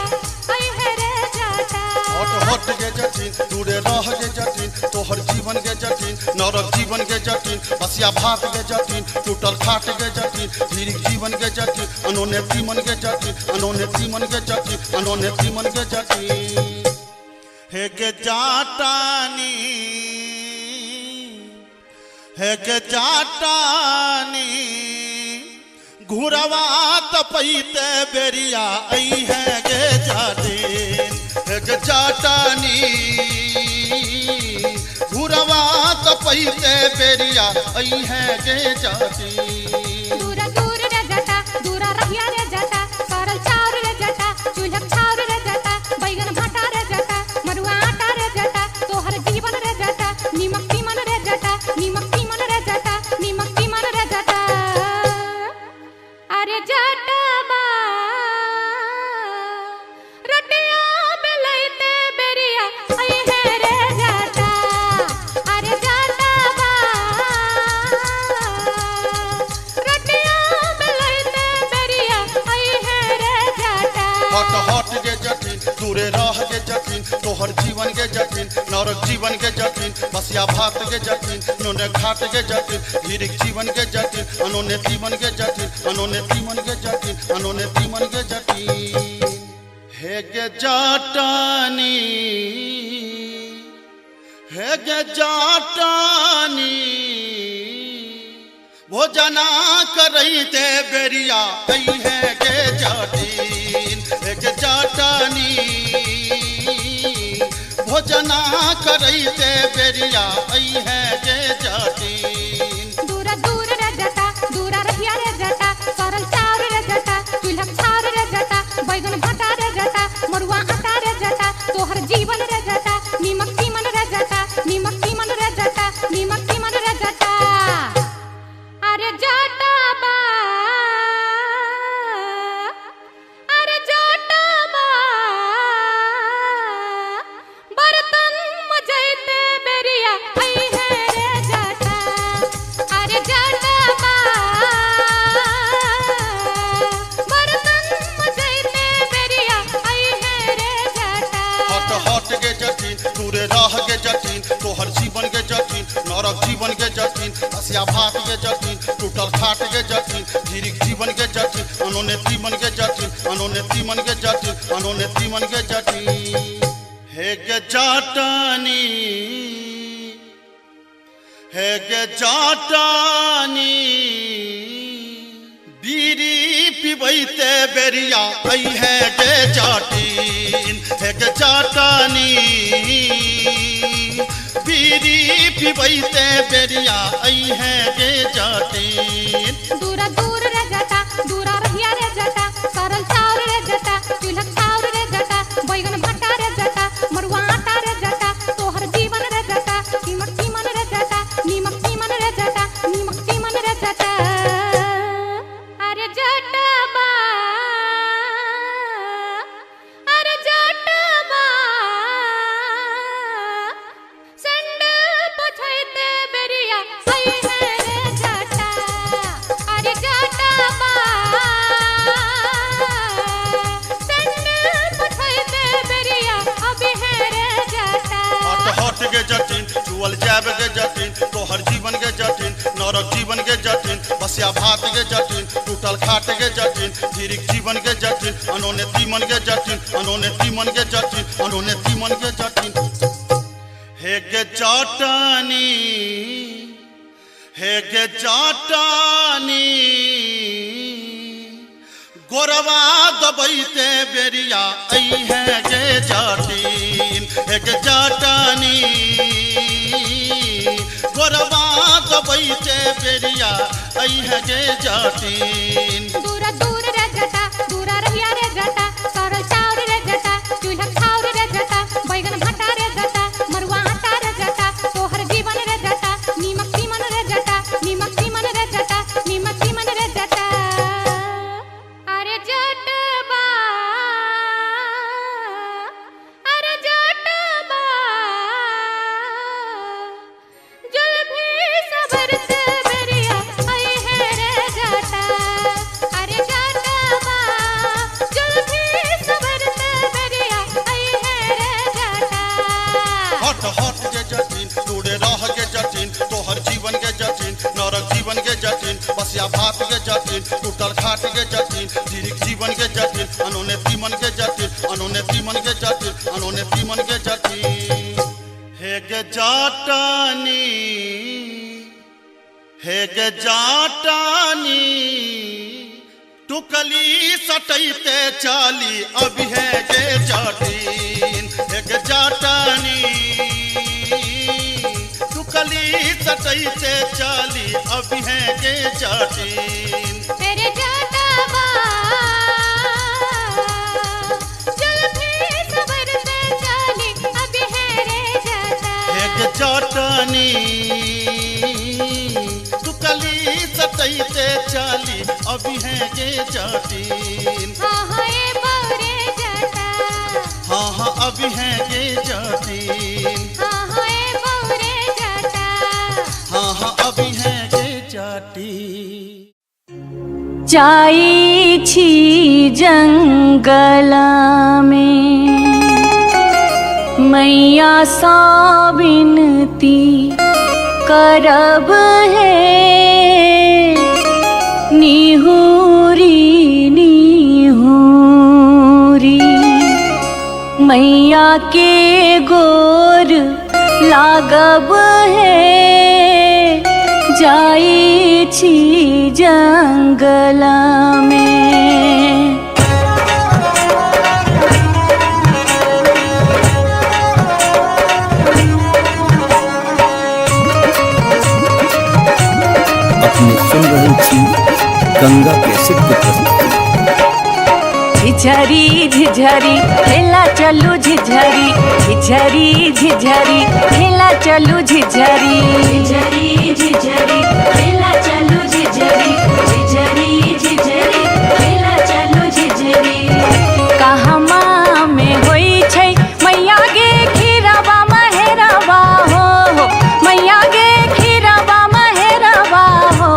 आई है रे जटा। हट हट के जटिन दूरे रह के जटिन तोहर जीवन के जटिन नरक जीवन के जटिन बसिया भात के जटिन टूटल खाट के जटिन धीरिक जीवन के जटिन अनोने तीमन के जटिन अनोने तीमन के जटिन अनोने तीमन के जटिन। हे के जाटानी है के जाटानी घुरवा तपैते बेरिया आई है गे जाटिन। है के जाटानी घुरवा तपैते बेरिया आई है गे जाटिन। दूरा दूर रे जटा दूरा रहिया रे जटा सरल चाउर रे जटा चूल्हा चाउर रे जटा बैगन भाटा रे जटा मरुआ आटा रे जटा तोहर जीवन रे जटा नीमक तीमन रे जटा नीमक तीमन रे जटा नीमक तीमन रे जटा। अरे जटबा रोटिया बेलैते बेरिया आई है रे जटा। अरे जटबा रोटिया बेलैते बेरिया आई है रे जटा। हट हट के जटिन दूरे रह के जटिन तोहर जीवन के जटिन नरक जीवन के जटिन बसिया भात के जटिन नोने घाट के जटिन धीरिक जीवन के जटिन अनोने तीमन के जटिन अनोने तीमन के जटिन अनोने तीमन के जटिन। हे गे जाटानी है गे जाटानी भोजना करैते बेरिया आई है गे जाटिन। है गे जाटानी भोजना करैते बेरिया आई है गे जाटिन। दूरा दूर रे जटा दूरा रहिया रे जटा सरल चाउर रे जटा चूल्हा चाउर रे जटा बैगन भाटा रे जटा मरुआ आटा रे जटा तोहर जीवन रे जटा नीमक तीमन रे जटा नीमक तीमन रे जटा नीमक तीमन रे जटा। अरे जटबा अरे जटबा बर्तन मजैते घाट के जटिन धीरिक जीवन के जटिन अनोने तीमन के जटिन अनोने तीमन के जटिन अनोने तीमन के जटिन हे गे जाटानी हे गे जाटानी बीरी पिबैते बेरिया आई है गे जाटिन हे गे जाटानी बीरी पिबैते बेरिया आई है गे जाटिन दूरा दूर रे जटा दूरा रहिया रे जटा सरल चाउर रे जटा चूल्हा चाउर रे जटा बैगन भट्टा रे जटा मरुआ आटा रे जटा तोहर जीवन रे जटा नीमक चीमन रे जटा नीमक चीमन रे जटा नीमक चीमन रे जटा अरे जटबा अरे जटबा संडल पछैते बेरिया आई है रे जटा अरे जटबा संडल पछैते बेरिया अभी है रे जटा हट के जटिन चुअल जाब के जटिन तोहर जीवन के जटिन नरक जीवन के जटिन बसिया भात के जटिन टूटल खाट के जटिन धीरिक जीवन के जटिन अनोने तीमन के जटिन अनोने तीमन के जटिन अनोने तीमन के जटिन हे गे जाटानी हे गे जाटानी गोरवा दबैते बेरिया आई है गे जाटिन हे गे जाटानी गोरवा दबैते बेरिया आई है गे जाटिन दूरा दूर रे जटा दूरा रहिया रे जटा सरल चाउर रे जटा चूल्हा चाउर रे जटा बैगन भट्टा रे जटा मरुआ आटा रे जटा तोहर जीवन रे जटा नीमक चीमन रे जटा नीमक चीमन रे जटा नीमक चीमन रे जटा अरे जटबा अरे जटबा जुल्फी सबर से बेरिया आई है रे जटा अरे जटबा जुल्फी सबर से बेरिया आई है रे जटा हट के जटिन टूटे रह के जटिन तोहर जीवन के जटिन नरक जीवन के जटिन बसिया भात के जटिन टूटल खाट के जटिन धीरिक जीवन के जटिन अनोने तीमन के जटिन अनोने तीमन के जटिन अनोने तीमन के जटिन हे गे जाटानी हे गे जाटानी टुकली सटैते चाली अभी है गे जाटिन हे गे जाटानी टुकली सटैते चाली अभी है गे जाटिन तेरे जटबा जुल्फी सबर से चाली अभी है रे जटा हे गे जाटानी टुकली सटैते चाली अभी है गे जाटिन हाँ हाँ ये बौरे जटा हाँ हाँ अभी है गे जाटिन हाँ हाँ ये बौरे जटा हाँ हाँ अभी है गे जाटिन जाई छी जंगल में मैया सा विनती करब है निहुरी निहुरी मैया के गोर लागब है जाई छी जंगल में अपने सुन रहे थी गंगा कैसेट की प्रस्तुति। झिझरी झिझरी खेला चलू झिझरी झिझरी झिझरी खेला चलू झिझरी झिझरी झिझरी खेला चलू झिझरी झिझरी झिझरी खेला चलू झिझरी कहमा में होई छै मैया गे खीरवा महेरवा हो मैया गे खीरवा महेरवा हो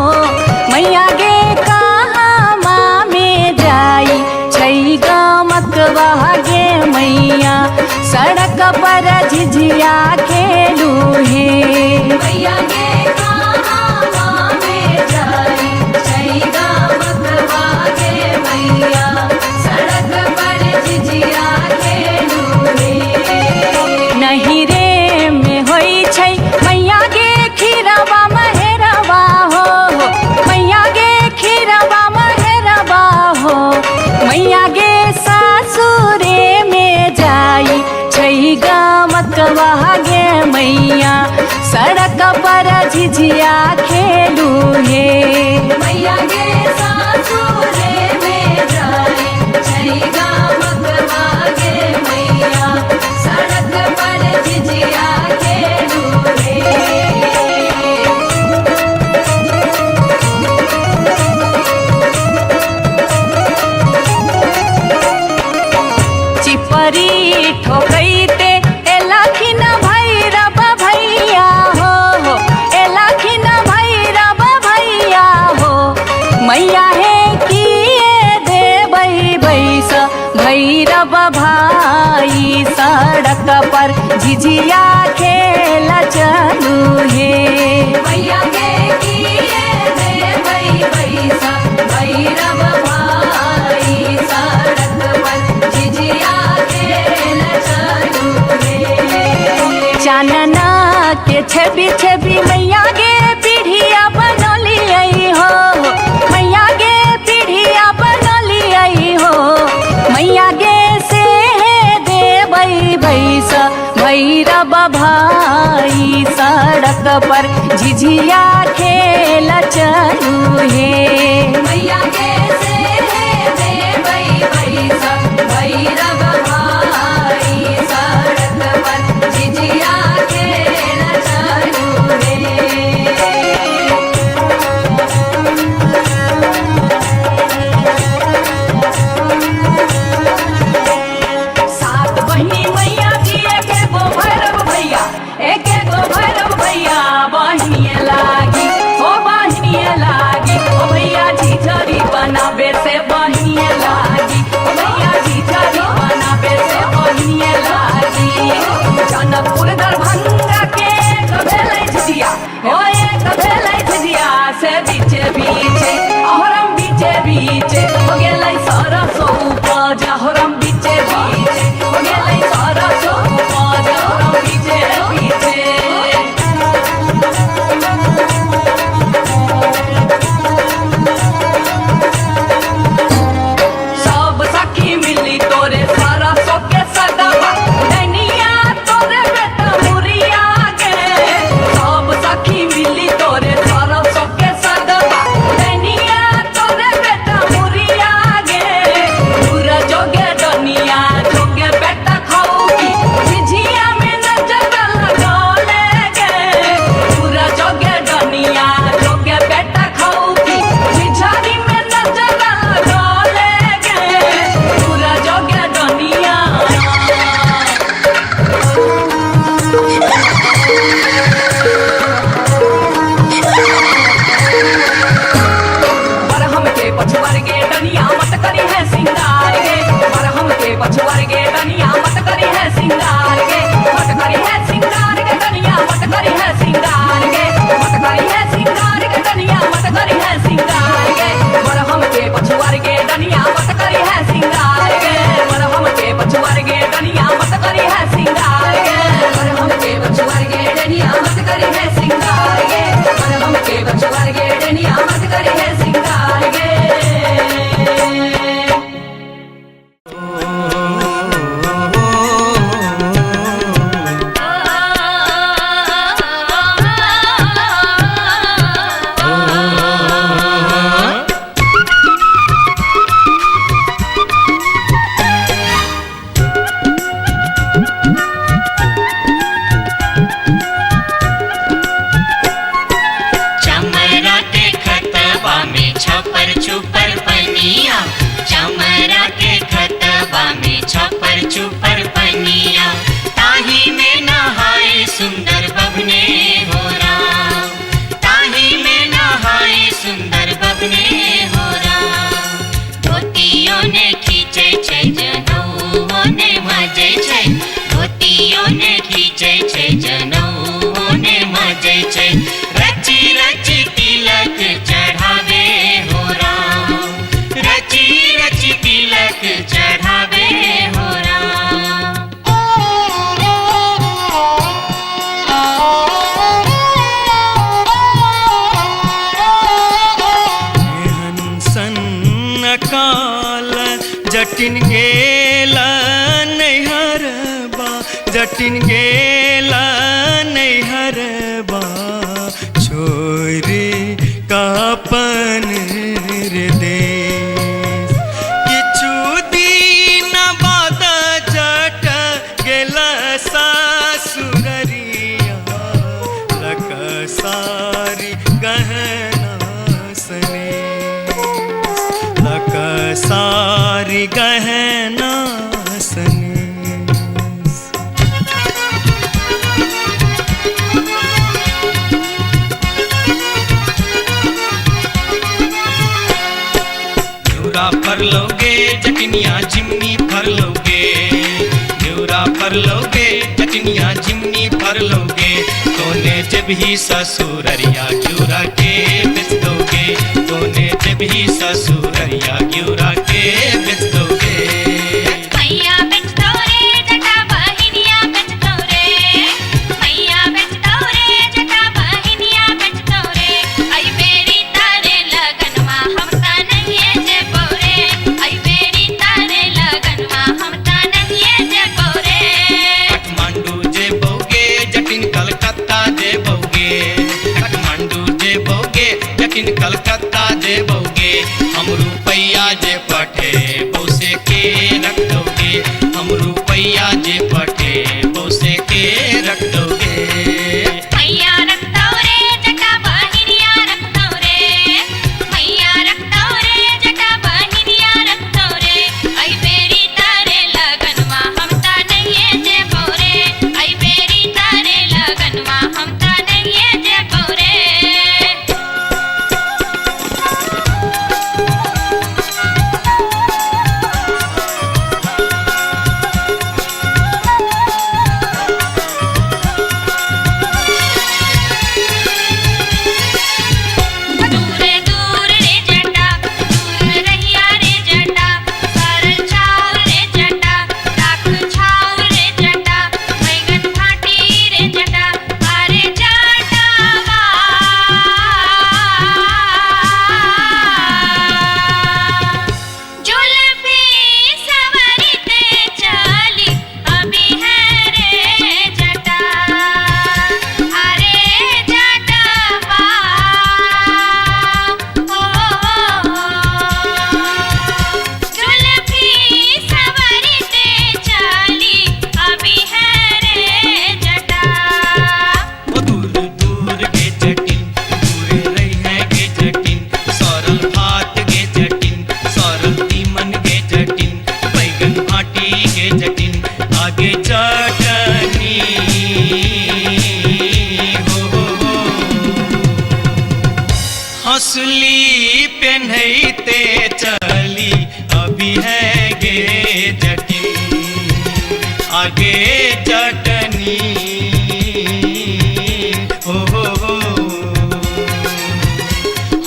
मैया गे कहमा में जाई छै गमकवा गे मैया सड़क पर झिझिया खेलू हे मैया गे कहमा में जाई झिझिया खेलू हे मैया गे सासुरे में जाए छई गामक मागे मैया सड़क पर झिझिया खेलू हे चिपरी ठोकैते एलाखिन भैरव भैया हो एलाखिन भैरव भैया हो मैया हे किए देबै बैस भैरव भाई सड़क पर झिझिया खेल चलू हे मैया हे किए देबै बैस भैरव भाई सड़क पर झिझिया खेल चलू हे चानना के छवि छवि मैया गे पीढ़िया बनलियै हो मैया गे पीढ़िया बनलियै हो मैया गे से देबै बैस भैरव भाई सड़क पर झिझिया खेल चलू हे मैया गे से देबै बैस भैरव भाई सड़क पर झिझिया खेल चलू हे सात बहिनी मैया जी एके गो भैरव भैया एके गो भैरव भैया बहिनिए लागी हो बहिनिए लागी ओ भैया झिझरी बनाबे से बहिनिए लागी ओ भैया झिझरी बनाबे से बहिनिए लागी जनकपुर दरभंगा के कभेलै झिझिया हो एक कभेलै झिझिया से बीचे बीचे अहरम बीचे बीचे हो गेलै सरसो उपज अहरम बीचे बीचे हो गेलै सरसो उपज अहरम बीचे बीचे सब सखी मिली तोरे सरसो के सदवा नैनिया तोरे बेटा मुरिया गे सब सखी मिली तोरे सरसो के सदवा नैनिया तोरे बेटा मुरिया गे दूर जोगे डनिया जोगे बेटा खाऊगी झिझिया में नजर लगौले गे दूर जोगे डनिया जोगे बेटा खाऊगी झिझरी में नजर लगौले गे दूर जोगे डनिया बरहम के पछुआर गे डनिया मत करी है सिंगार गे बरहम के पछुआर गे डनिया मत करी है सिंगार गे मत करी है सिंगार गे डनिया मत करी है सिंगार गे मत करी है सिंगार गे डनिया मत करी है सिंगार गे बरहम के पछुआर गे डनिया मत करी है सिंगार गे बरहम के पछुआर गे डनिया मत करी है सिंगार गे बरहम के पछुआर गे डनिया मत करी है सिंगार गे बरहम के पछुआर गे डनिया मत करी है सिंगार गे चमरा के खतबा में छपर छुपर पनिया चमरा के खतबा में छपर छुपर पनिया ताही में नहाए सुंदर बबने हो राम ताही में नहाए सुंदर बबने हो राम धोतियों ने खींचे छै जनऊ ने मजे छै धोतियों ने खींचे छै जनऊ ने मजे छै रची रची तिलक चढ़ावे हो राम रची रची तिलक चढ़ावे हो राम हंसन काल जटिन गेला नैहरबा जटिन गेला नैहरबा छो कापन रे देश किछु दिन बाद जट गेल सासुररिया लक सारी गहना सने लक सारी गहना सने फर लोगे चटनिया जिमनी फर लोगे न्यूरा फर लोगे चटनिया जिमनी फर लोगे तोने जब ही ससुररिया घ्यूरा के बेच दोगे तोने जब ही ससुररिया घ्यूरा के बेच दोगे मैया बेच दो रे जटा बहिनिया बेच दो रे मैया बेच दो रे जटा बहिनिया बेच दो रे आई बेरी तारे लगनवा हम ता नहीं जे बोरे आई बेरी तारे लगनवा हम ता नहीं जे बोरे काठमांडू जे बोगे जटिन कलकत्ता जे बोगे काठमांडू जे बोगे जटिन कलकत्ता जे बोगे हम रुपैया जे पठे बौसे के रख दोगे हम रुपैया जे पठे बौसे के रख दोगे मैया रख दो रे जटा बहिनिया रख दो रे मैया रख दो रे जटा बहिनिया रख दो रे आई बेरी तारे लगनवा हम ता नहीं जे बोरे आई बेरी तारे लगनवा हम ता नहीं जे बोरे दूर दूर रे जटा दूर रहिया रे जटा सरल छाव रे जटा राख छाव रे जटा बैगन फाटी रे जटा अरे जटावा जुल्फी सवरते चली अभी है रे जटा अरे जटावा जुल्फी सवरते चली अभी है रे जटा वो दूर दूर के जटिन दूर रही है के जटिन सरल भात के जटिन सरल तीमन के जटिन बैगन भाटी के जटिन आगे चटनी हो हंसली पेन्हते चली अभी है गे जटिन आगे चटनी हो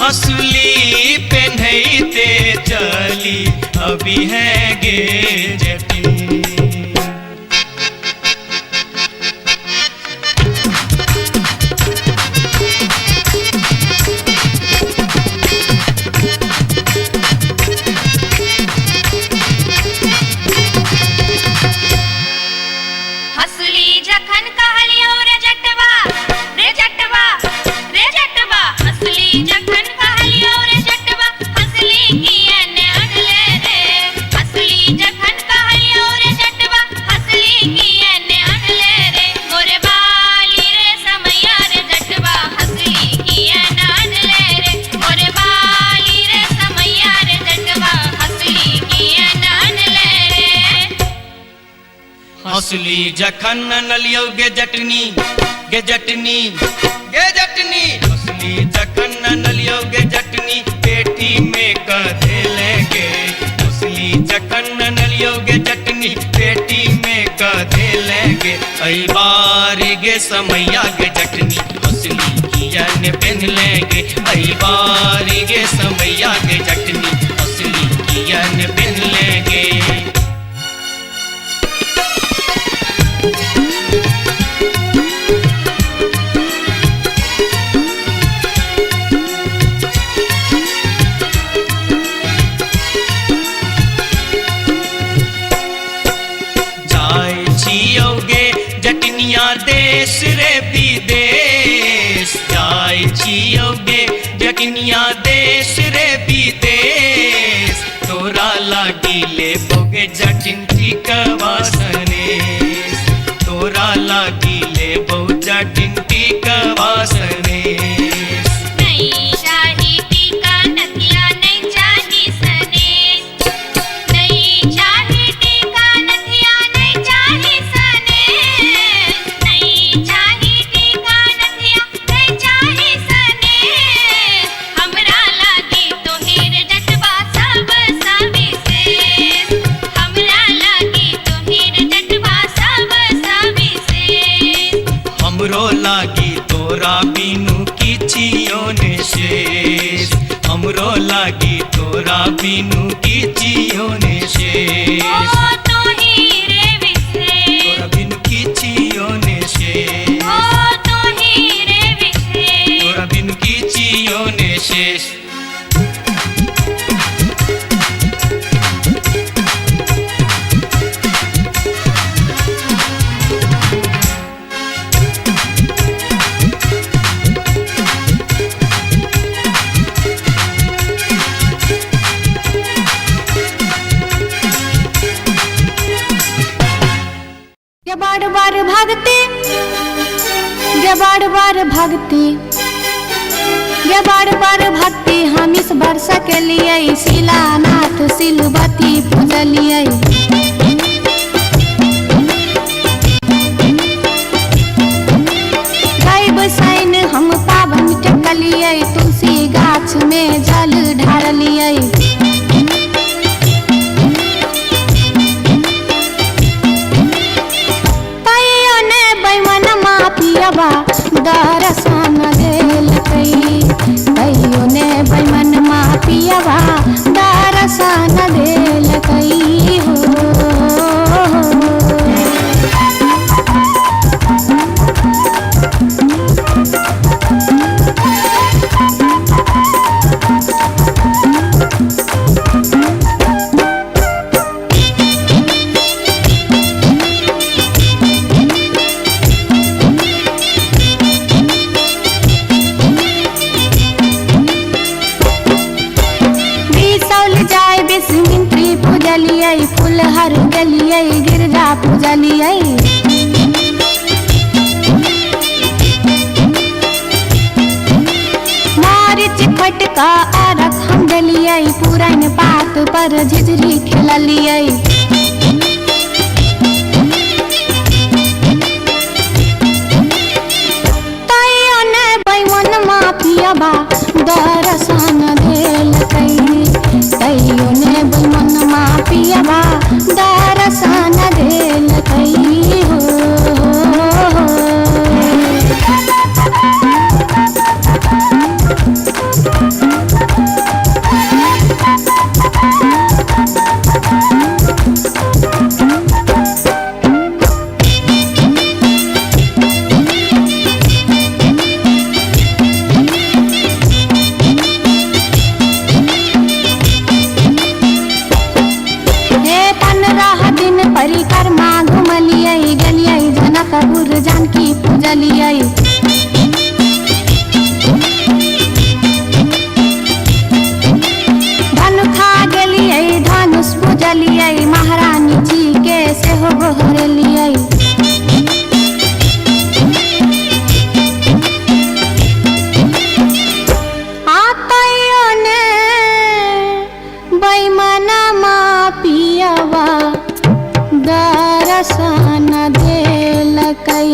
हंसली पेन्हते चली अभी है गे जटिन हसली जखन कहलियो रे जटवा रे जटवा रे जटवा हसली जखन कहलियो रे जटवा हसली कियन अनले रे हसली जखन कहलियो रे जटवा हसली कियन अनले रे मोरे बाली रे समैया रे जटवा हसली कियन अनले रे मोरे बाली रे समैया रे जटवा हसली कियन अनले रे हंसली जखन नलियो गे जटनी गे जटनी गे जटनी हंसली जखन नलियो गे जटनी पेटी में कधे लेगे हंसली जखन नलियो गे जटनी पेटी में कधे लेगे आई बारी गे समैया गे जटनी हंसली कियन पेन लेगे आई बारी गे समैया गे जटनी हंसली कियन पेन लेगे देश रे विदेश जाय छियोगे जटनिया देश रे विदेश तोरा लागी ले बोगे जटिन टिकवासनेश तोरा लागी ले बो जटिन टिकवासनेश नहीं चाही टीका नथिया नहीं चाही सनेस नहीं चाही टीका नथिया नहीं चाही सनेस नहीं चाही टीका नथिया नहीं चाही सनेस हमरा लागी तोहेर जटवा सब सविशेष हमरा लागी तोहेर जटवा सब सविशेष हमरो लागी तोरा बिनु किछियो ने शेष हमरो लागी तोरा बिनु किछियो ने शेष ओ तोही रे विशेष तोरा बिनु किछियो ने शेष ओ तोही रे विशेष तोरा बिनु किछियो ने शेष बार बार भागते गे बार बार भागते गे बार बार भागते हम इस वर्ष के लिए शिलानाथ सिलवती पूजलिए गायब सैन हम पावन टेकलिए तुलसी गाछ में जल ढारलिए पियबा दर्शन देलकै कहियो ने बैमन मा पियबा दर्शन देलकै हो फुलहर गलिए गिरजा पूजलिए मारिच फटका आरख हम डलिए पुरन पात पर झिझरी खेललिए तैयो ने बैमन मा पियबा दर्शन देलकै तैयो ने बैमन मा पियबा दर्शन देलकै हो परिक्रमा घुमलिए गलिए जनकपुर जानकी पूजलिए धनुखा गेलिए धनुष पूजलिए महारानी जी के सेहो गोहरलिए आतयो ने बैमना मा पियबा दर्शन देलकै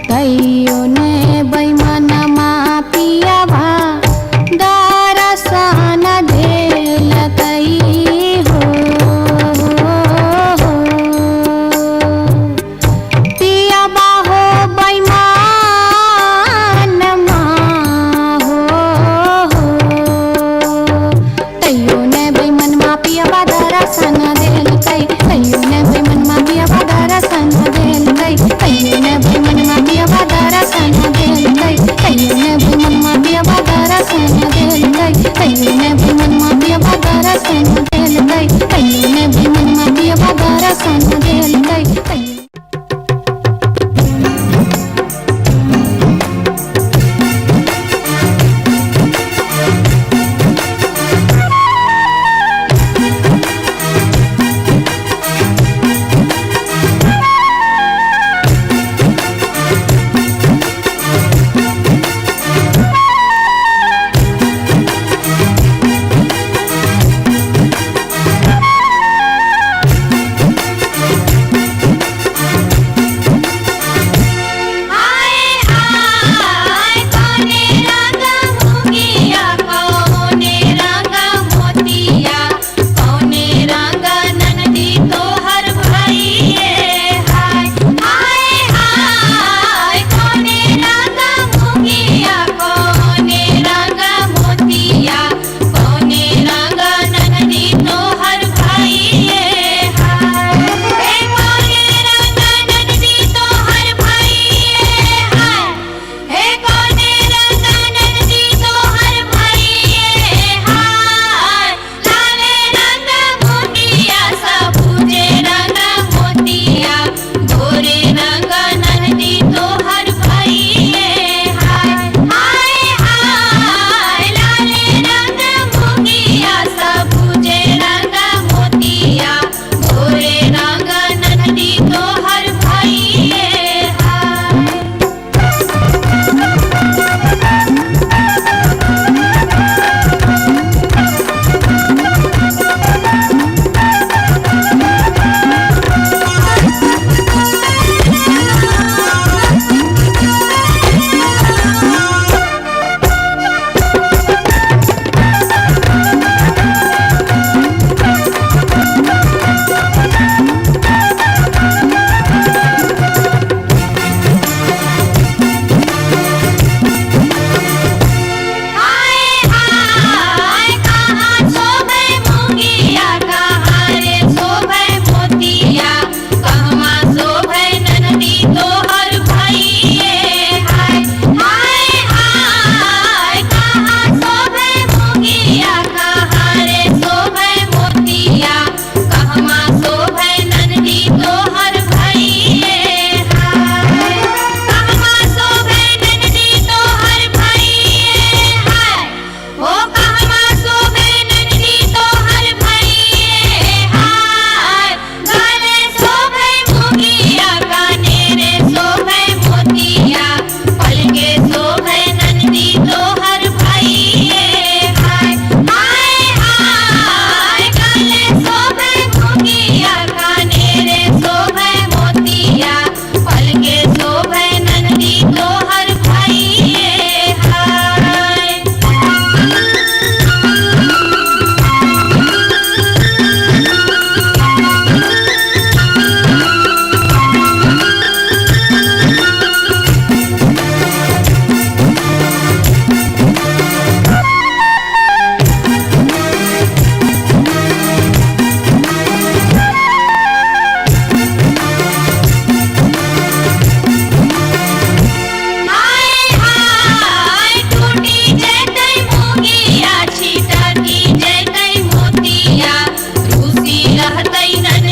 तैयो ने बैमन मा पियबा दर्शन देलकै हो पियबा हो बैमन मा हो तैयो ने बैमन मा पियबा दर्शन देलकै तैयो ने बैमन मा पियबा दर्शन देलकै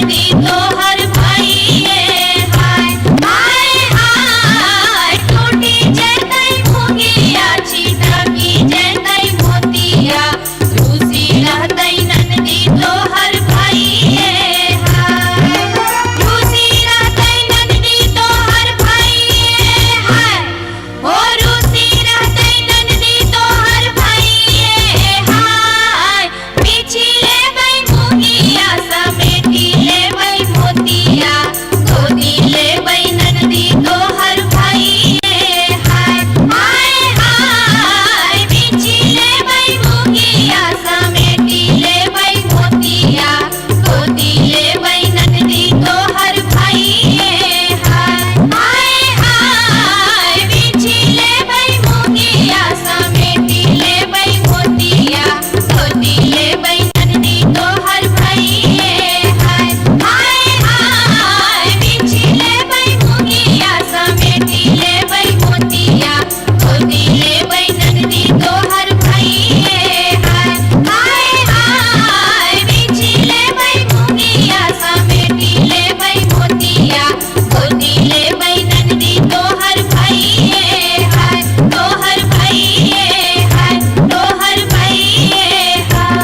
नंदी तोहर भाई हाय हाय हाय टूटी जैतई मुगिया छीटा की जैतई मोतिया रूसी रहतई नंदी तोहर भाई हाय रूसी रहतई नंदी तोहर भाई हाय ओ रूसी रहतई नंदी तोहर भाई हाय पीछी लेबै मुगिया समेटी लेबै मोतिया गोदी लेबै नंदी तोहर भाई हाय हाय हाय पीछी लेबै मुगिया समेटी लेबै मोतिया गोदी लेबै नंदी तोहर भाई हाय हाय हाय पीछी लेबै मुगिया समेटी लेबै मोतिया गोदी लेबै नंदी तोहर भाई हाय हाय हाय पीछी लेबै मुगिया समेटी लेबै मोतिया गोदी लेबै नंदी तोहर भाई हाय हाय हाय पीछी लेबै मुगिया समेटी लेबै मोतिया गोदी लेबै नंदी तोहर भाई हाय तोहर भाई हाय तोहर भाई हाय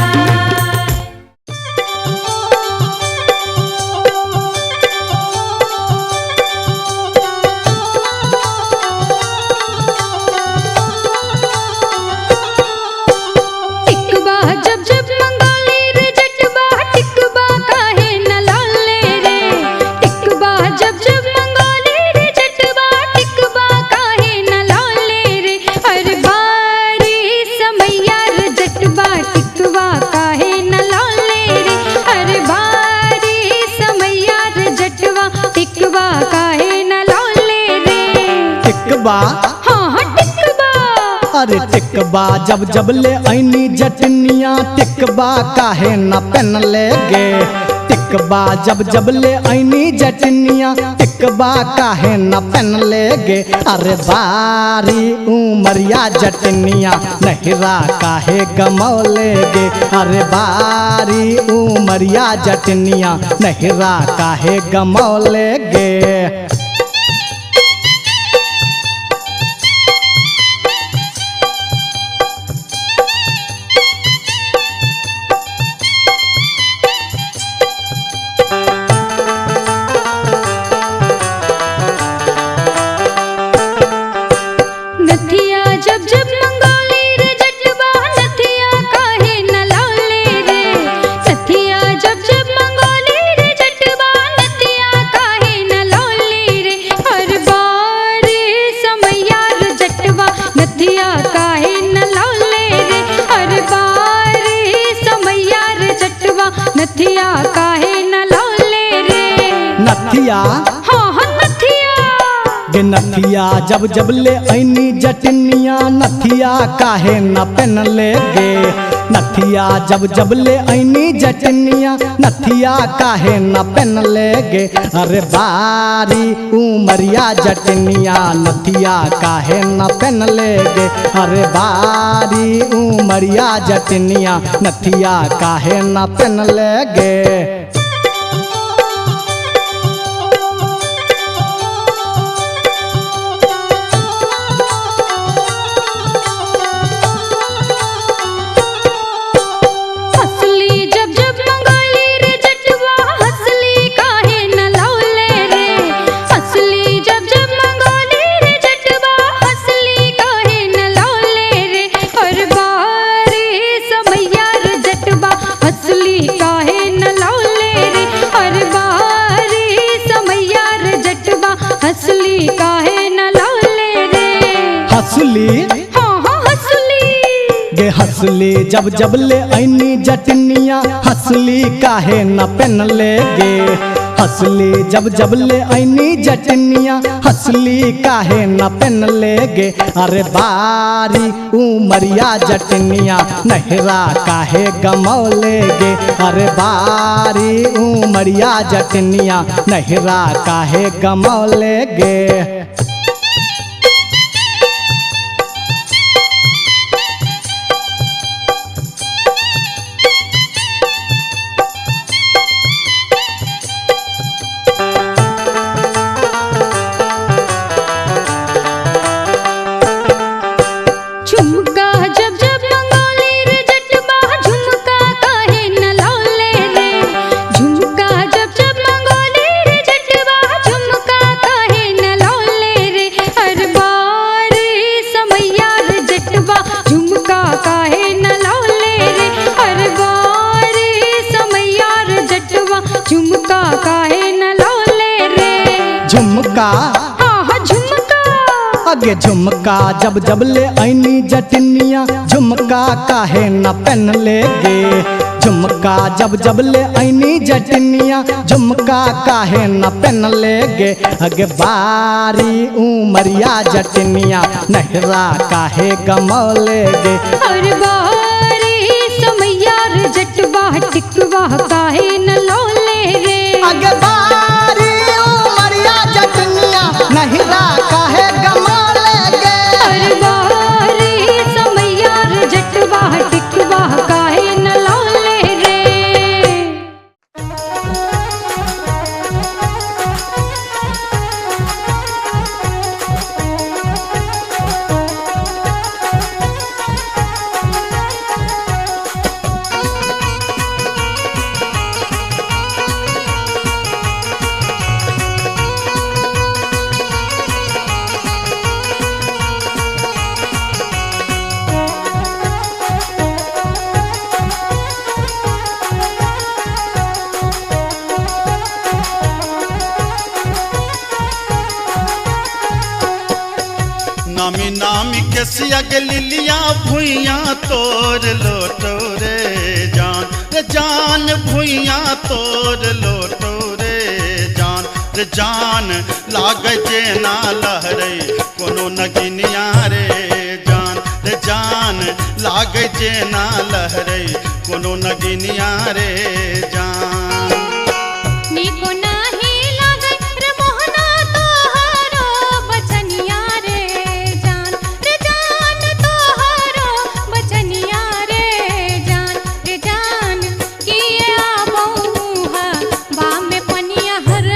टिकबा जब जब मंगाले रे जटबा टिकबा काहे न लाले रे टिकबा जब जब मंगाले रे जटबा टिकबा काहे न लाले रे अरे बारी समैया रे जटबा टिकबा काहे न लाले रे अरे बारी समैया रे जटबा टिकबा काहे न लाले रे टिकबा हाँ हाँ टिकबा अरे टिकबा जब जब ले ऐनी जटनिया टिकबा काहे न पेन ले गे टिकबा जब जब ले ऐनी जटनिया टिकबा काहे न पेन ले गे अरे बारी उमरिया जटनिया नहिरा काहे गमौले गे अरे बारी उमरिया जटनिया नहिरा काहे गमौले गे नथिया जब जब मंगाले रे जटबा नथिया काहे न लाले रे नथिया जब जब मंगाले रे जटबा नथिया काहे न लाले रे हर बार समैया रे जटबा नथिया काहे न लाले रे हर बार समैया रे जटबा नथिया काहे न लाले रे नथिया हाँ हाँ नथिया गे नथिया जब जब ले ऐनी जटनिया नथिया काहे न पेन ले गे नथिया जब जब ले ऐनी जटनिया नथिया काहे न पेन ले गे अरे बारी उमरिया जटनिया नथिया काहे न पेन ले गे अरे बारी उमरिया जटनिया नथिया काहे न पेन ले गे हसली जब जब मंगाले रे जटबा हसली काहे न लाले रे हसली जब जब मंगाले रे जटबा हसली काहे न लाले रे हर बार समैया रे जटबा हसली काहे न लाले रे हर बार समैया रे जटबा हसली काहे न लाले रे हसली हाँ हाँ हसली गे हसली जब जब ले ऐनी जटनिया हसली काहे न पेन ले गे हसली जब जब ले ऐनी जटनिया हसली काहे न पेन ले गे अरे बारी उमरिया जटनिया नहिरा काहे गमौले गे अरे बारी उमरिया जटनिया नहिरा काहे गमौले गे झुमका हाँ झुमका। आगे झुमका जब जब ले ऐनी जटनिया झुमका काहे न पहन लेगे। झुमका जब जब ले ऐनी जटनिया झुमका काहे न पहन लेगे। अगे बारी उमरिया जटनिया नहरा काहे गमौलेगे। और बारी समैया रे जटवा टिकवा काहे न लौले रे। अगे बारी उमरिया जटनिया नहरा काहे गमौलेगे। और बारी समैया रे जटवा टिकवा काहे न लौले रे। नामी नामी के सिया लिलिया भुइया तोर लोटो रे जान भुइया तोर लोटो रे जान लाग जे ना लहरे कोनो नगिनिया रे जान लाग जे ना लहरे कोनो नगिनिया रे जान। नीको नाही लागै रे मोहना तोहरो बचनिया रे जान तोहरो बचनिया रे जान किए आबऊ हा बा में पनिया हर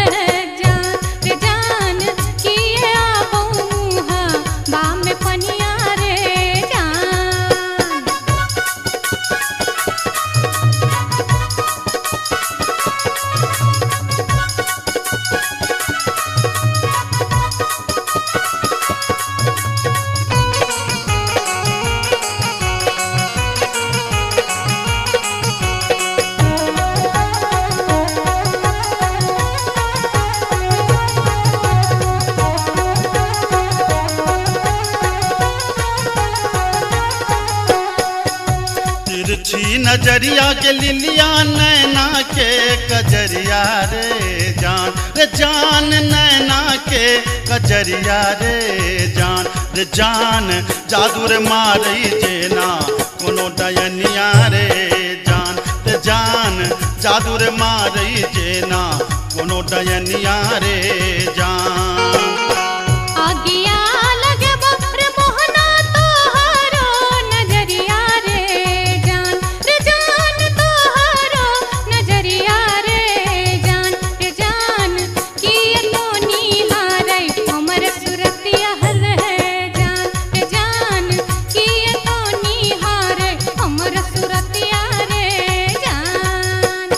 जान किए आबऊ हा बा में पनिया रे जान। तिरछी नजरिया के लिलिया नैना के कजरिया रे जान नैना के कजरिया रे जान जादू रे मारई जेना कोनो डयनिया रे जान जादू रे मारई जेना कोनो डयनिया रे जान। आगिया लगे रे मोहना तोहरो नजरिया रे जान तोहरो नजरिया रे जान किए तो निहारै हमर सुरतिया हर जान किए तो निहारै हमर सुरतिया रे जान।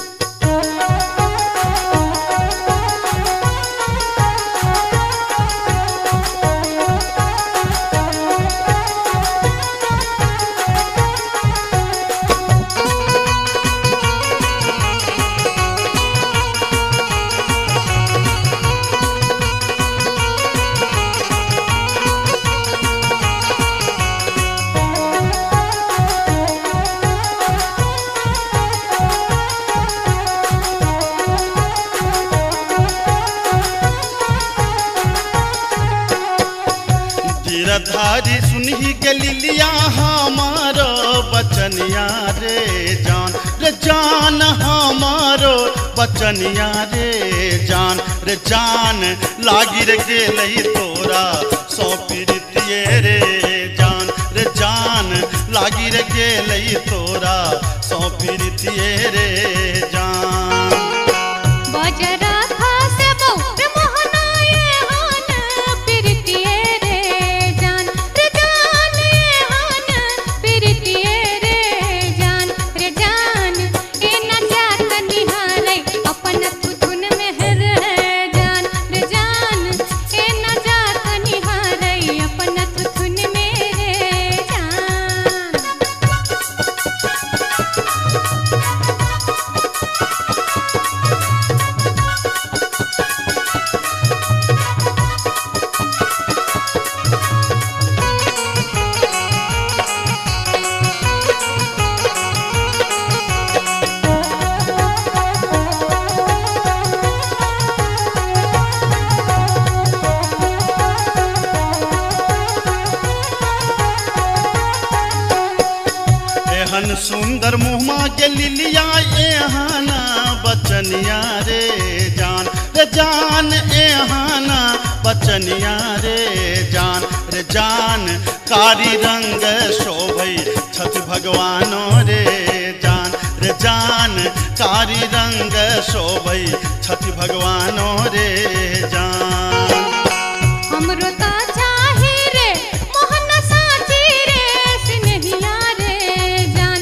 गिरधारी सुनही के लिलिया हमारो बचनिया रे जान हमारो बचनिया रे जान लागी रे गेलई तोरा सौ पीरितिये रे जान लागी रे गेलई तोरा सौ पीरितिये रे जान। बजरा खासे बहु रे मोहना ये हान प्रीतिये रे जान ये हान प्रीतिये रे जान ए न जात निहारै अपन धुन में हर जान ए न जात निहारै अपन धुन में रे जान। सुंदर मुहमा के लिलिया एहाना बचनिया रे जान एहाना बचनिया रे जान कारी रंग शोभै छठ भगवानो रे जान कारी रंग शोभै छठ भगवानो रे जान। हमरो ता चाहे रे मोहन साची रे सिनहिया रे जान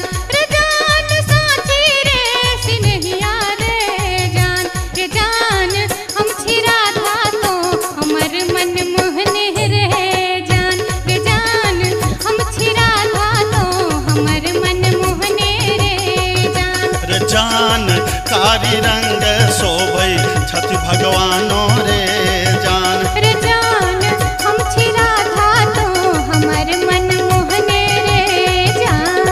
साची रे सिनहिया रे जान हम छिरा था तो हमर मन मोहने रे जान हम छिरा था तो हमर मन मोहने रे जान कारी रंग शोभै छठ भगवानो रे जान हम छिरा था तो हमर मन मोहने रे जान।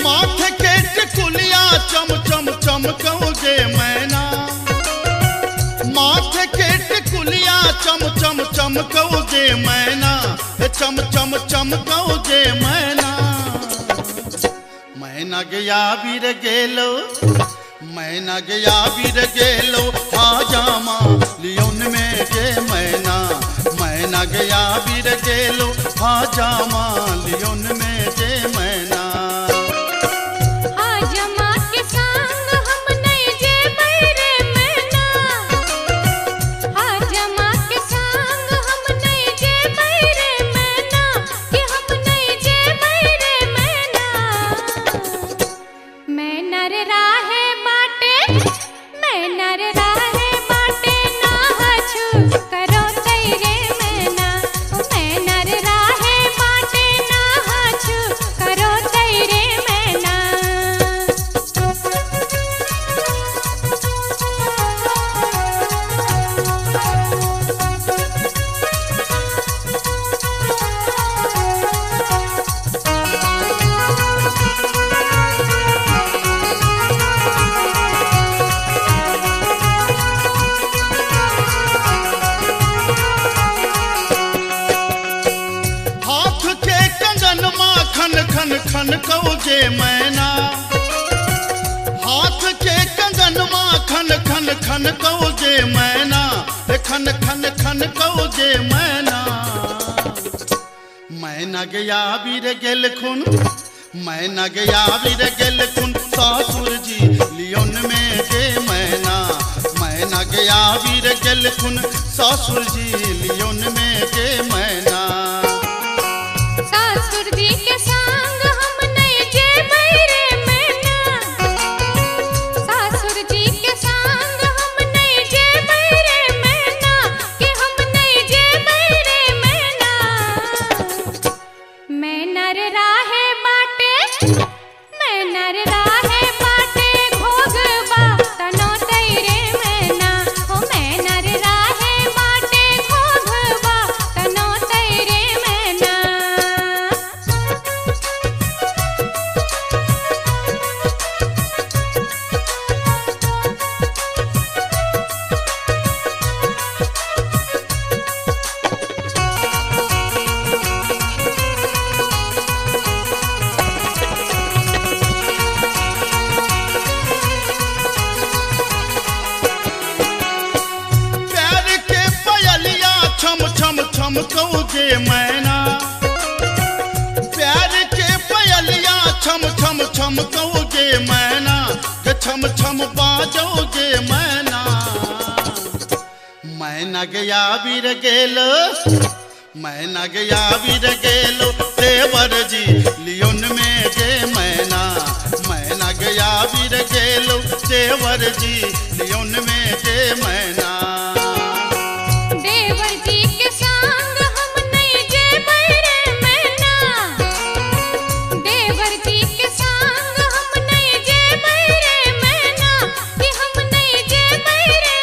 माथे के टिकुलिया चम चम चमकौगे मैना माथे के टिकुलिया चम चम चमकौगे मैना चम चम चमकौगे मैना मैना गया बीर गेलो मैना गया बीर गेलो हाजामा लियोन में गे मैना गया बीर गेलो हाजामा लियोन में गे मैना। हाजमा के संग हम नहीं जेबै रे मैना हाजमा के संग हम नहीं जेबै रे मैना कि हम नहीं जेबै रे मैना रे राहे बाटे ना हछु करो तैरे मैना रे राहे बाटे ना हछु करो तैरे मैना। हाथ के कंगन माँ खन खन खन कौजे मैना हाथ के कंगन माँ खन खन खन कौजे मैना खन खन खन कौजे मैना मैना गया बीर गेल खुन मैना गया बीर गेल खुन सासुर जी लियोन में गे मैना गया बीर गेल खुन सासुर जी लियोन में गे मैना। सासुर जी के संग हम नहीं जेबै रे मैना सासुर जी के संग हम नहीं जेबै रे मैना कि हम नहीं जेबै रे मैना रे राहे बाटे घोगबा तनो तैरे मैना मैना रे राहे बाटे घोगबा तनो तैरे मैना। प्यार के पयलिया छम छम छम कौजे मैना प्यार के पयलिया छम छम छम कौजे मैना छम छम बाजोगे मैना गया बीर गेलो मैना गया बीर गेलो देवर जी लियोन में गे मैना गया बीर गेलो देवर जी लियोन में गे मैना। देवर जी के संग हम नहीं जेबै रे मैना देवर जी के संग हम नहीं जेबै रे मैना कि हम नहीं जेबै रे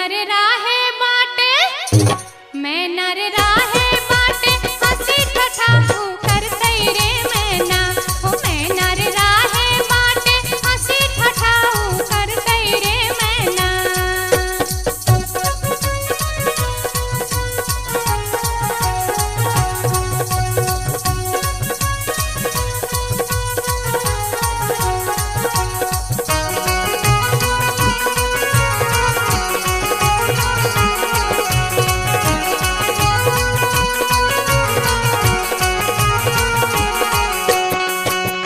नर राहे बाटे मैं नर राहे बाटे हंसी ठठाहू करतई रे मैना हो मैं नर राहे बाटे हंसी ठठाहू करतई रे मैना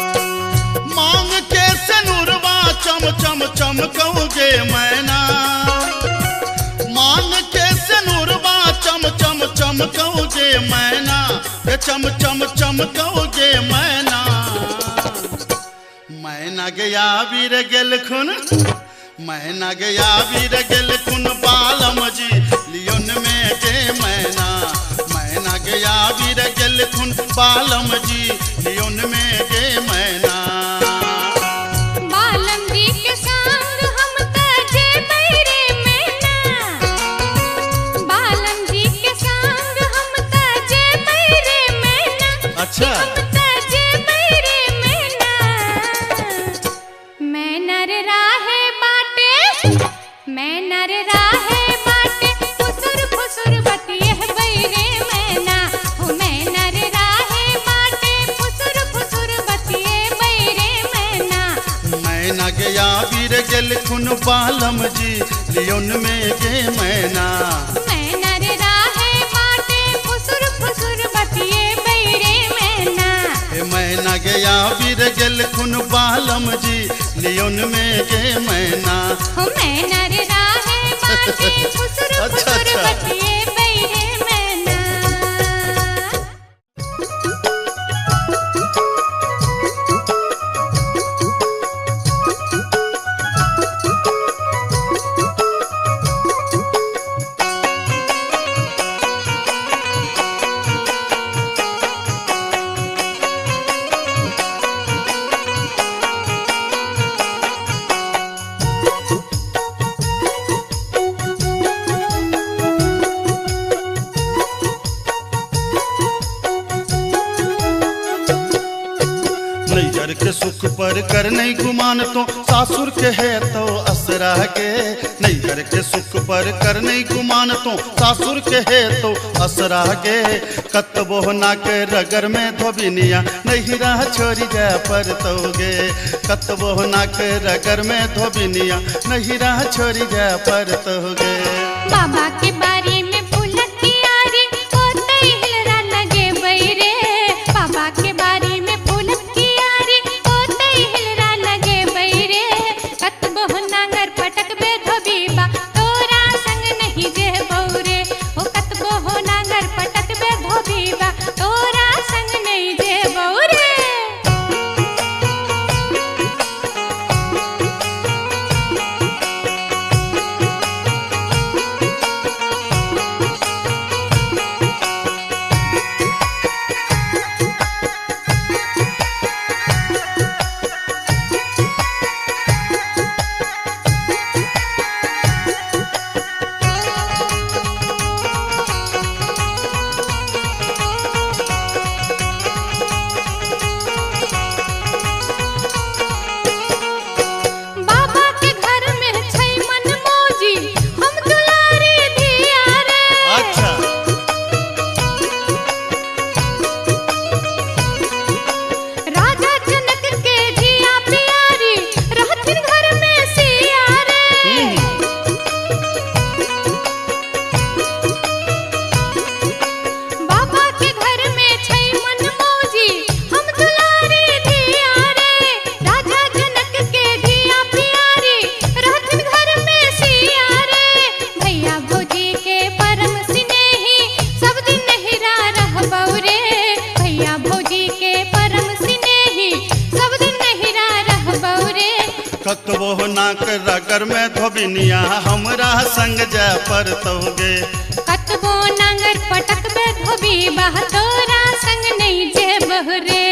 मांग के सिनुरवा चम चम चमकौगे मैना मांग के सिनुरवा चम चम चमकौगे मैना ये चम चम चमकौगे मैना मैना गया वीर गेल खुन मैना गया वीर गेल खुन बालम जी लियोन में गे मैना मैना गया वीर गेल खुन बालम जी लियोन में गे मैना बालम जी के संग हम तजे बैरे मैना बालम जी के संग हम तजे बैरे मैना अच्छा हम तजे बैरे मैना मैं नर राहे बाटे मैं नर राहे बाटे फुसुर फुसुर बतिए बैरे मैना हो मैं नर राहे बाटे फुसुर फुसुर बतिए बैरे मैना मैना गया वीर गेल खुन बालम जी लियोन में गे मैना मैं नर राहे बाटे फुसुर फुसुर बतिए बैरे मैना ए मैना गया वीर गेल खुन बालम जी लियोन में गे मैना हो मैं नर राहे बाटे फुसुर अच्छा, फुसुर अच्छा। बतिए बैरे मैना नैहर के सुख पर कर नहीं गुमान तो सासुर के है तो असरा के नैहर के सुख पर कर नहीं गुमान तो सासुर के है तो असरा के कतबो ना के रगर में धोबिनिया नहीं रह छोरी जा पर तोगे कतबो ना के रगर में धोबिनिया नहीं रह छोरी जा पर तोगे बाबा के बारी में फूलक कियारी होते हिलरा लगे बैरे बाबा के बारी में फूलक कियारी होते हिलरा लगे बैरे कतबो नांगर पटक बे धोबीबा तोरा संग नहीं जे बौरे हो कतबो नांगर पटक बे धोबीबा तोरा संग नहीं जे बौरे बाबा के घर में छै मन मौजी हम दुलारी धिया रे अच्छा राजा जनक के जिया प्यारी रहथिन घर में सिया रे बाबा के घर में छै मन मौजी हम दुलारी धिया रे राजा जनक के जिया प्यारी रहथिन घर में सिया रे भैया भौजी के परम स्नेही सब दिन नहिरा रहबौ रे भैया भौजी के परम स्नेही सब दिन नहिरा रहबौ रे कतबो ना के रगर में धोबिनिया हमरा संग जा पर तोगे कतबो नांगर पटक बे धोबी बा तोरा संग नहीं जे बहुरे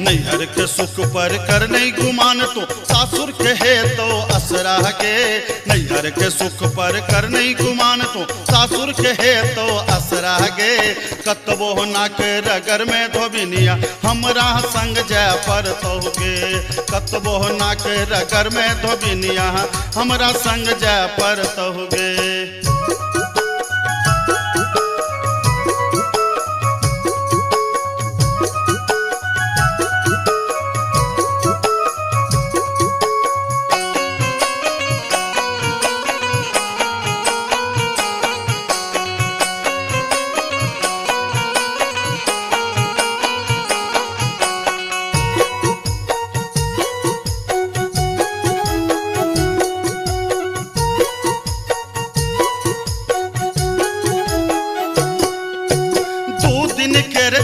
नैहर के सुख पर कर नहीं गुमान तो सासुर के है तो असरा के नैहर के सुख पर कर नहीं गुमान तो सासुर के है तो असरा गे कतबो ना के रगर में धोबिनिया हमरा संग जा पर तोगे कतबो ना के रगर में धोबिनिया हमरा संग जा पर तोगे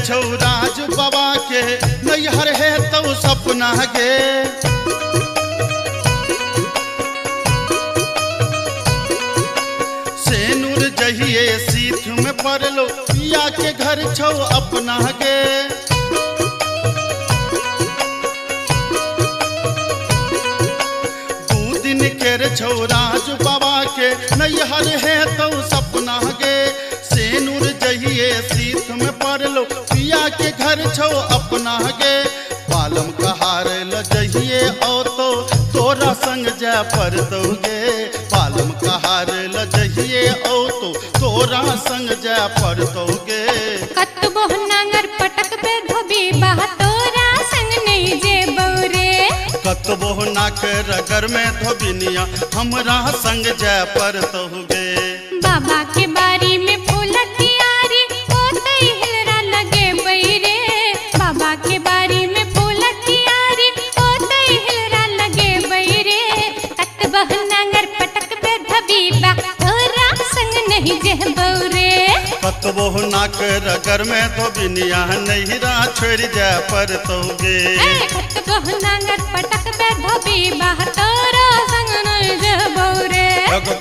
छौराज बाबा के नैहर है तो सपना गे सेनुर जहिए सीठ में पड़लो पिया के घर छौ अपना गे दू दिन के छौराज बाबा के नैहर है तो सपना गे सेनुर जहिए सीठ में पड़लो पिया के घर छो अपना गे बालम कहार ल जहिए ओ तो तोरा संग जा पर दोगे बालम कहार ल जहिए ओ तो तोरा संग जा पर दोगे कतबो नांगर पटक पे धोबी बा तोरा संग नहीं जे बहुरे कतबो नाक रगर में धोबिनिया हमरा संग जा पर दोगे बाबा के बारी में फूल कियारी ओते हिलरा लगे बैरे बाबा के बारी में फूल कियारी ओते हिलरा लगे बैरे कतबह नांगर पटक पे धबीबा तोरा संग नहीं जे बहुरे कतबो नाक रगर में धोबिनिया नैहरा छोड़ जा पर तोगे कतबह नांगर पटक पे धबीबा तोरा संग नहीं जे बहुरे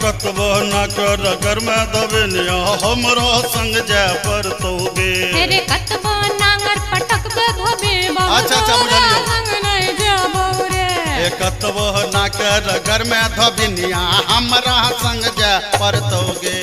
कतबो नाक रगर में धोबिनिया हमरा संग जा पर तोगे अरे कतबो नांगर पटक पे धबीबा अच्छा बुझलियो संग नहीं जे बहुरे कतबो नाक रगर में धोबिनिया हमरा संग जा पर तोगे